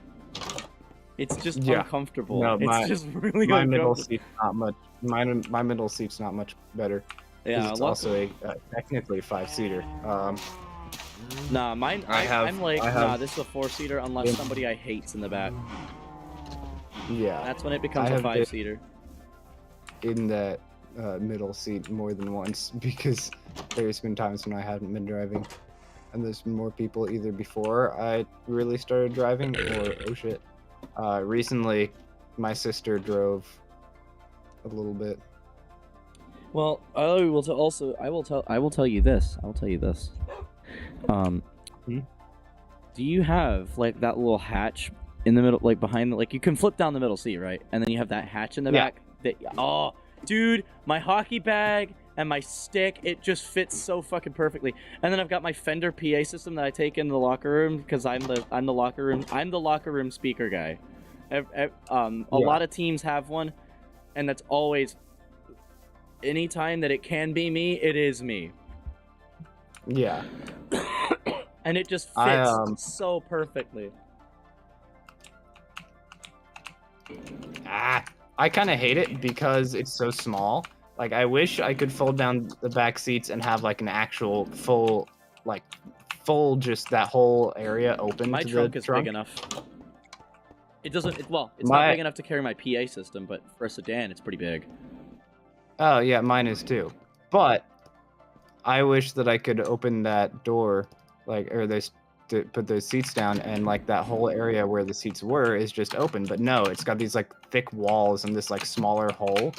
It's just uncomfortable. No, it's just really my uncomfortable. middle seat's not much. My middle seat's not much better. 'Cause Yeah, it's also a technically a 5-seater. Nah, mine. I have- I'm like, I have- nah, this is a 4-seater unless somebody I hate's in the back. Yeah. That's when it becomes I a have been- 5-seater. In that middle seat more than once, because there's been times when I haven't been driving, and there's been more people either before I really started driving or oh shit, Recently, my sister drove a little bit. Well, I will tell you this. Do you have like that little hatch in the middle, like behind the, like you can flip down the middle seat, right? And then you have that hatch in the Yeah. back. Oh, dude, my hockey bag and my stick, it just fits so fucking perfectly. And then I've got my Fender PA system that I take in the locker room because I'm the locker room speaker guy. A lot of teams have one, and that's always, anytime that it can be me, it is me. Yeah. And it just fits so perfectly. I kind of hate it because it's so small. Like, I wish I could fold down the back seats and have like an actual full just that whole area open. My to trunk the is trunk. big enough. It doesn't. It's not big enough to carry my PA system, but for a sedan, it's pretty big. Oh yeah, mine is too. But I wish that I could open that door, to put those seats down, and like that whole area where the seats were is just open. But no, it's got these like thick walls and this like smaller hole.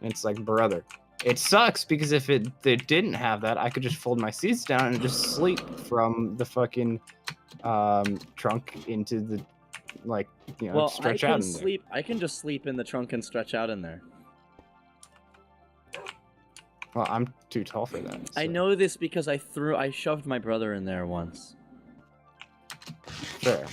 And it's like, brother, it sucks because if it didn't have that, I could just fold my seats down and just sleep from the fucking trunk into the stretch out in there. I can just sleep in the trunk and stretch out in there. Well, I'm too tall for that. I so. know this because I shoved my brother in there once. Fair.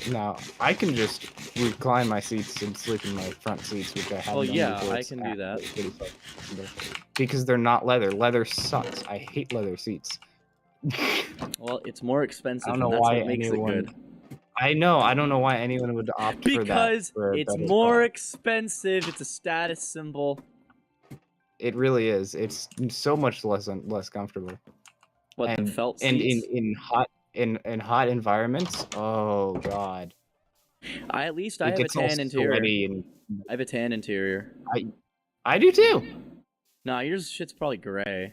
Now, I can just recline my seats and sleep in my front seats, which I have. Oh done yeah, before. I It's can do that. actually pretty fucking because they're not leather. Leather sucks. I hate leather seats. Well, it's more expensive. I don't know and that's why what makes anyone. it good. I know. I don't know why anyone would opt for that. Because for a it's better more car. expensive. It's a status symbol. It really is. It's so much less comfortable. What, the felt and seats? in hot environments. Oh god. I have a gets all tan interior. sweaty and I have a tan interior. I do too. Nah, yours shit's probably gray.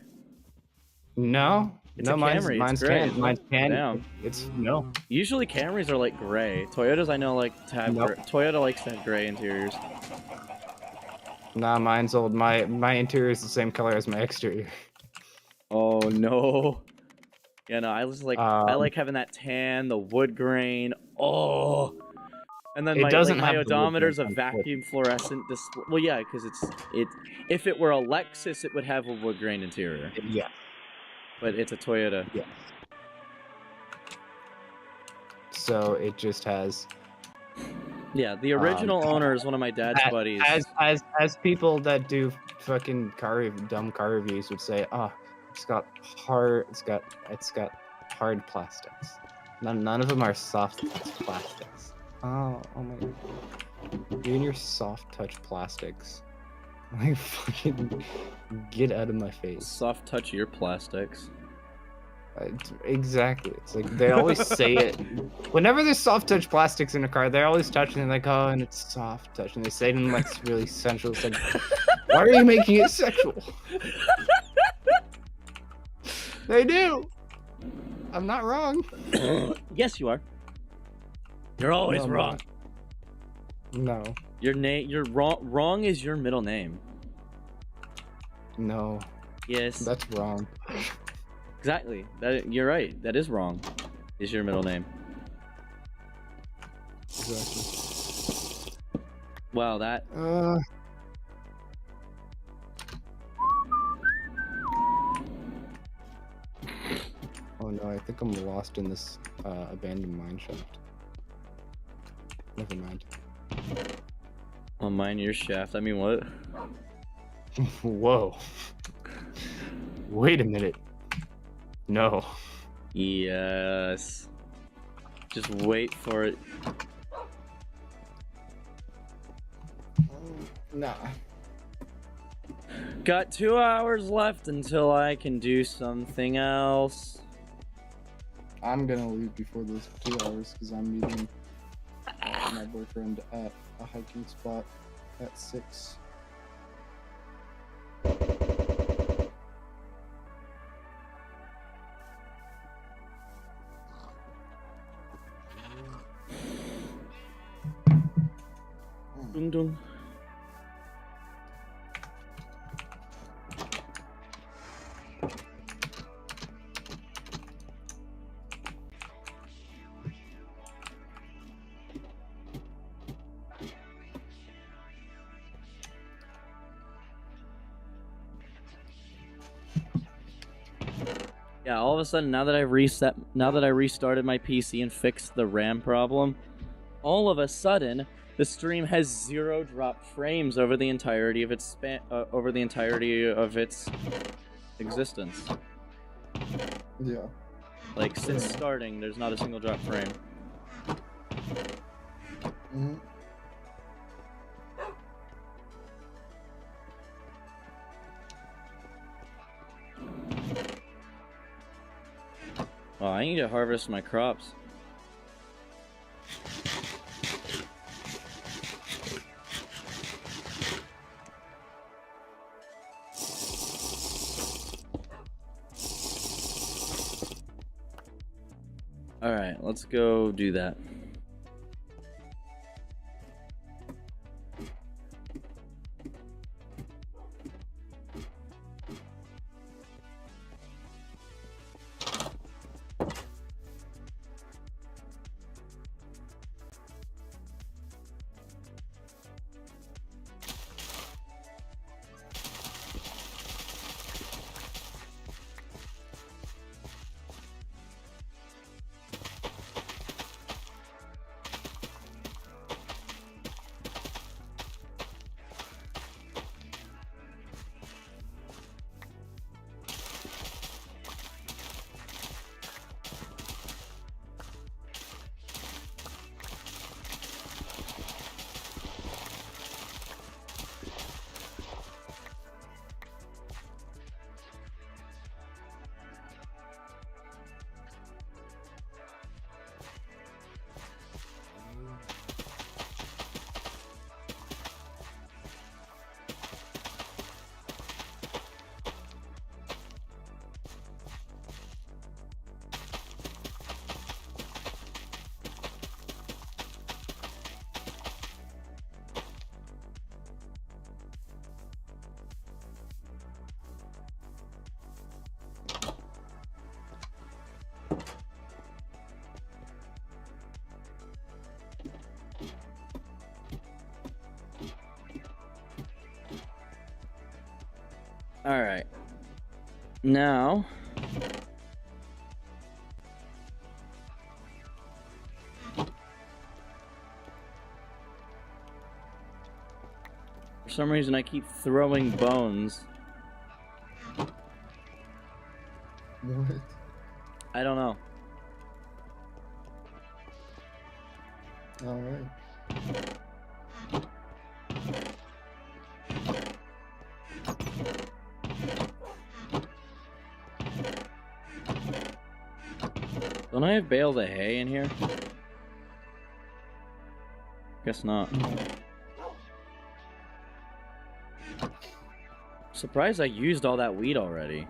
No. It's No, a mine's Camry, it's mine's gray. tan. Mine's tan. Damn. It's no. Usually Camrys are like gray. Toyotas I know like to have Nope. Toyota likes to have gray interiors. Nah, mine's old. My interior is the same color as my exterior. Oh no. Yeah, no, I was like I like having that tan, the wood grain. Oh. And then It doesn't my have the wood odometer's a grain, vacuum fluorescent display. Well, yeah, because it. If it were a Lexus, it would have a wood grain interior, Yeah. but it's a Toyota. Yeah. So it just has. Yeah, the original owner is one of my dad's buddies. As people that do fucking dumb car reviews would say, it's got hard plastics. None of them are soft plastics. Oh my god. You and your soft touch plastics. Like fucking get out of my face. Soft touch your plastics. Exactly. It's like they always say it. Whenever there's soft touch plastics in a car, they're always touching it like, oh, and it's soft touch, and they say it in like really sensual. It's like, why are you making it sexual? They do. I'm not wrong. Yes, you are. You're always No, I'm wrong. No. You're wrong. Wrong is your middle name. No. Yes. That's wrong. Exactly. You're right. That is wrong. Is your middle name. Exactly. Wow, that. Oh no, I think I'm lost in this abandoned mine shaft. Never mind. Oh, mine, your shaft. I mean, what? Whoa. Wait a minute. No. Yes. Just wait for it. Nah. Got 2 hours left until I can do something else. I'm gonna leave before those 2 hours because I'm meeting my boyfriend at a hiking spot at 6. dun. Yeah, all of a sudden, now that I restarted my PC and fixed the RAM problem, all of a sudden, the stream has 0 dropped frames over the entirety of its existence. Yeah. Like, since starting, there's not a single drop frame. Mm-hmm. Well, I need to harvest my crops. Alright, let's go do that. Alright. Now... for some reason I keep throwing bones. What? I don't know. Alright. Don't I have bales of hay in here? Guess not. Surprised I used all that wheat already.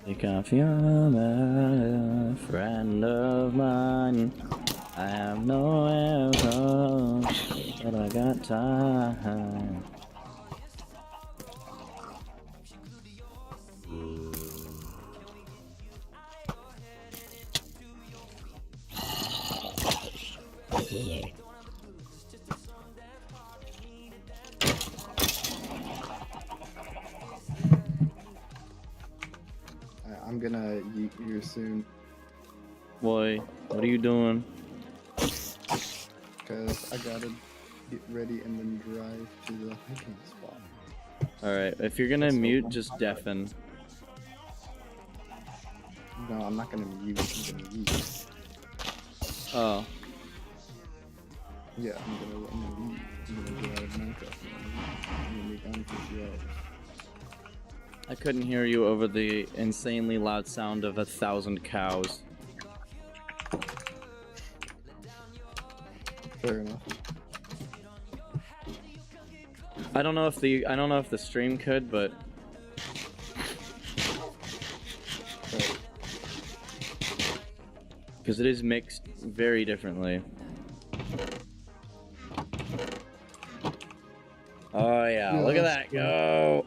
Take off your armor, friend of mine. I have nowhere to go, but I got time. I'm gonna yeet you soon. Boy, what are you doing? Because I gotta get ready and then drive to the hiking spot. Alright, if you're gonna mute, just deafen. No, I'm not gonna mute, I'm gonna yeet. Oh. Yeah, I'm gonna leave. I'm gonna get out of Minecraft. I'm gonna be gone for 2 hours. I couldn't hear you over the insanely loud sound of 1,000 cows. Fair enough. I don't know if the stream could, but But because it is mixed very differently. Oh yeah, look at that go!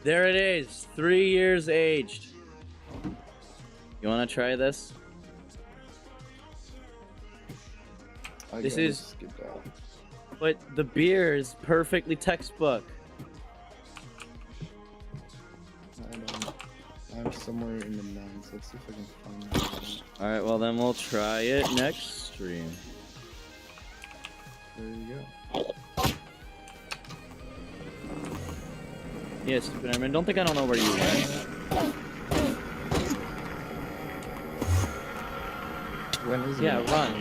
There it is, 3 years aged. You want to try this? I This gotta is- skip out. But the beer is perfectly textbook. I'm somewhere in the nines. Let's see if I can find that. All right, well then we'll try it next stream. There you go. Yeah, stupid Iron Man. Don't think I don't know where you went. When is it? Yeah, run.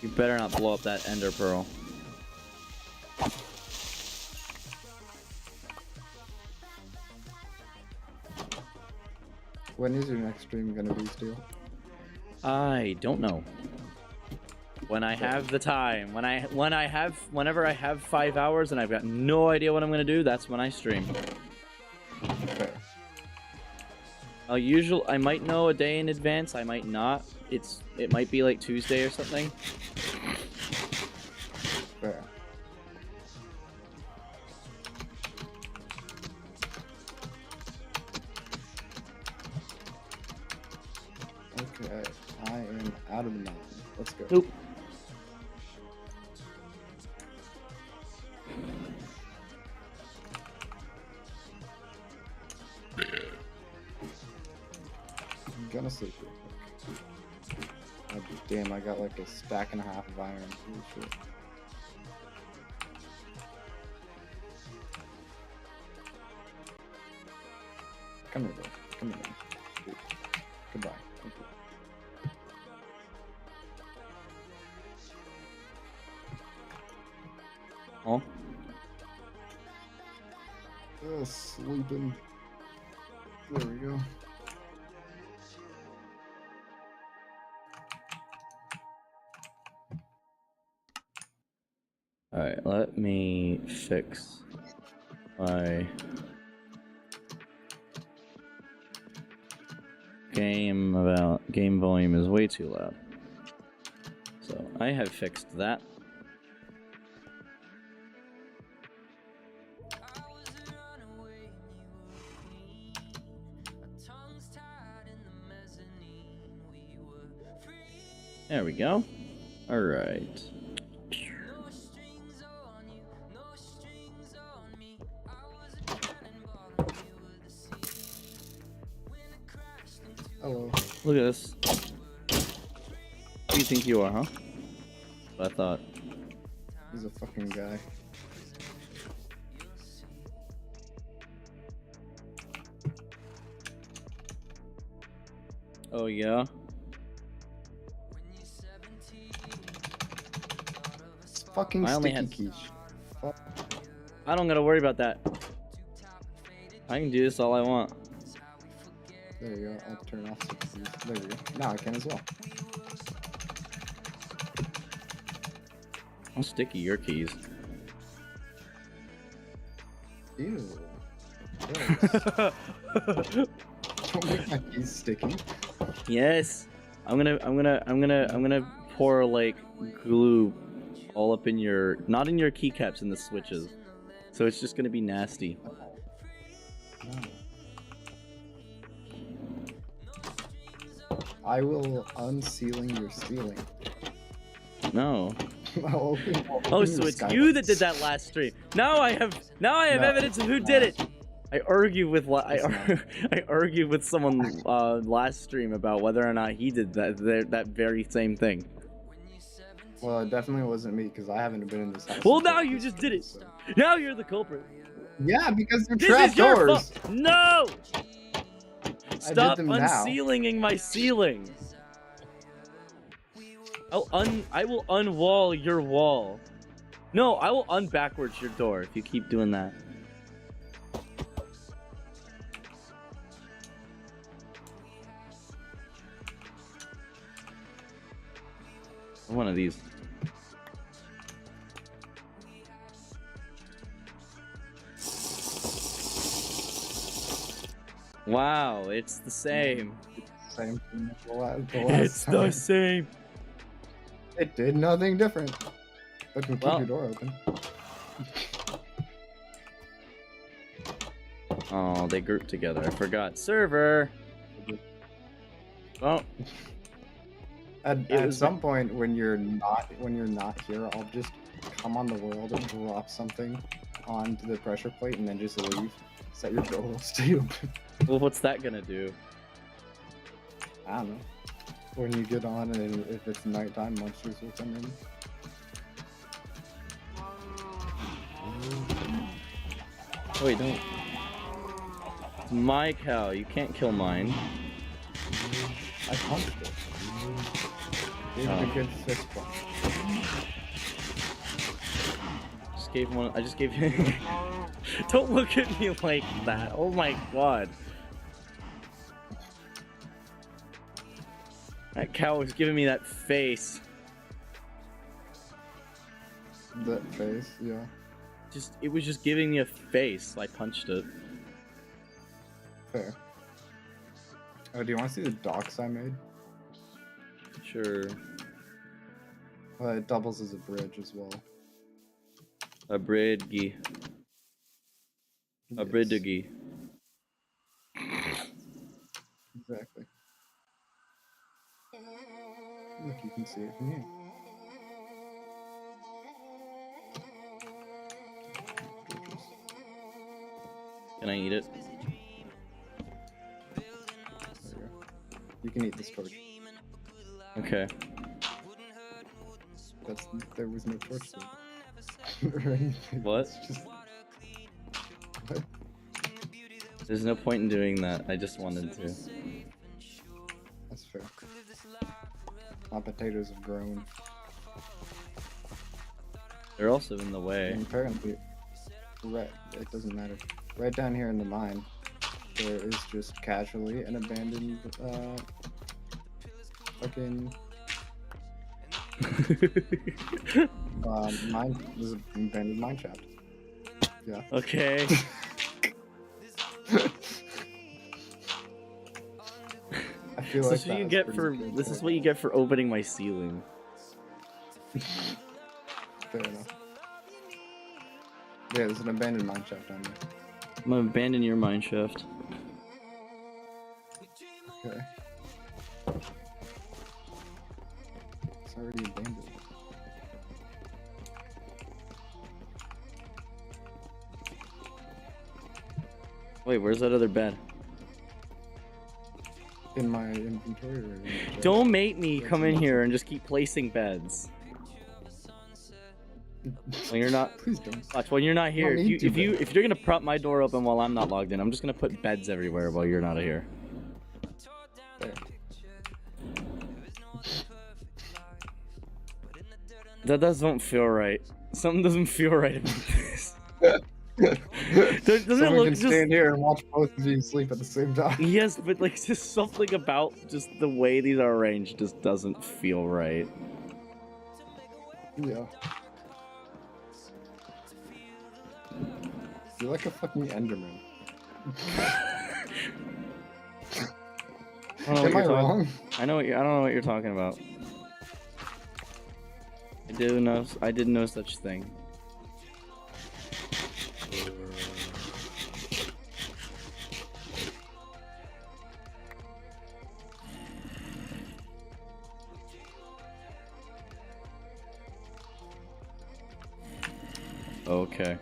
You better not blow up that Ender Pearl. When is your next stream gonna be, Steel? I don't know. When I have the time, whenever I have 5 hours and I've got no idea what I'm gonna do, that's when I stream. Fair. I might know a day in advance, I might not. It might be like Tuesday or something. Fair. Okay, I am out of the mountain. Let's go. Nope. I'm gonna sleep real quick. Oh, damn, I got like a stack and a half of iron. Holy shit. Come here, bro. Come here. Dude. Goodbye. Thank you. Oh, Sleeping. There we go. alright, let me fix my game volume is way too loud. So I have fixed that. There we go. Alright. Hello. Look at this. Who do you think you are, huh? I thought. He's a fucking guy. Oh yeah? It's fucking I only sticky had- quiche. Fuck. I don't gotta worry about that. I can do this all I want. There you go. I'll turn off sticky keys. There we go. Now I can as well. How sticky your keys. Ew. Gross. Don't make my keys sticky. Yes. I'm gonna pour like glue all up in your, not in your keycaps, in the switches. So it's just gonna be nasty. No. I will unsealing your stealing. No. I'll open Oh, your so it's sky you that lights. did that last stream. Now I have No, evidence of who it's did not. it. I argued with It's not. I argued with someone last stream about whether or not he did that very same thing. Well, it definitely wasn't me because I haven't been in this house. Well, until now you this just did game, it. so- Now you're the culprit. Yeah, because they're This trap is your doors. fault. No! Stop them now. unceilinging my ceiling. I will unwall your wall. No, I will unbackwards your door if you keep doing that. One of these. Wow, it's the same. Same thing as the last It's time. the same. It did nothing different. But can keep Well- your door open. Oh, they grouped together. I forgot. Server. Oh, At It was- some point when you're not here, I'll just come on the world and drop something onto the pressure plate and then just leave. So that your door will stay open. well, what's that gonna do? I don't know. When you get on and if it's nighttime, monsters will come in. Wait, don't. It's my cow. You can't kill mine. I punched it. Gave it a Oh. good fist bump. Just gave one. I just gave you. Don't look at me like that. Oh my god. That cow was giving me that face. That face, yeah. It was just giving me a face. I punched it. Fair. Oh, do you want to see the docks I made? Sure. It doubles as a bridge as well. A bridgy. A Yes, bridgy. Exactly. Look, you can see it from here. Gorgeous. Can I eat it? There you go. You can eat this torch. Okay. There was no torch there. Or anything. What? It's just... What? There's no point in doing that. I just wanted to. That's fair. My potatoes have grown. They're also in the way. And apparently, right, it doesn't matter. Right down here in the mine, there is just casually an abandoned, fucking, mine. There's an abandoned mine shaft. Yeah. Okay. I feel This like is what you that get was for. pretty good This is point. what you get for opening my ceiling. Fair enough. Yeah, there's an abandoned mine shaft down there. I'm gonna abandon your mine shaft. Okay. It's already abandoned. Wait, where's that other bed? In my inventory. Or in the chest? Don't make me come in here and just keep placing beds. When you're not. Please don't. Watch, when you're not here, need to, if you're gonna prop my door open while I'm not logged in, I'm just gonna put beds everywhere while you're not here. There. That doesn't feel right. Something doesn't feel right about this. Doesn't it Someone look can just? stand here and watch both of you sleep at the same time. Yes, but like just something about just the way these are arranged just doesn't feel right. Yeah. You're like a fucking Enderman. I don't know what Am I you're talking- wrong? I don't know what you're talking about. I did no such thing. Okay.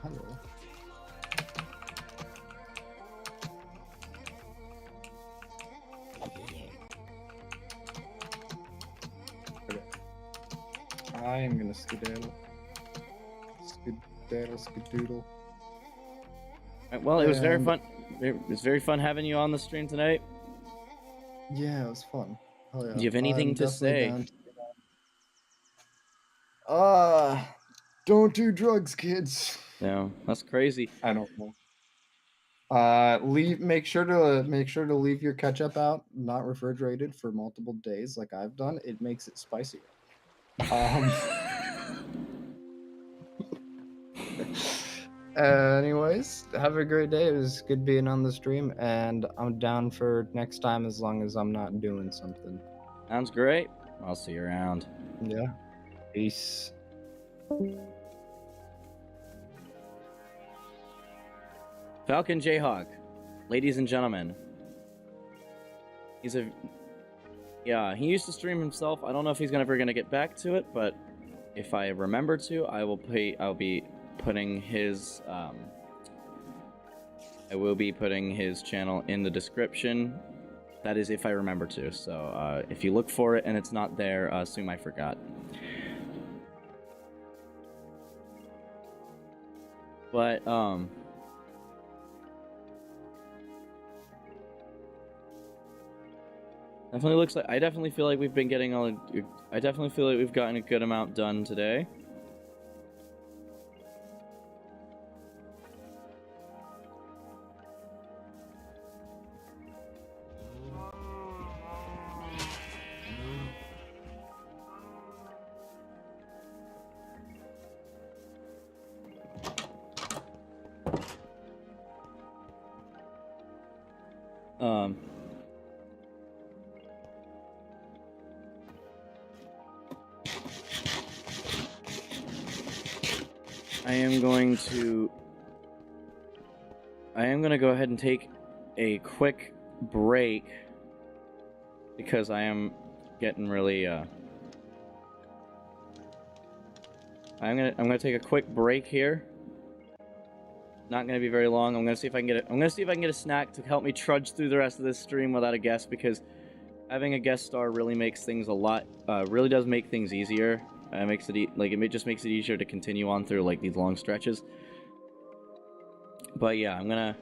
hello. I am gonna skedaddle. Skedaddle, skedoodle. Well, it was very And- fun. It was very fun having you on the stream tonight. Yeah, it was fun. Hell yeah. Do you have anything I'm to definitely say? down don't do drugs, kids. No, that's crazy. I don't know. Make sure to leave your ketchup out, not refrigerated for multiple days like I've done. It makes it spicier. Anyways, have a great day. It was good being on the stream, and I'm down for next time as long as I'm not doing something. Sounds great. I'll see you around. Yeah. Peace. Falcon Jayhawk, ladies and gentlemen. Yeah, he used to stream himself. I don't know if he's ever gonna get back to it, but if I remember to, I'll be putting his I will be putting his channel in the description. That is if I remember to. So if you look for it and it's not there, assume I forgot. But definitely looks like I definitely feel like we've been getting I definitely feel like we've gotten a good amount done today. I am going to go ahead and take a quick break because I am getting really I'm going to take a quick break here. Not going to be very long. I'm going to see if I can get a snack to help me trudge through the rest of this stream without a guest, because having a guest star really makes things really does make things easier. It just makes it easier to continue on through like these long stretches. But yeah, I'm gonna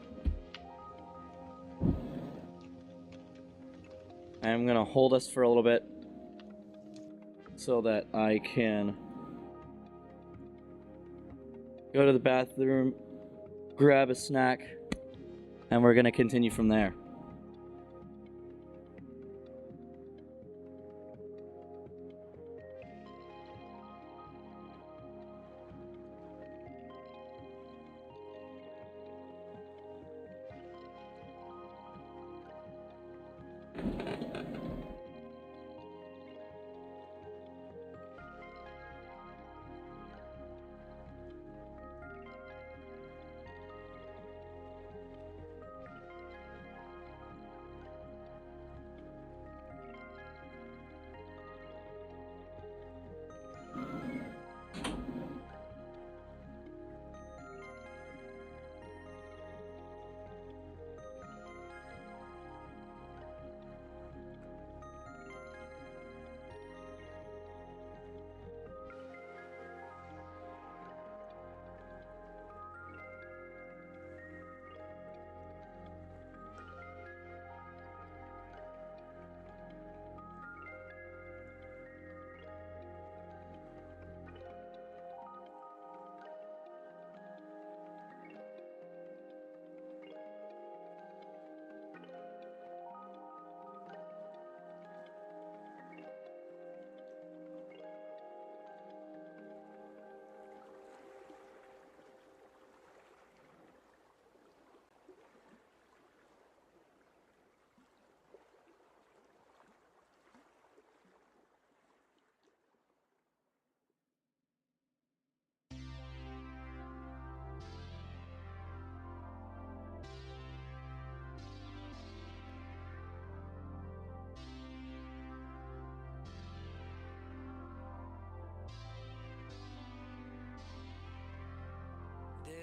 hold us for a little bit so that I can go to the bathroom, grab a snack, and we're gonna continue from there.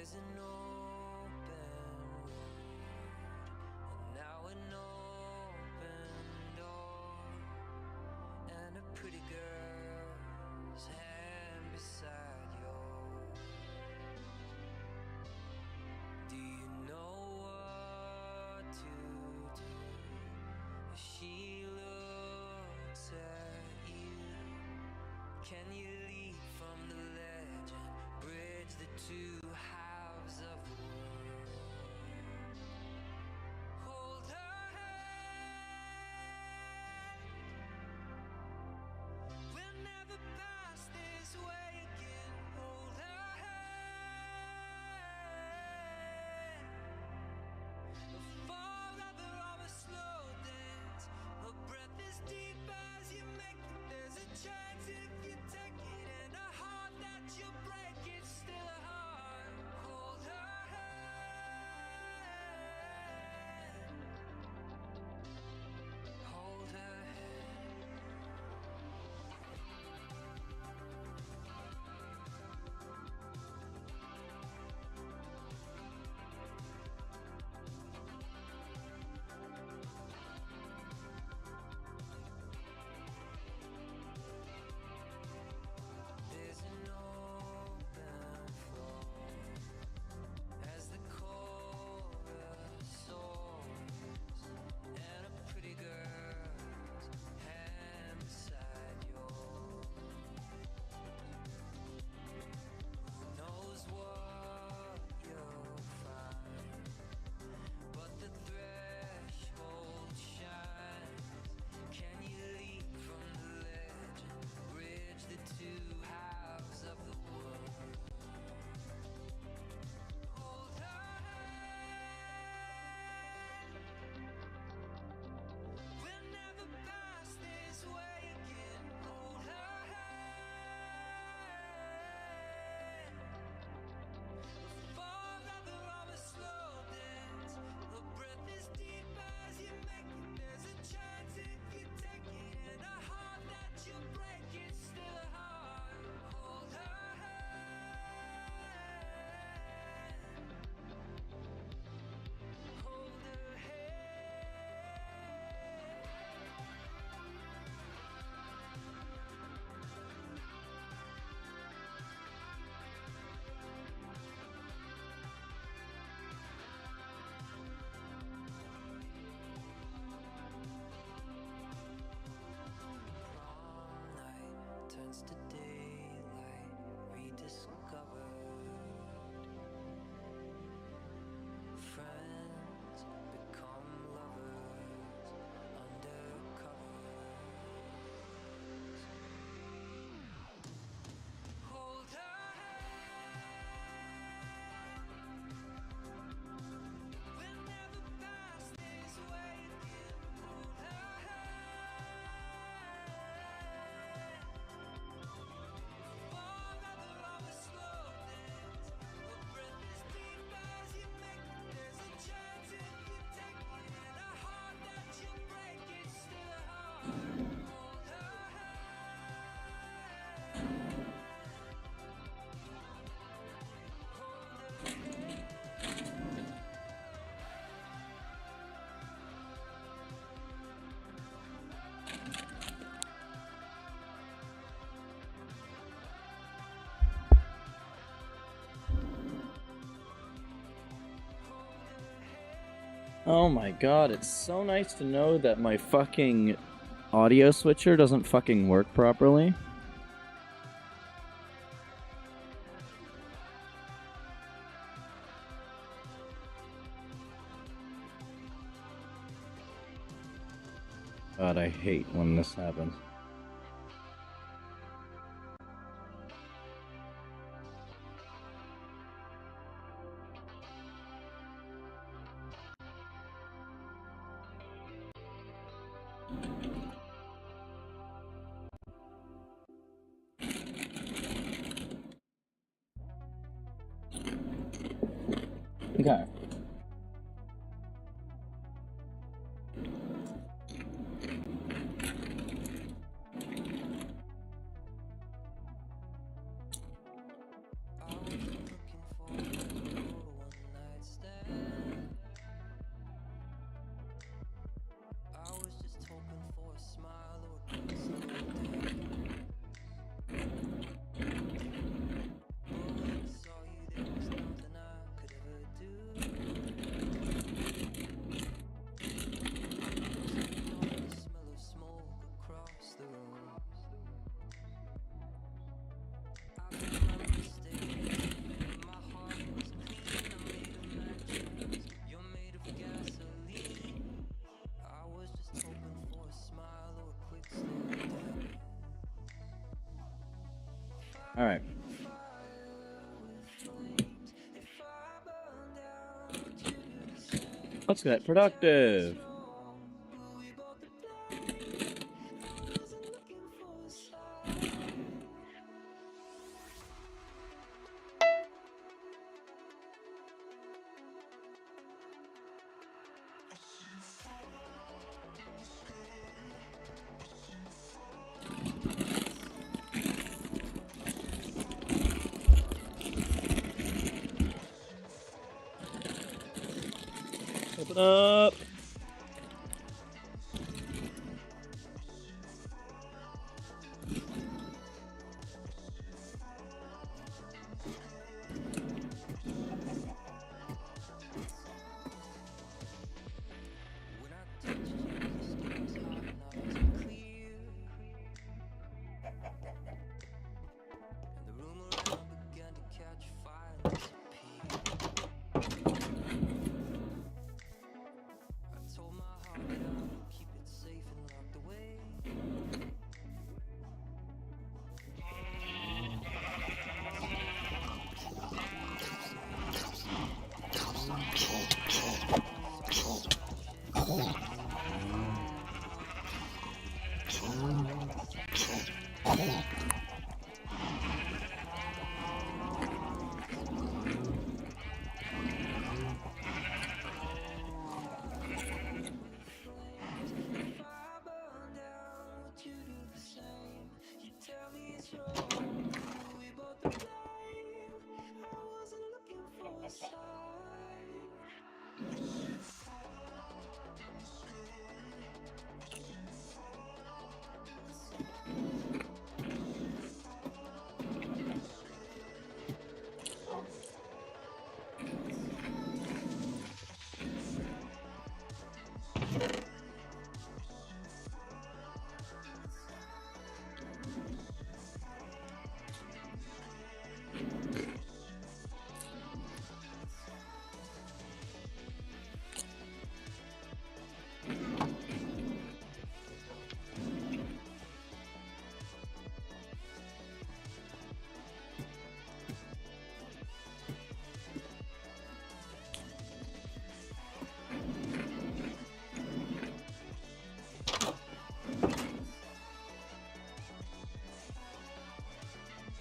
There's an open road, and now an open door, and a pretty girl's hand beside yours. Do you know what to do as she looks at you? Can you leap from the ledge and bridge the two halves of the world? Hold her hand. We'll never pass this way again. Hold her hand. Forever of a slow dance. Her breath is deep as you make it. There's a chance if you take it, and a heart that you break is still a heart. Hold her hand. Hold her hand. There's an open floor as the chorus soars, and a pretty girl's hand beside yours. Who knows what you'll find, but the threshold shines. Can you leap from the ledge and bridge the two halves of the world? Hold her hand. We'll never pass this way again. Hold her hand. Forever of a slow dance. Her breath is deep as you make it. There's a chance if you take it, and a heart that you break is still a heart. Hold her hand. Hold her Prom night turns to daylight, rediscovered. Friends become lovers undercover. Hold her hand. We'll never pass this way again. Hold her hand. Forever of a slow dance. Her breath is deep as you make it. There's a chance if you take it, and a heart that you break is still a heart. Hold her hand. Oh my god, it's so nice to know that my fucking audio switcher doesn't fucking work properly. God, I hate when this happens. Okay. I was looking for Let's get productive. Open up.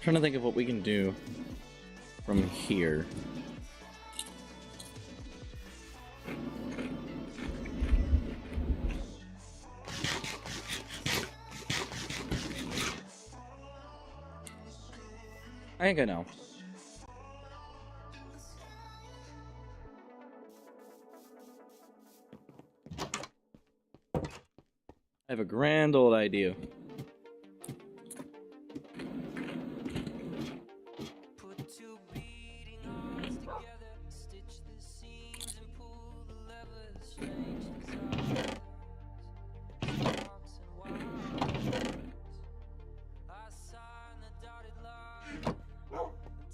Trying to think of what we can do from here. I think I know. I have a grand old idea. Put two beating hearts together, stitch the seams and pull the levers. Strange desires, sparks and wires. I sign the dotted line,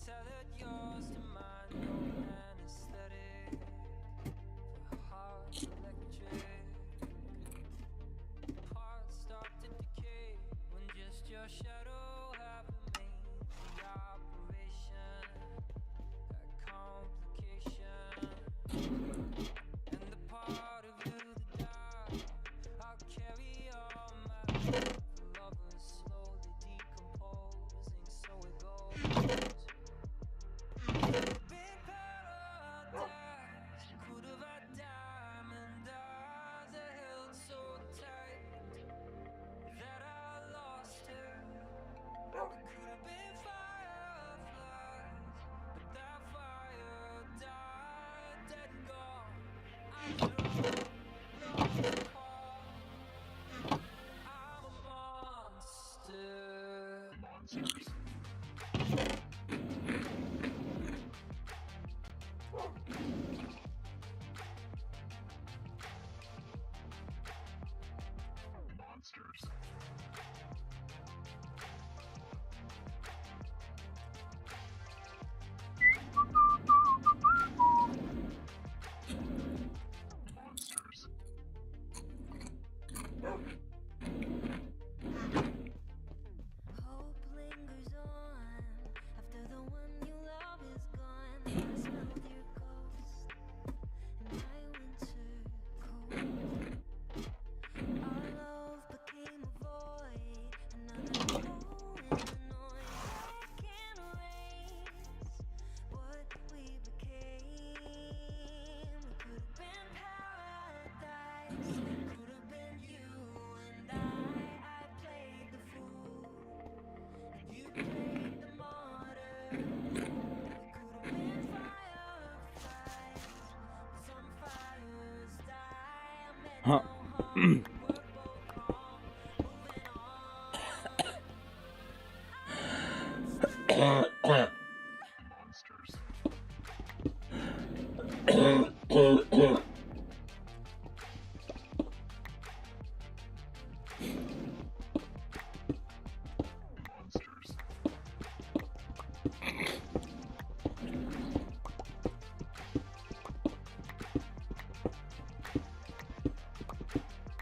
tethered yours to mine. No anesthetic for hearts electric. Parts start to decay.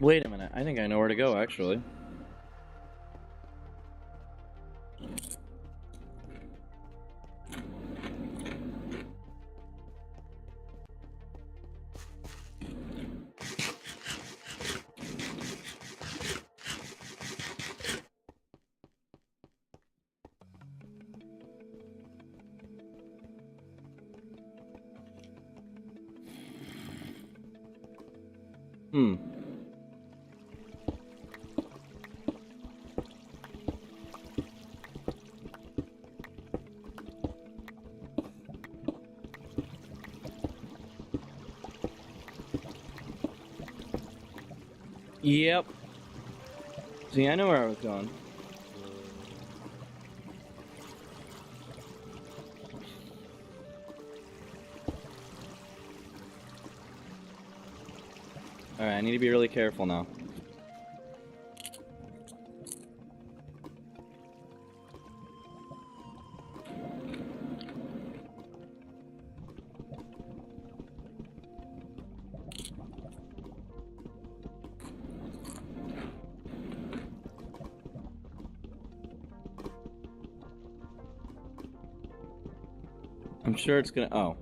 Wait a minute. I think I know where to go, actually. Hmm. Yep. See, I know where I was going. Alright, I need to be really careful now. I'm sure it's gonna. Oh.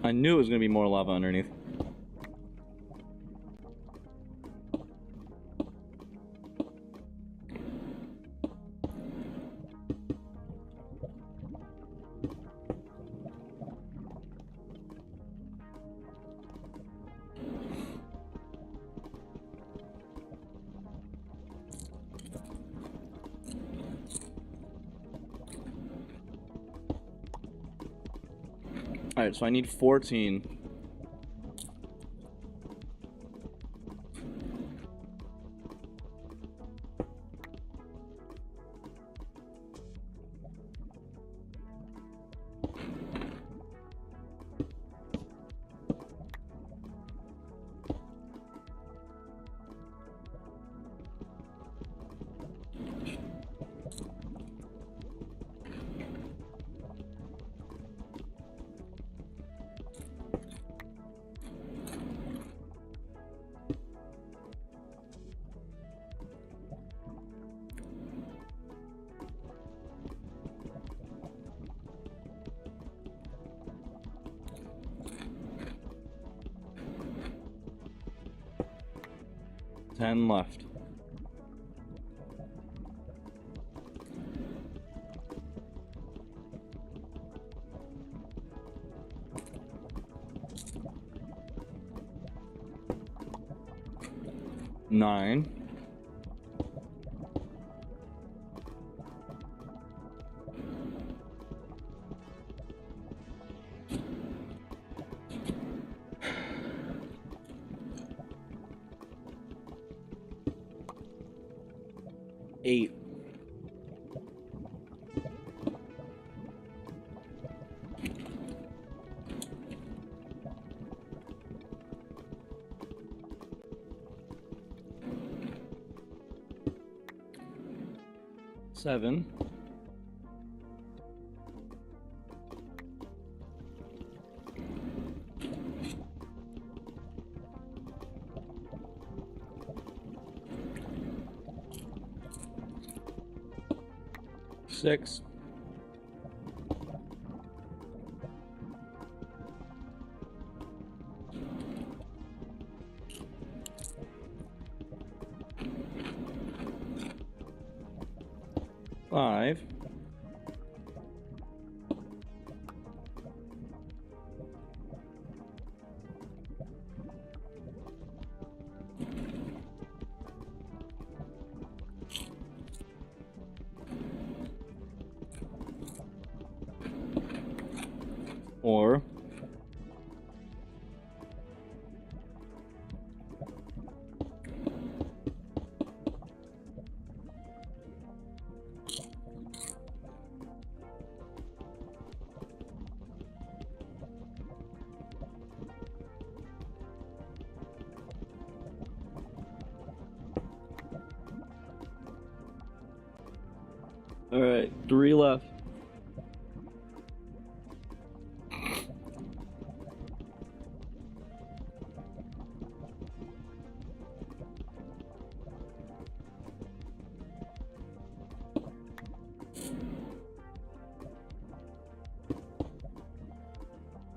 I knew it was gonna be more lava underneath. Alright, so I need 14. Ten left. Nine. Eight. Seven. Six. Five. All right, 3 left.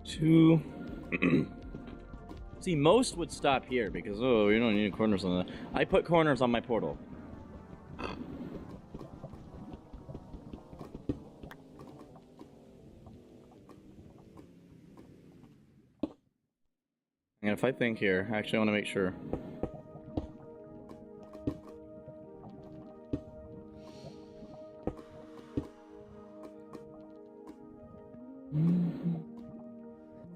Two. See, most would stop here because you don't need corners on that. I put corners on my portal. And if I think here, I actually want to make sure.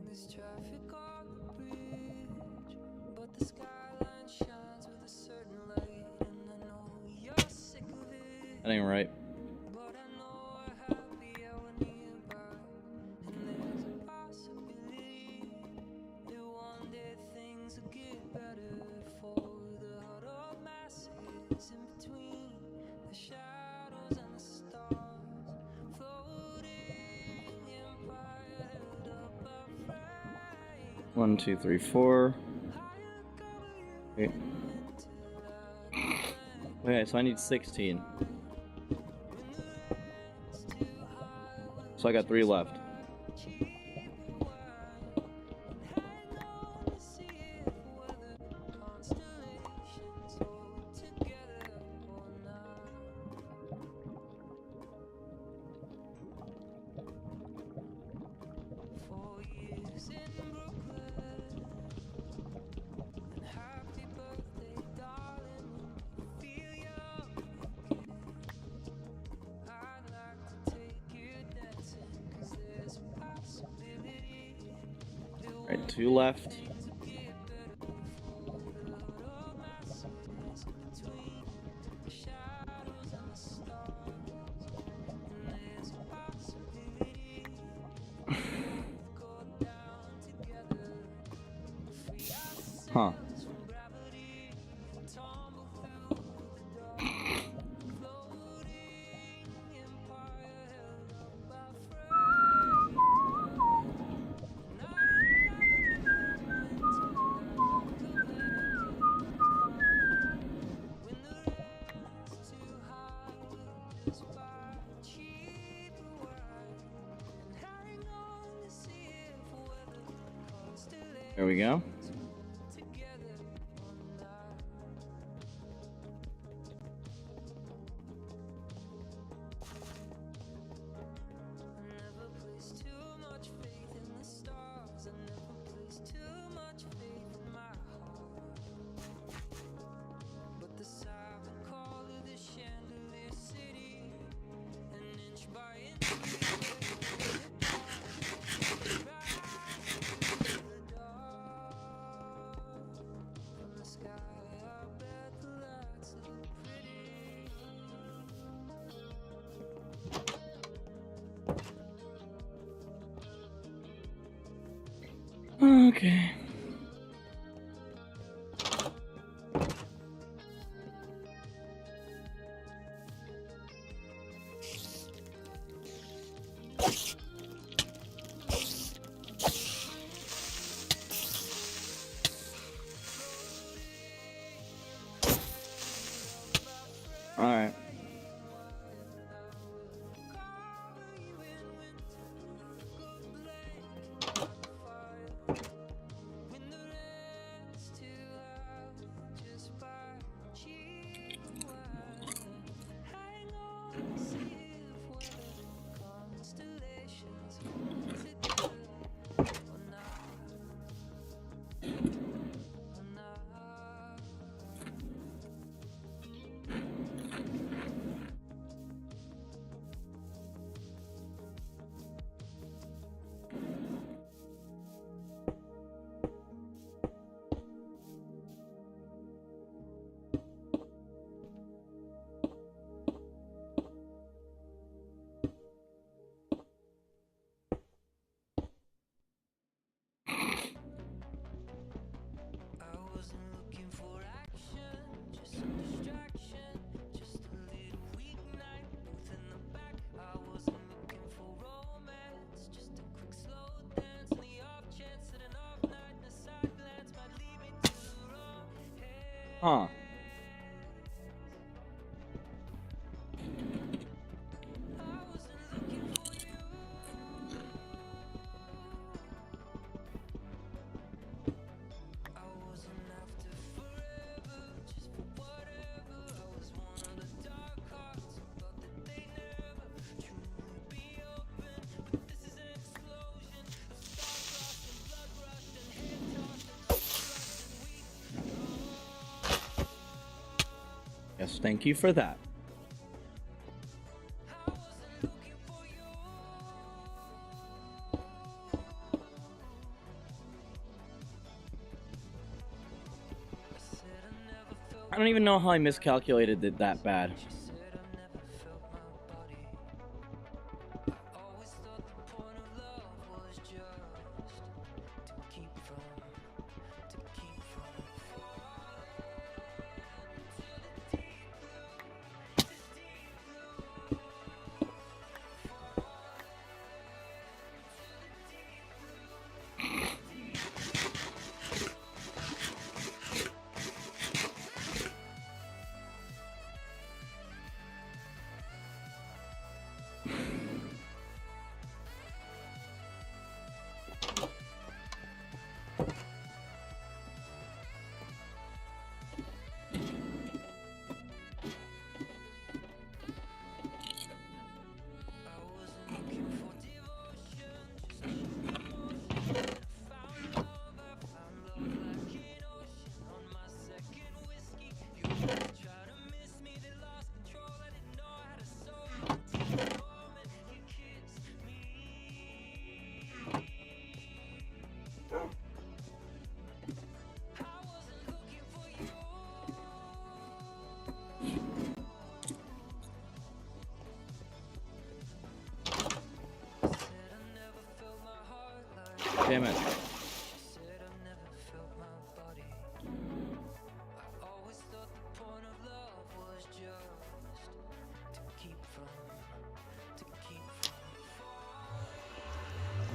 There's traffic on the bridge, but the skyline shines with a certain light, and I know you're sick of it. That ain't right. But I know a happy hour nearby, and there's a possibility that one day things will get better for the huddled masses in between the shadows and the stars, floating empire held up by flame. 1, 2, 3, 4. Okay. Okay, so I need 16. So I got 3 left. Alright, 2 left. Huh. There we go. Okay. All right. Huh. Yes, thank you for that. I don't even know how I miscalculated it that bad. Damn it.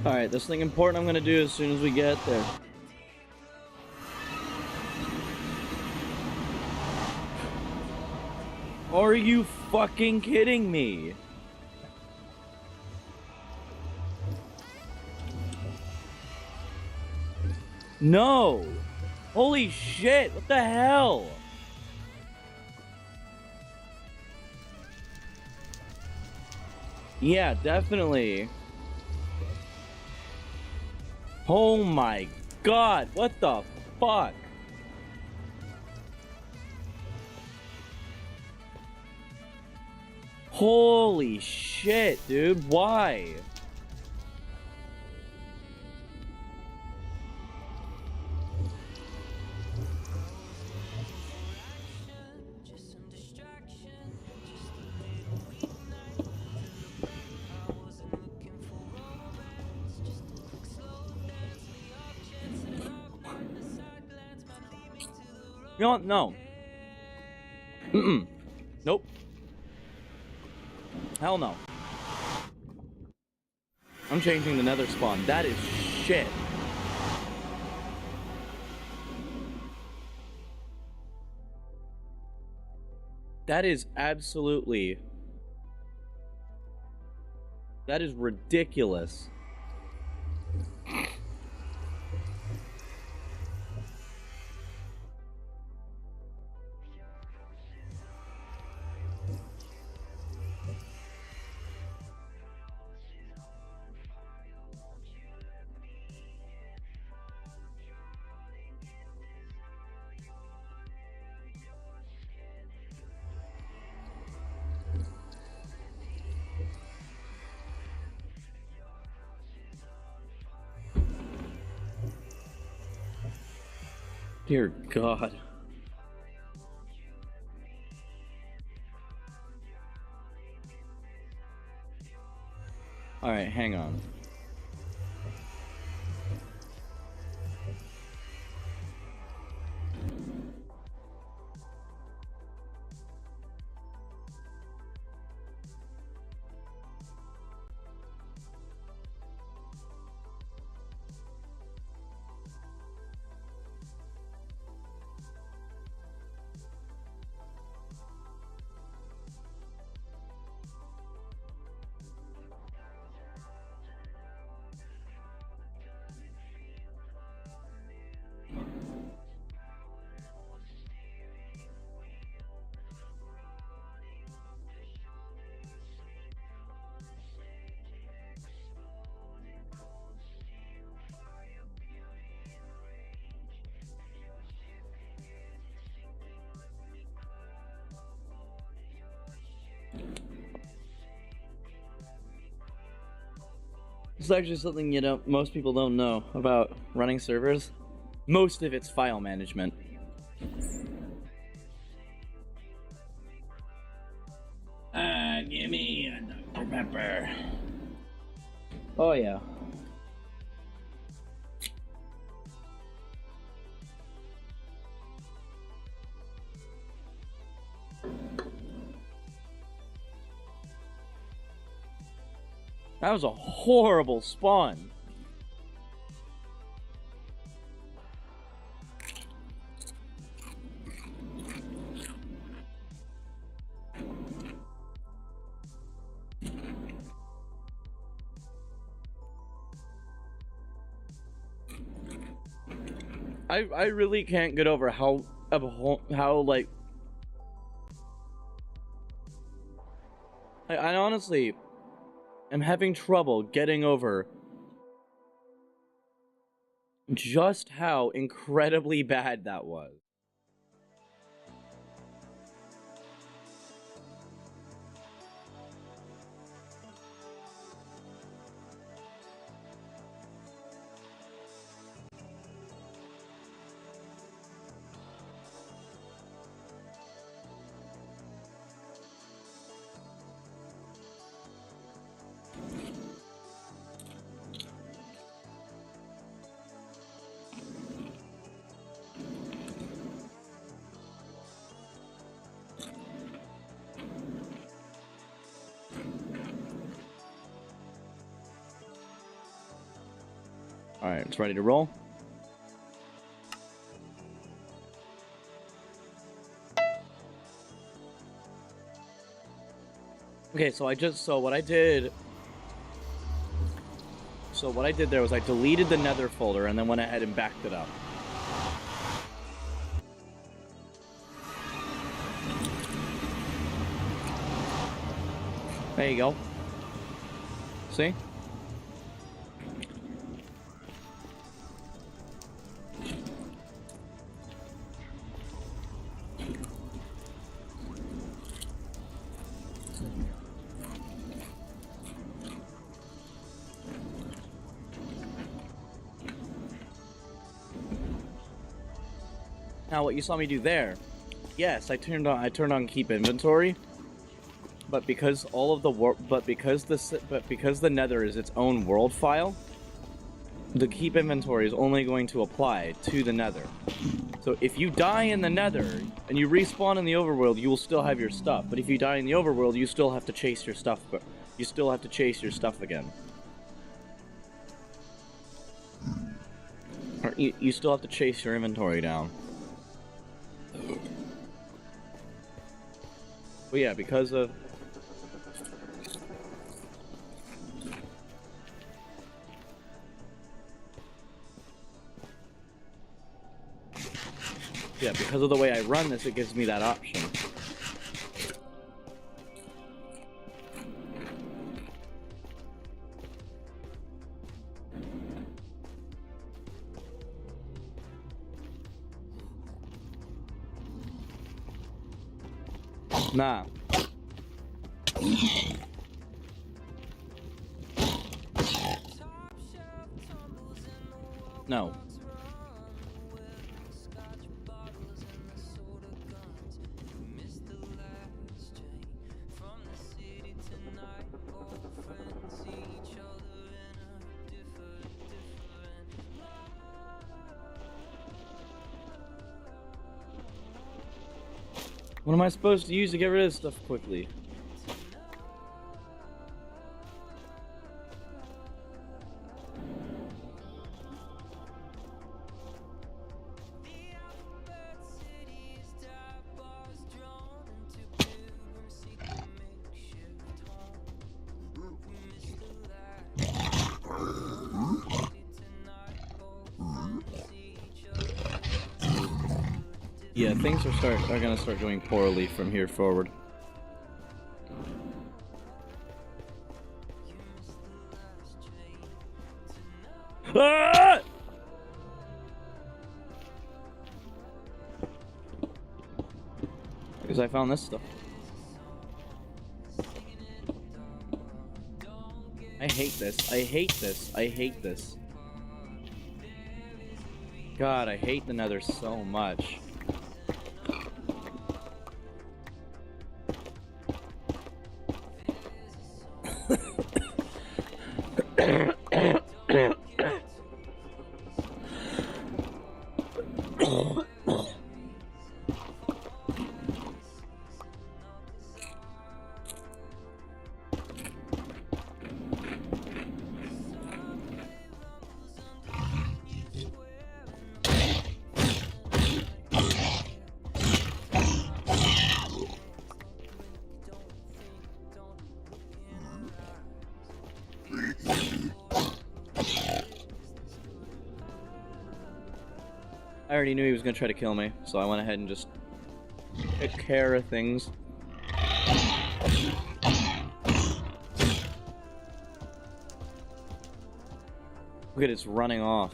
Alright, there's something important I'm gonna do as soon as we get there. Are you fucking kidding me? No! Holy shit, what the hell? Yeah, definitely. Oh my god, what the fuck? Holy shit, dude, why? You know what? No. Nope. Hell no. I'm changing the nether spawn. That is shit. That is absolutely... That is ridiculous. Dear God. Alright, hang on. It's actually something most people don't know about running servers. Most of it's file management. Give me a Dr. Pepper. Oh yeah. That was a horrible spawn. I really can't get over how like I honestly am having trouble getting over just how incredibly bad that was. Alright, it's ready to roll. Okay, so what I did there was I deleted the nether folder and then went ahead and backed it up. There you go. See? Now, what you saw me do there, yes, I turned on keep inventory, but because the nether is its own world file, the keep inventory is only going to apply to the nether. So if you die in the nether and you respawn in the overworld, you will still have your stuff. But if you die in the overworld, you still have to chase your stuff. But you still have to chase your stuff again. Or you still have to chase your inventory down. But yeah, because of the way I run this, it gives me that option. Nah. No. What am I supposed to use to get rid of stuff quickly? Yeah, things are gonna start going poorly from here forward. Ah! Because I found this stuff. I hate this. I hate this. I hate this. God, I hate the Nether so much. I already knew he was gonna try to kill me, so I went ahead and just took care of things. Look at it's running off.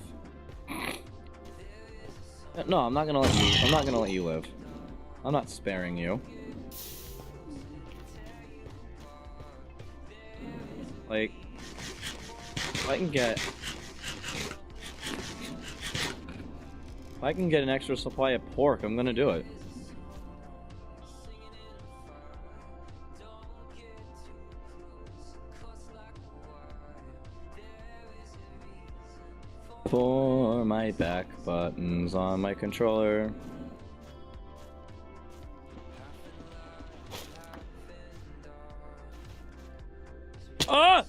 No, I'm not gonna let you. I'm not gonna let you live. I'm not sparing you. Like, if I can get an extra supply of pork, I'm gonna do it. For my back buttons on my controller. Ah!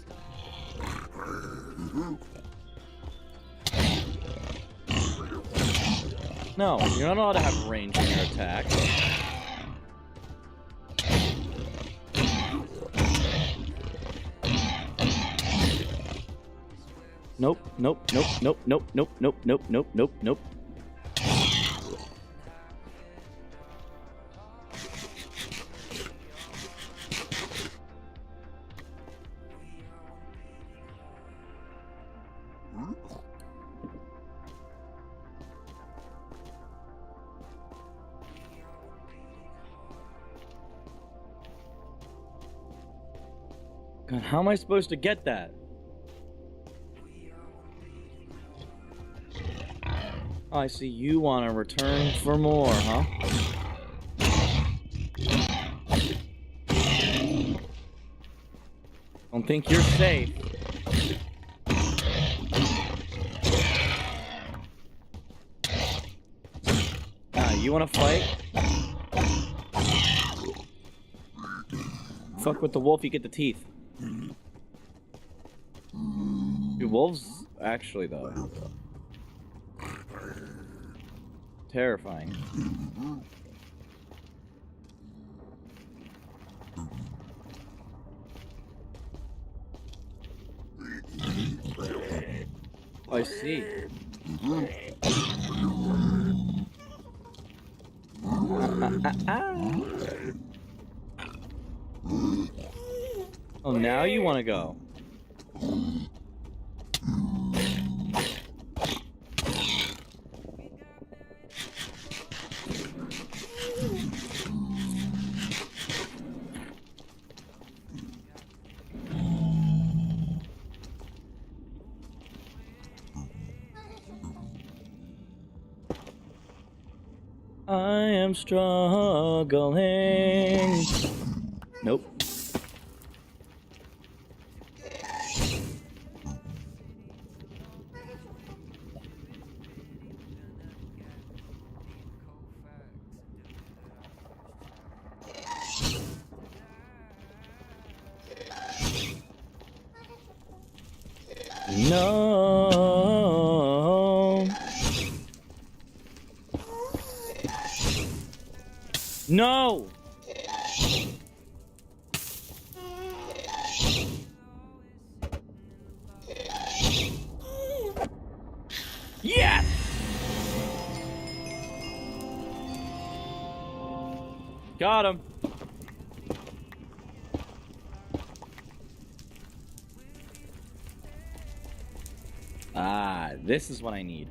No, you're not allowed to have range in your attack. Nope, nope, nope, nope, nope, nope, nope, nope, nope, nope, nope. God, how am I supposed to get that? Oh, I see you want to return for more, huh? Don't think you're safe. You want to fight? Fuck with the wolf, you get the teeth. Dude, wolves, actually, though. Terrifying. I see. Oh, now you want to go. I am struggling. Nope. No. No. Yes. Got him. Ah, this is what I need.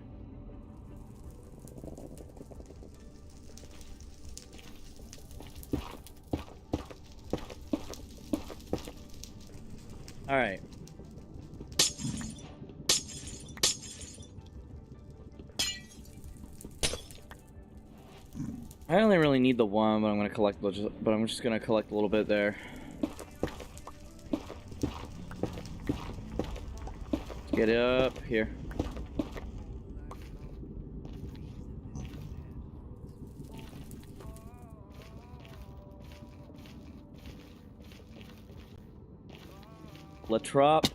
All right. I only really need the one, but I'm gonna collect. But I'm just gonna collect a little bit there. Get up here. Latrop.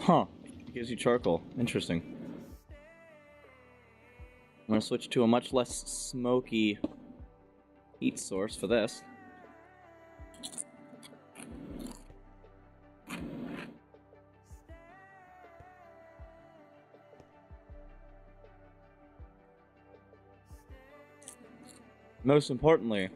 Huh. It gives you charcoal. Interesting. I'm gonna switch to a much less smoky heat source for this. Most importantly,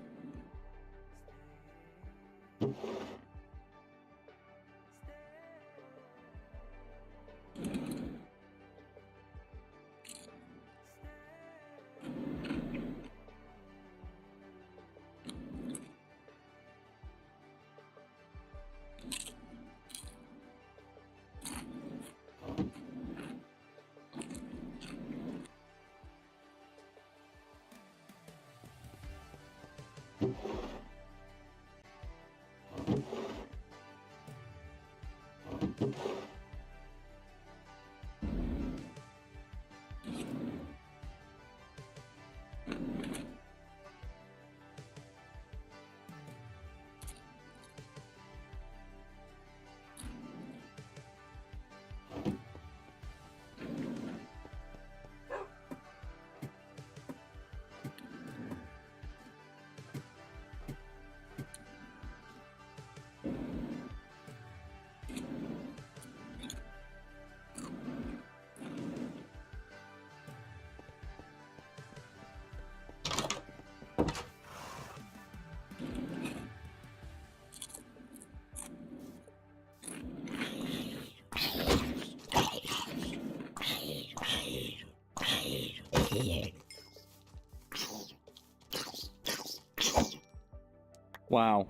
wow.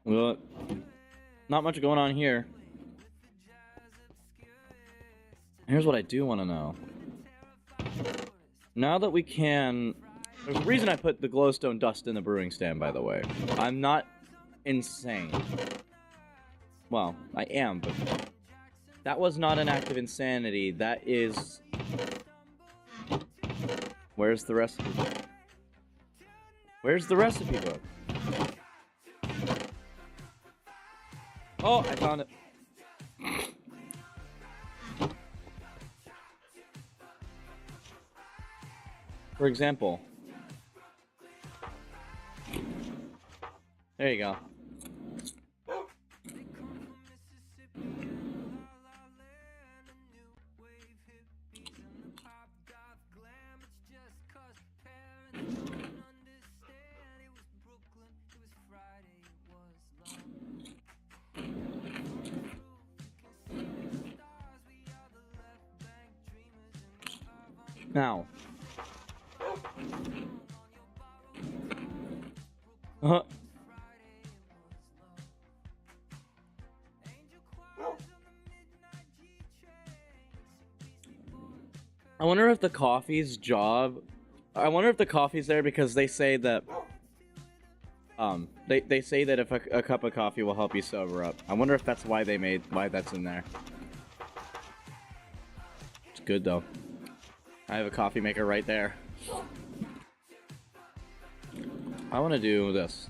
Well, not much going on here. Here's what I do want to know. Now that we can... There's a reason I put the glowstone dust in the brewing stand, by the way. I'm not insane. Well, I am, but... That was not an act of insanity. That is... Where's the recipe book? Where's the recipe book? Oh, I found it. For example. There you go. Now. Uh-huh. I wonder if the coffee's job. I wonder if the coffee's there because they say that. They say that if a cup of coffee will help you sober up. I wonder if that's why that's in there. It's good though. I have a coffee maker right there. I want to do this.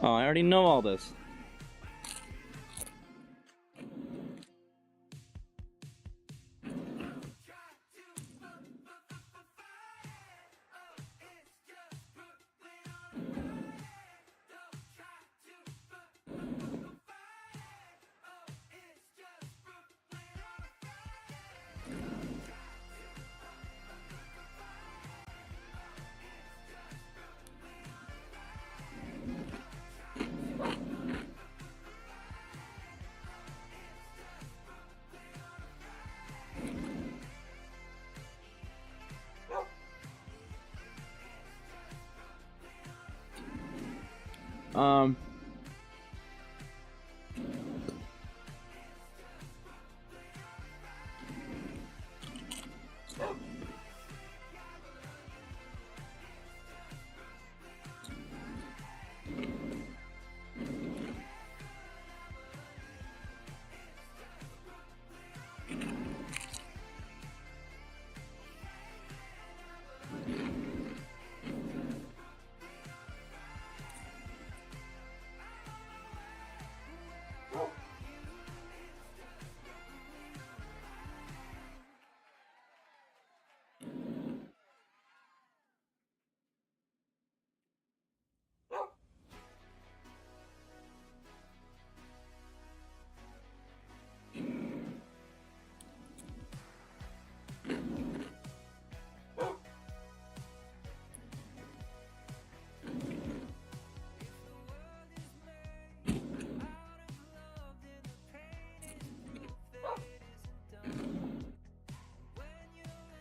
Oh, I already know all this. Um.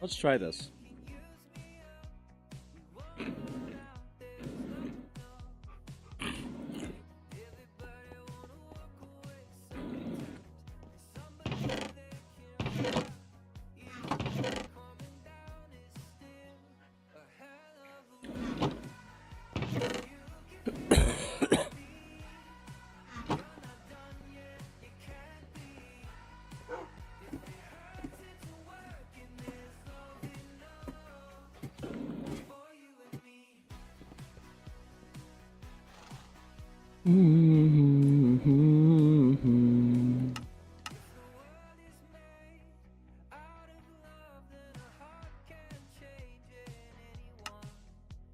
Let's try this.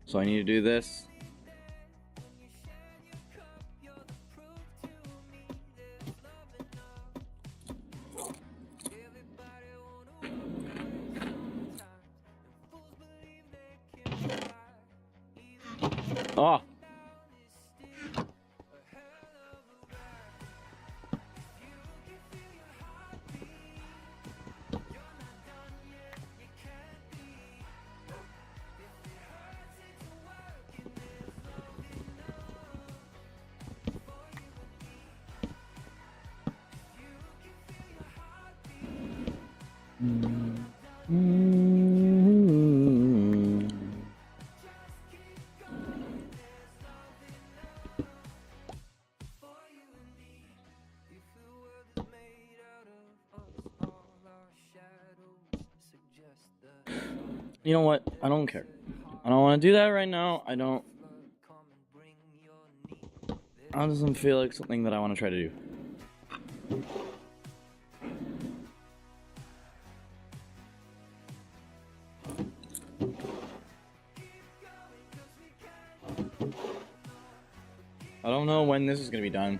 So I need to do this. Oh. You know what? I don't care. I don't want to do that right now. I don't. That doesn't feel like something that I want to try to do. I don't know when this is going to be done.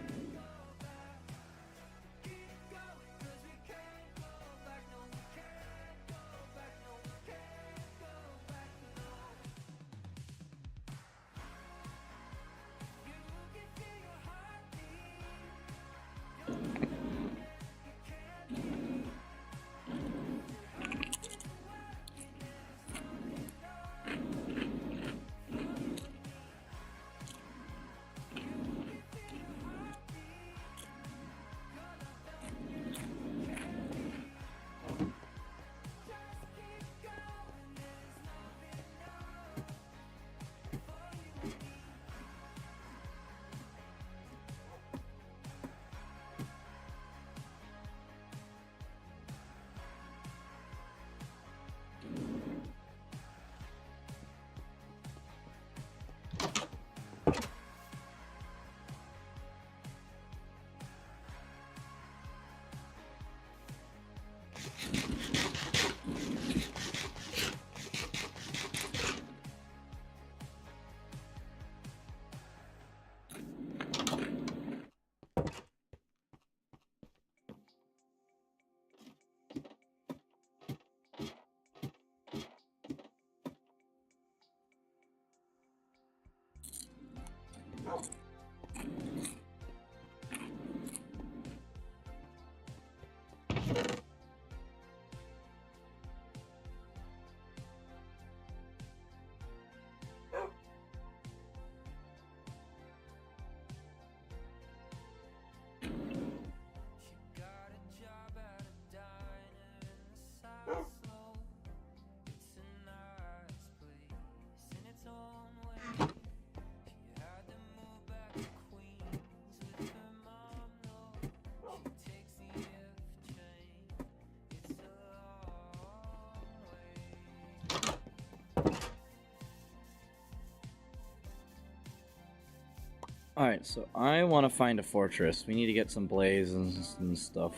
Alright, so I want to find a fortress. We need to get some blaze and stuff.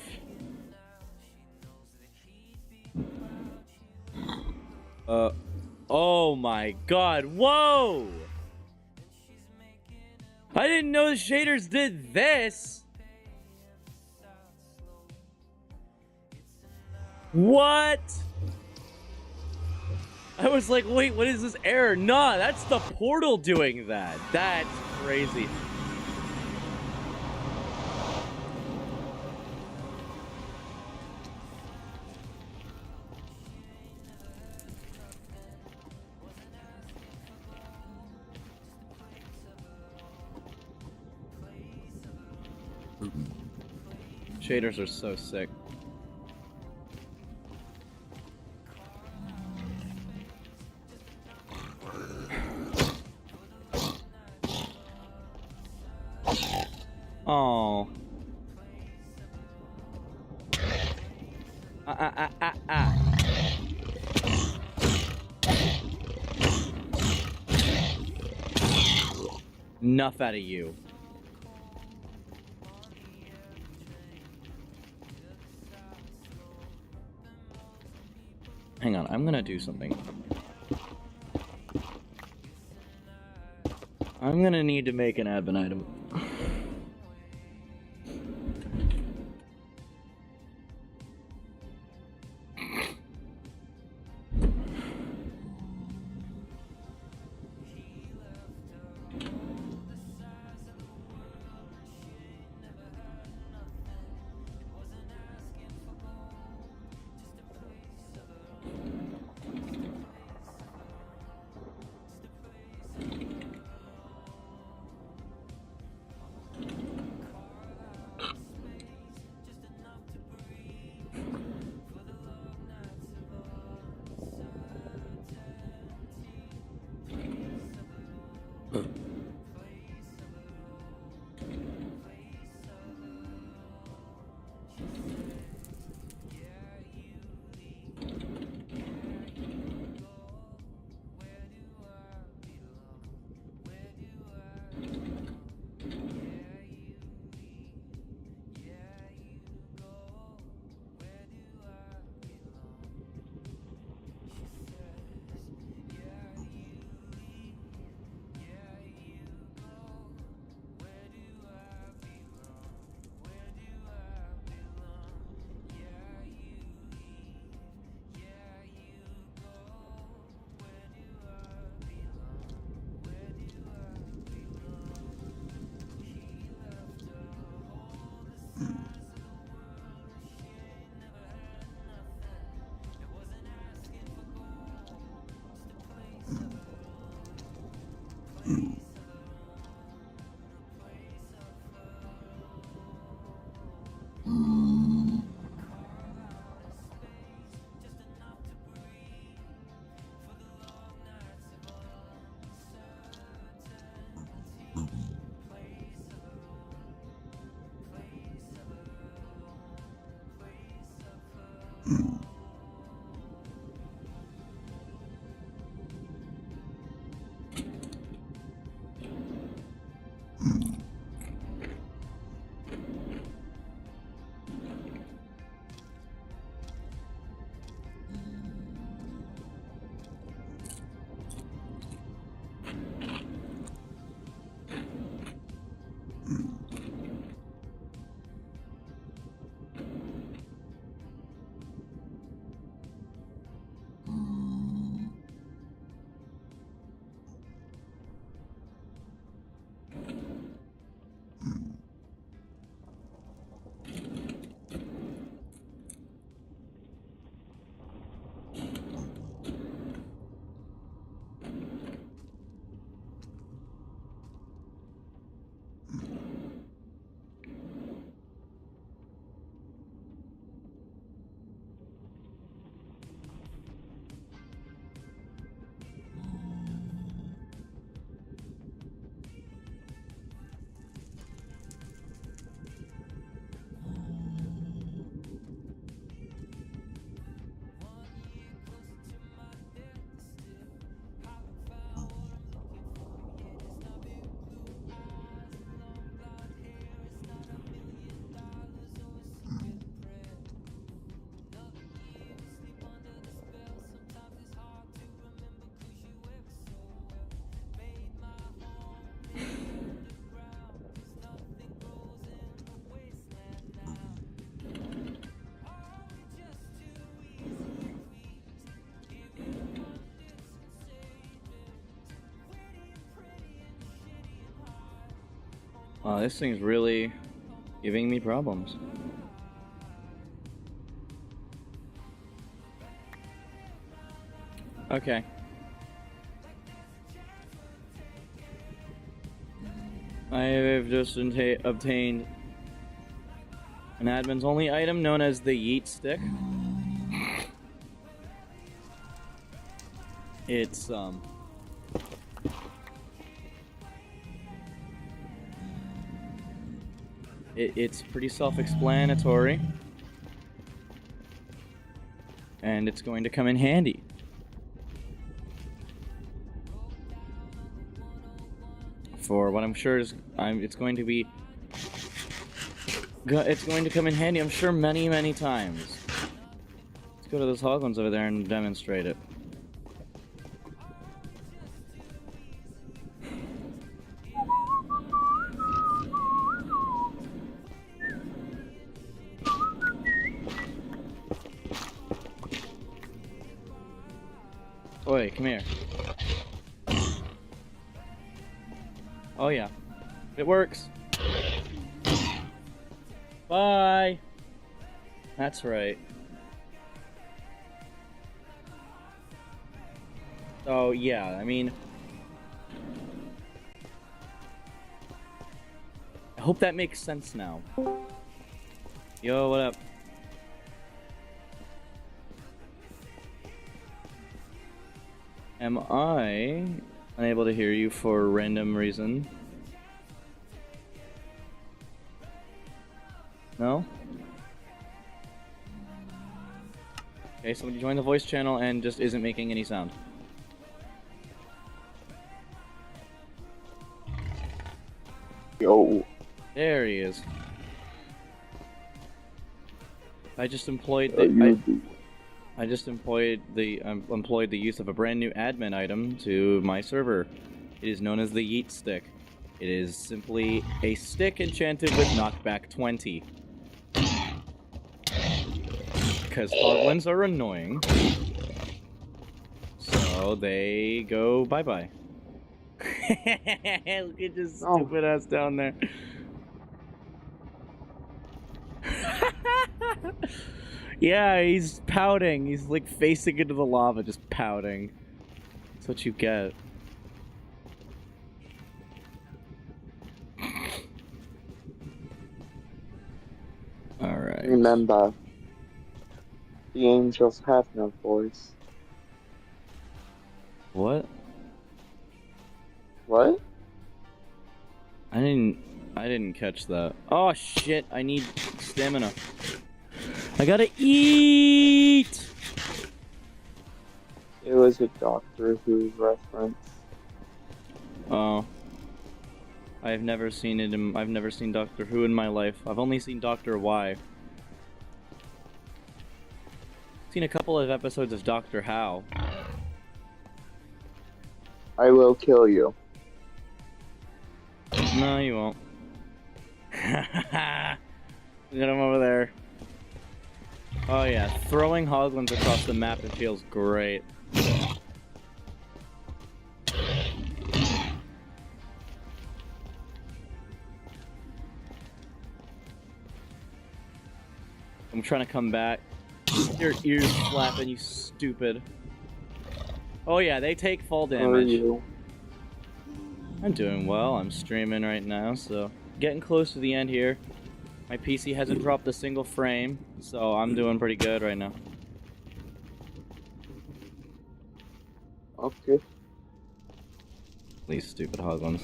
Oh my god, whoa! I didn't know the shaders did this! What? I was like, wait, what is this error? Nah, that's the portal doing that. That's crazy. Shaders are so sick. Oh. Enough out of you. Hang on, I'm gonna do something. I'm gonna need to make an advent item. This thing's really giving me problems. Okay. I have just obtained an admin's only item known as the Yeet Stick. It's it's pretty self-explanatory, and it's going to come in handy. For what I'm sure is, it's going to be, it's going to come in handy, I'm sure, many times. Let's go to those hoglins over there and demonstrate it. Oi, come here. Oh yeah, it works. Bye. That's right. Oh yeah, I mean, I hope that makes sense now. Yo, what up? Am I unable to hear you for a random reason? No? Okay, somebody joined the voice channel and just isn't making any sound. Yo. There he is. I just employed the I just employed the use of a brand new admin item to my server. It is known as the Yeet Stick. It is simply a stick enchanted with knockback 20. Because hoglins are annoying, so they go bye-bye. Look at this stupid ass down there. Yeah, he's pouting. He's like facing into the lava, just pouting. That's what you get. Alright. Remember, the angels have no voice. What? What? I didn't catch that. Oh shit, I need stamina. I gotta eat! It was a Doctor Who reference. Oh. I've never seen it I've never seen Doctor Who in my life. I've only seen Doctor Y. Seen a couple of episodes of Doctor How. I will kill you. No, you won't. Get him over there. Oh yeah, throwing hoglins across the map, it feels great. I'm trying to come back. Your ears flapping, you stupid. Oh yeah, they take fall How are damage. you? I'm doing well. I'm streaming right now, so getting close to the end here. My PC hasn't dropped a single frame, so I'm doing pretty good right now. Okay. These stupid hoglins.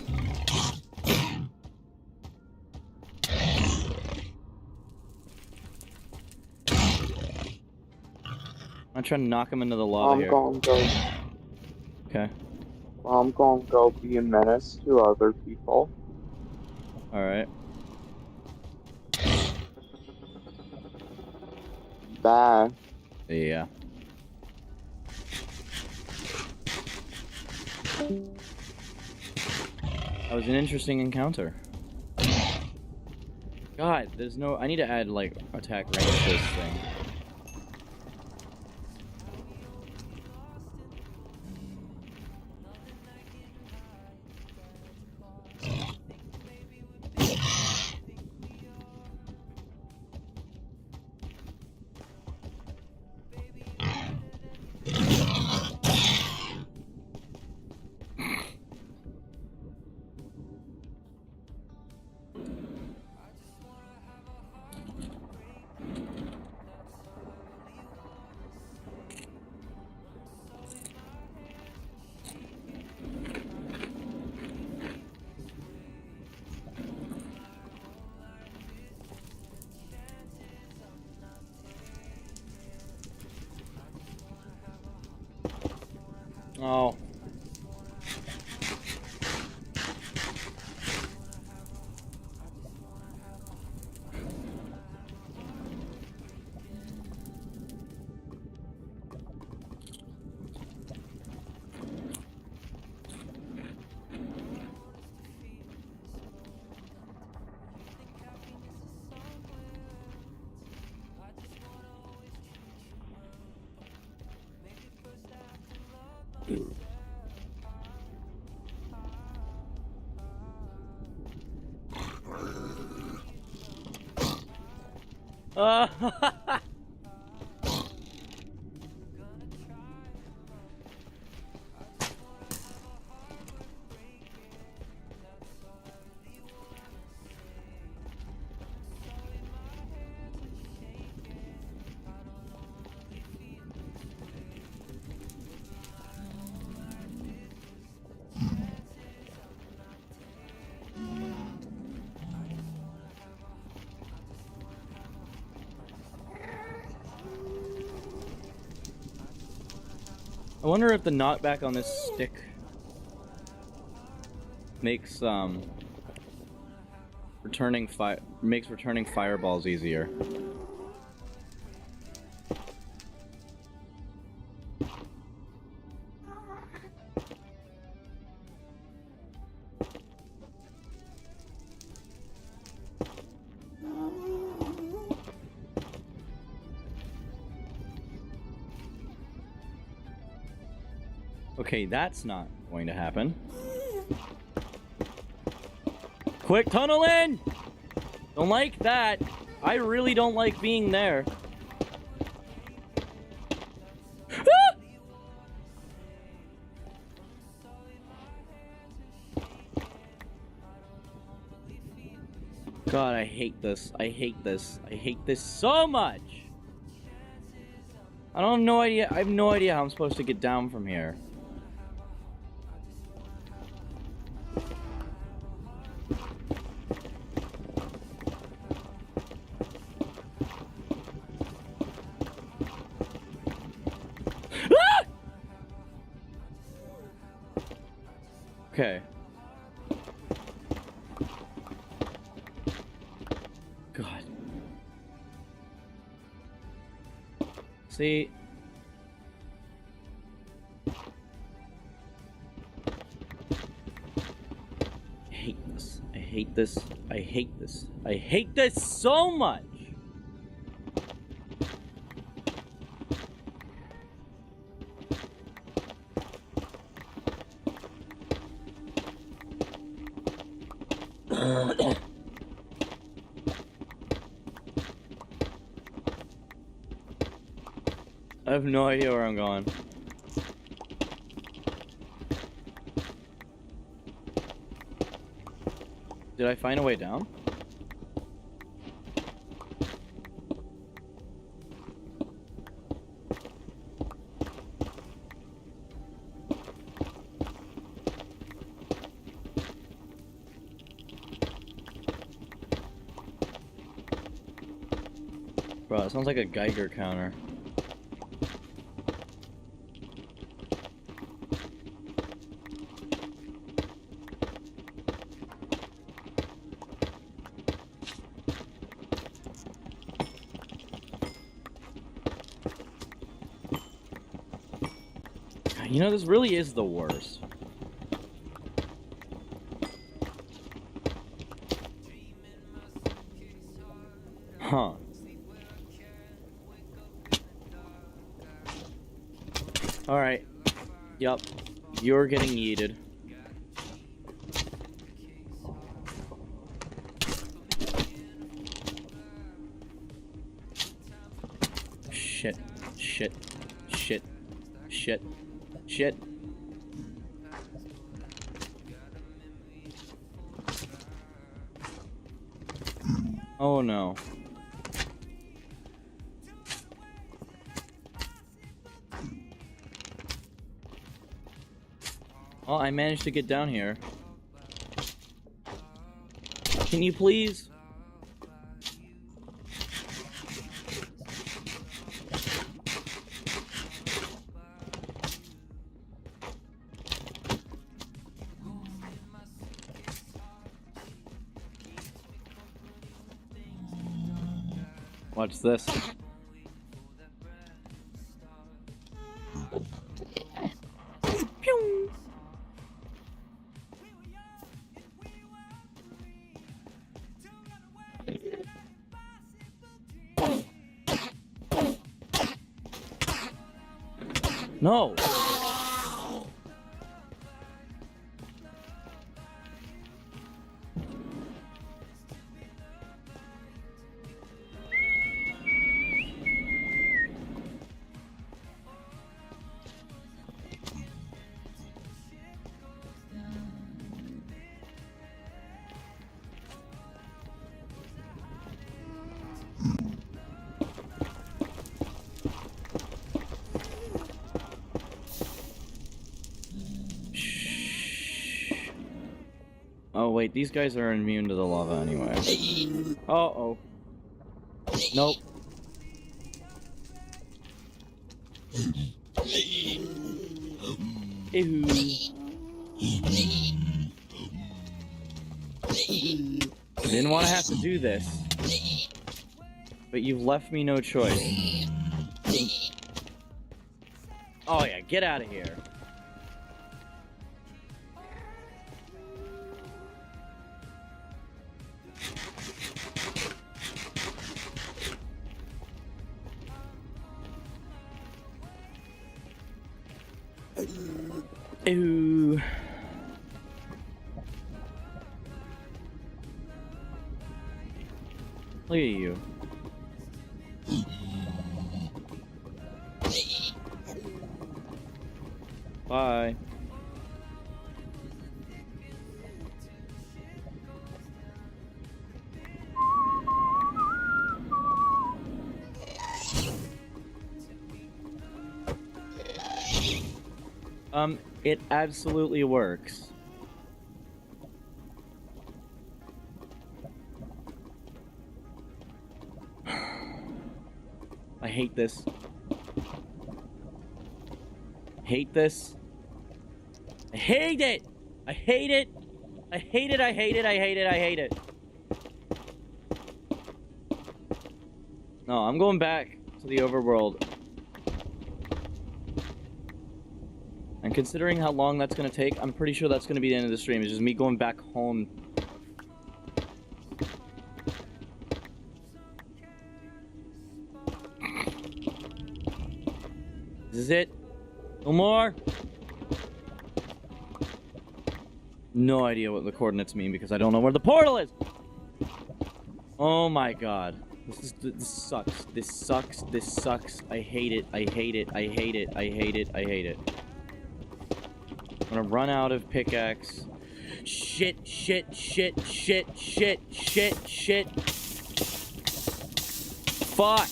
I'm trying to knock him into the lava I'm here. gonna go. Okay. I'm gonna go be a menace to other people. Alright. Bye. Yeah. That was an interesting encounter. God, there's no... I need to add, like, attack range to this thing. Oh. I wonder if the knockback on this stick makes returning fireballs easier. Okay, that's not going to happen. Quick, tunnel in! Don't like that. I really don't like being there. Ah! God, I hate this. I hate this. I hate this so much. I don't have no idea. I have no idea how I'm supposed to get down from here. Okay. God. See? I hate this. I hate this. I hate this. I hate this so much. I have no idea where I'm going. Did I find a way down? Bro, it sounds like a Geiger counter. You know, this really is the worst. Huh. Alright. Yup. You're getting yeeted. Shit. Shit. Shit. Shit. Shit. Oh no. Well, I managed to get down here. Can you please? Watch this. Pew! No! Oh wait, these guys are immune to the lava anyway. Uh-oh. Nope. Ew. I didn't want to have to do this. But you've left me no choice. Oh yeah, get out of here. Ew. Look at you. Bye. It absolutely works. I hate this. Hate this. I hate it! I hate it! I hate it, I hate it, I hate it, I hate it. No, I'm going back to the overworld. And considering how long that's gonna take, I'm pretty sure that's gonna be the end of the stream. It's just me going back home. This is it? No more? No idea what the coordinates mean because I don't know where the portal is! Oh my god. This sucks. This sucks. This sucks. I hate it. I hate it. I hate it. I hate it. I hate it. I'm gonna run out of pickaxe. Shit, shit, shit, shit, shit, shit, shit. Fuck!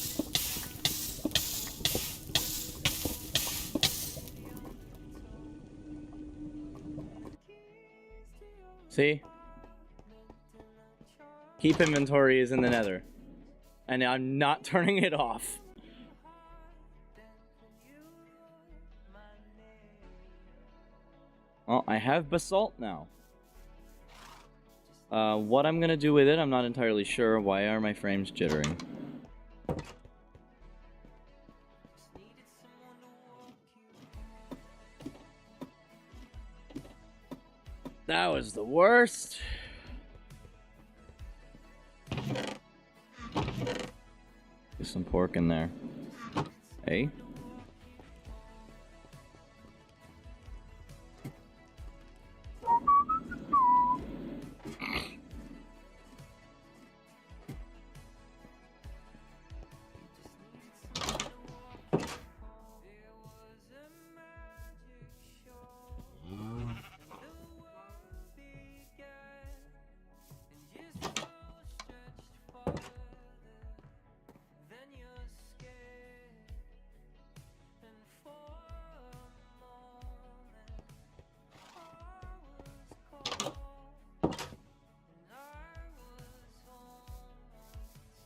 See? Keep inventory is in the nether. And I'm not turning it off. Well, I have basalt now. What I'm gonna do with it, I'm not entirely sure. Why are my frames jittering? That was the worst. Get some pork in there. Hey?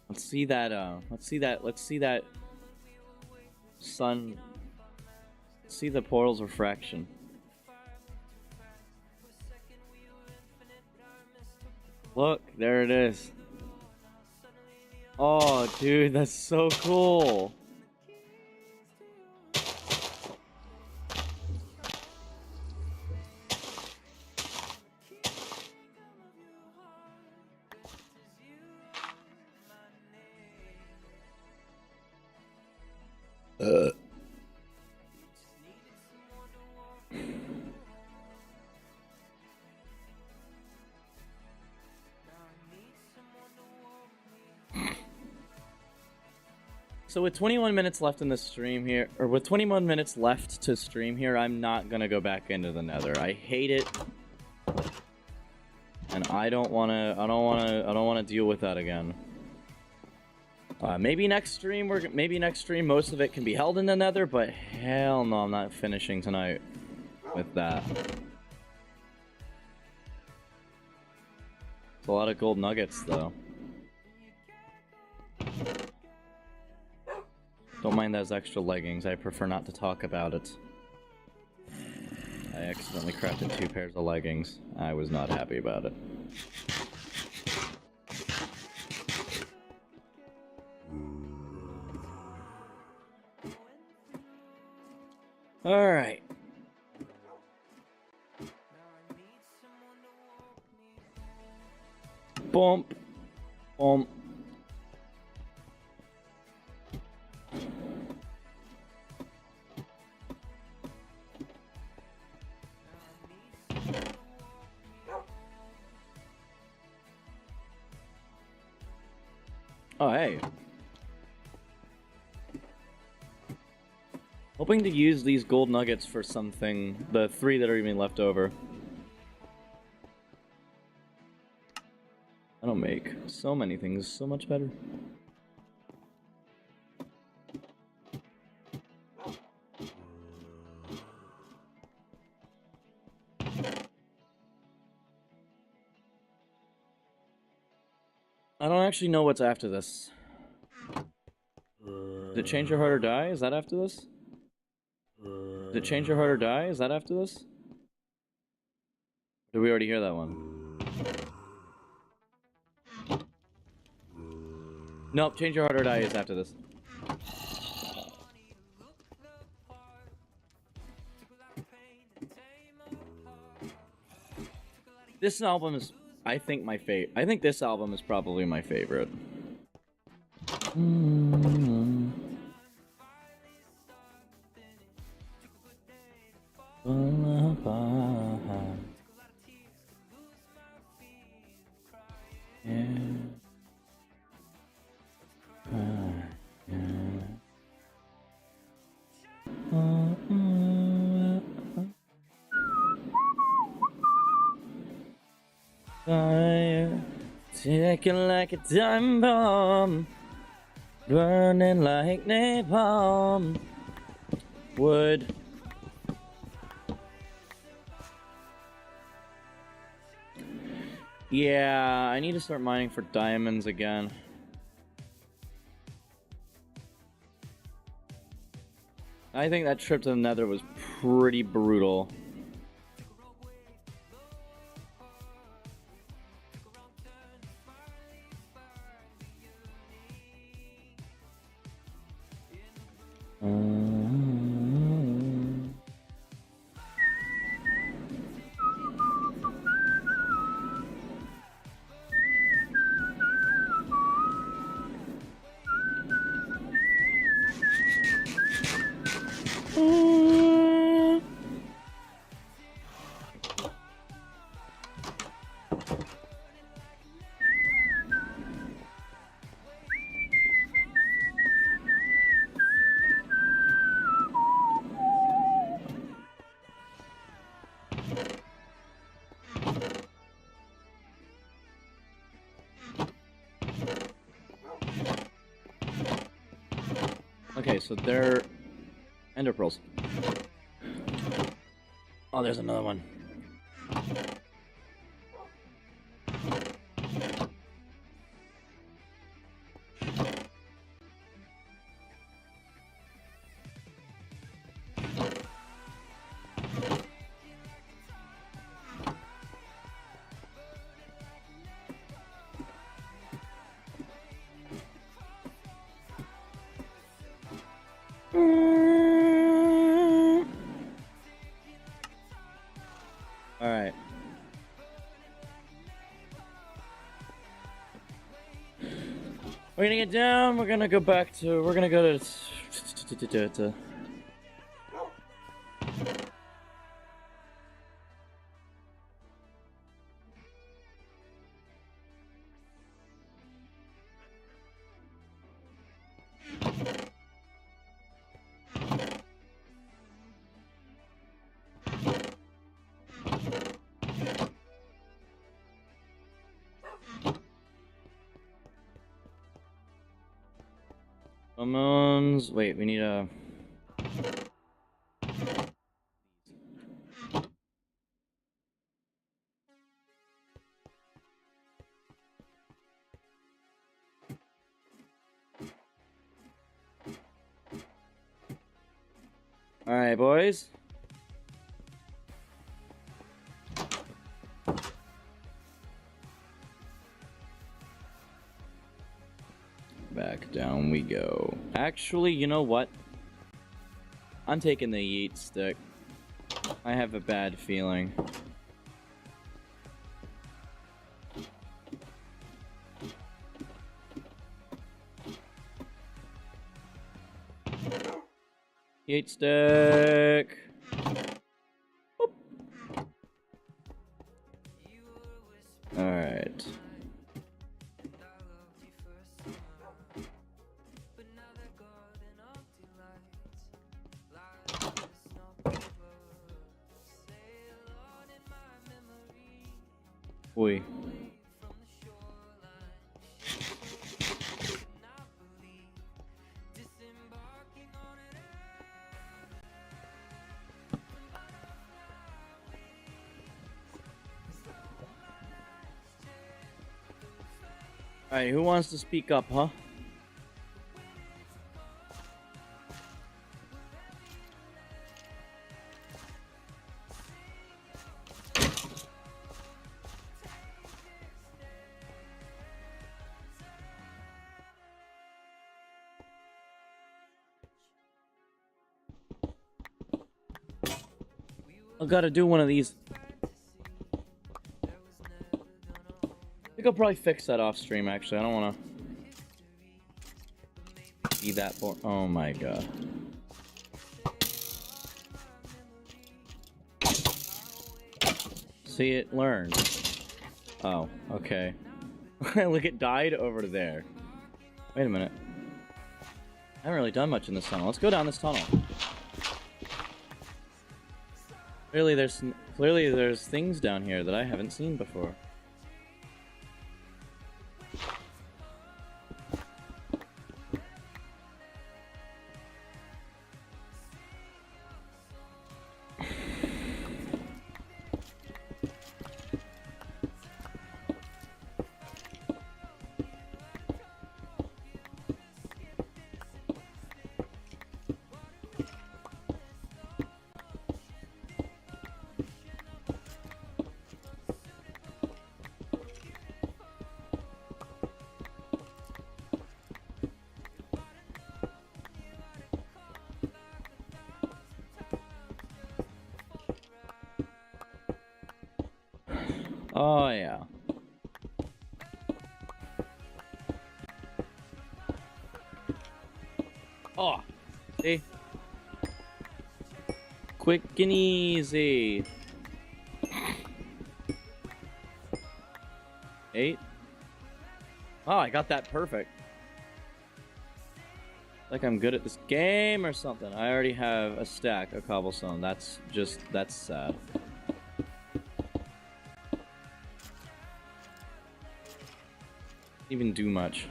Let's see that sun. Let's see the portal's refraction. Look, there it is. Oh, dude, that's so cool. So with 21 minutes left in the stream here, or with 21 minutes left to stream here, I'm not gonna go back into the Nether. I hate it, and I don't wanna deal with that again. Maybe next stream, most of it can be held in the Nether, but hell no, I'm not finishing tonight with that. It's a lot of gold nuggets, though. Don't mind those extra leggings. I prefer not to talk about it. I accidentally crafted 2 pairs of leggings. I was not happy about it. Alright. Bump. Bump. Oh, hey. Hoping to use these gold nuggets for something, the 3 that are even left over. That'll make so many things so much better. I don't actually know what's after this. Did it change your heart or die? Is that after this? Did it change your heart or die? Is that after this? Did we already hear that one? Nope, change your heart or die is after this. This album is, I think, my favorite. I think this album is probably my favorite. Fire, ticking like a time bomb, burning like napalm. Wood. Yeah, I need to start mining for diamonds again. I think that trip to the Nether was pretty brutal. Okay, so they're ender pearls. Oh, there's another one. We're gonna get down. We're gonna go back to. We're gonna go to. Summons. Wait, we need a. All right, boys. Back down we go. Actually, you know what? I'm taking the yeet stick. I have a bad feeling. Yeet stick. Boop. All right. Oi. Alright, who wants to speak up, huh? I gotta do one of these. I think I'll probably fix that off stream, actually. I don't want to be that bored. Oh my god. See, it learned. Oh, okay. Look, it died over there. Wait a minute. I haven't really done much in this tunnel. Let's go down this tunnel. Clearly there's things down here that I haven't seen before. Oh, yeah. Oh, see? Quick and easy. 8. Oh, I got that perfect. Like I'm good at this game or something. I already have a stack of cobblestone. That's sad. Even do much.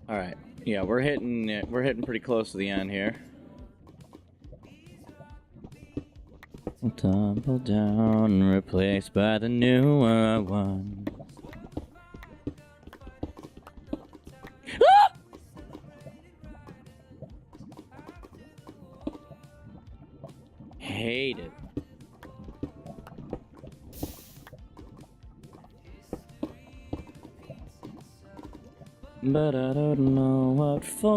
All right. Yeah, we're hitting it. We're hitting pretty close to the end here. Tumble down, replaced by the newer one. Ah! Hate it. But I don't know what for.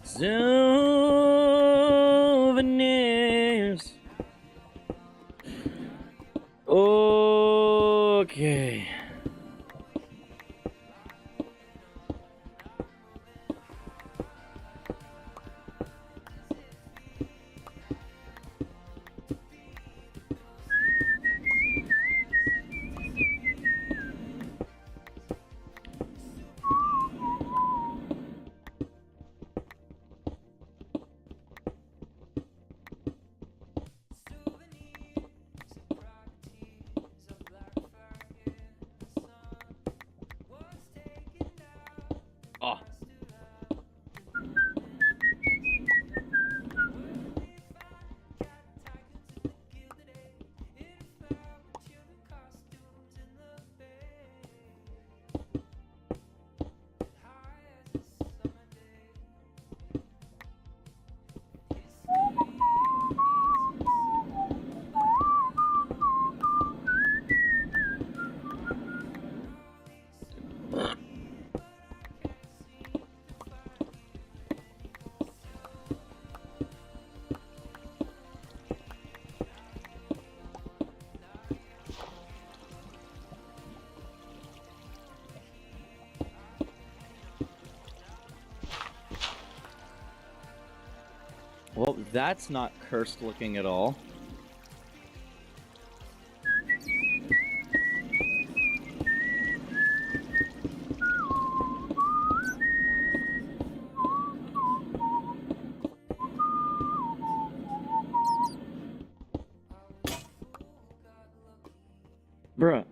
Souvenirs. Okay. Oh. Well, that's not cursed looking at all. Bruh.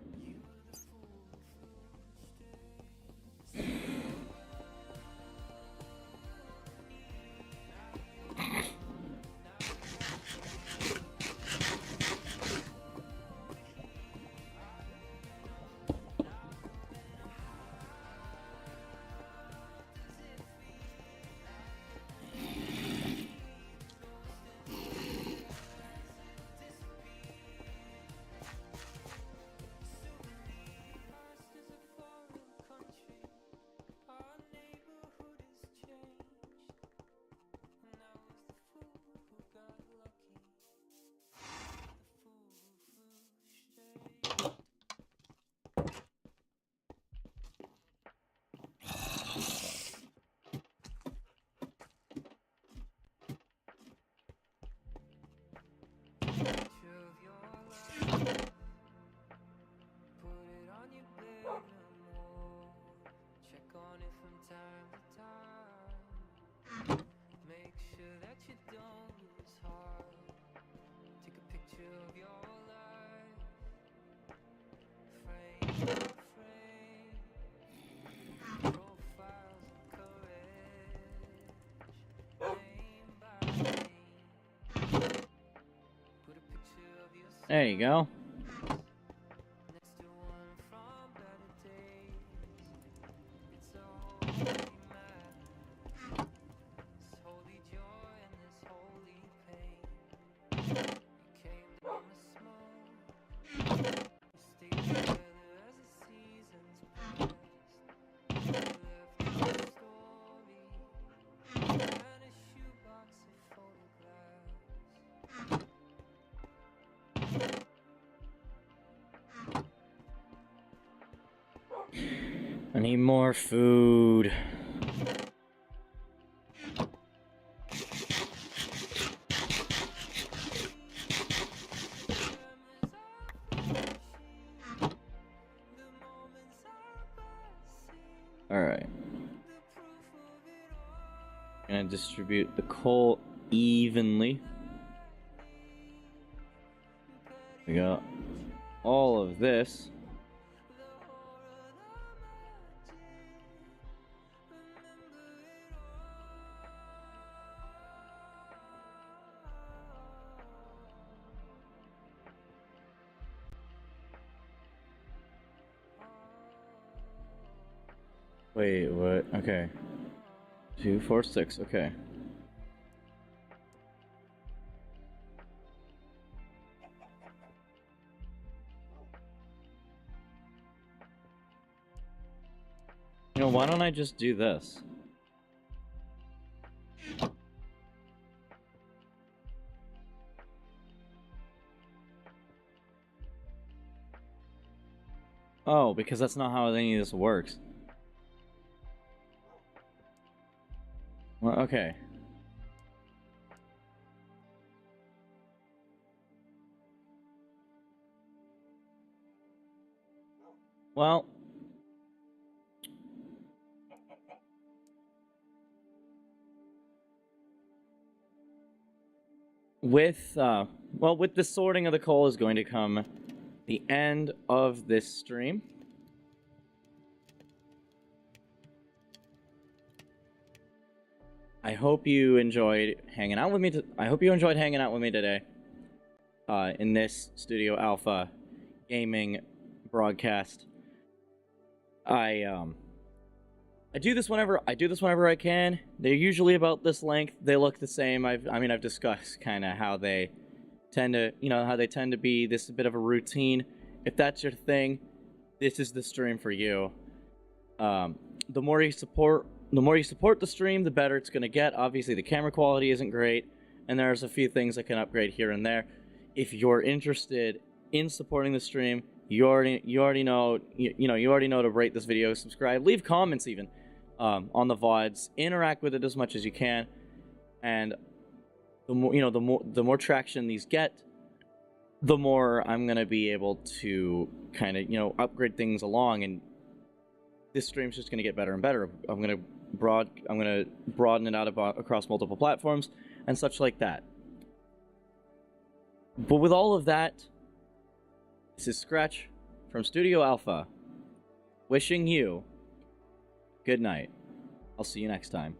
There you go. I need more food. Alright. Gonna distribute the coal evenly. We got all of this. Wait, what? Okay. 2, 4, 6, okay. You know, why don't I just do this? Oh, because that's not how any of this works. Well, okay. Well, with the sorting of the coal is going to come the end of this stream. I hope you enjoyed hanging out with me. I hope you enjoyed hanging out with me today. In this Studio Alpha gaming broadcast. I do this whenever I can. They're usually about this length. They look the same. I've discussed kind of how they tend to be this bit of a routine. If that's your thing, this is the stream for you. The more you support the stream, the better it's gonna get. Obviously, the camera quality isn't great, and there's a few things I can upgrade here and there. If you're interested in supporting the stream, you already know to rate this video, subscribe, leave comments even on the VODs, interact with it as much as you can, and the more traction these get, the more I'm gonna be able to kind of upgrade things along, and this stream's just gonna get better and better. I'm gonna broaden it out across multiple platforms and such like that. But with all of that, this is Scratch from Studio Alpha, wishing you good night. I'll see you next time.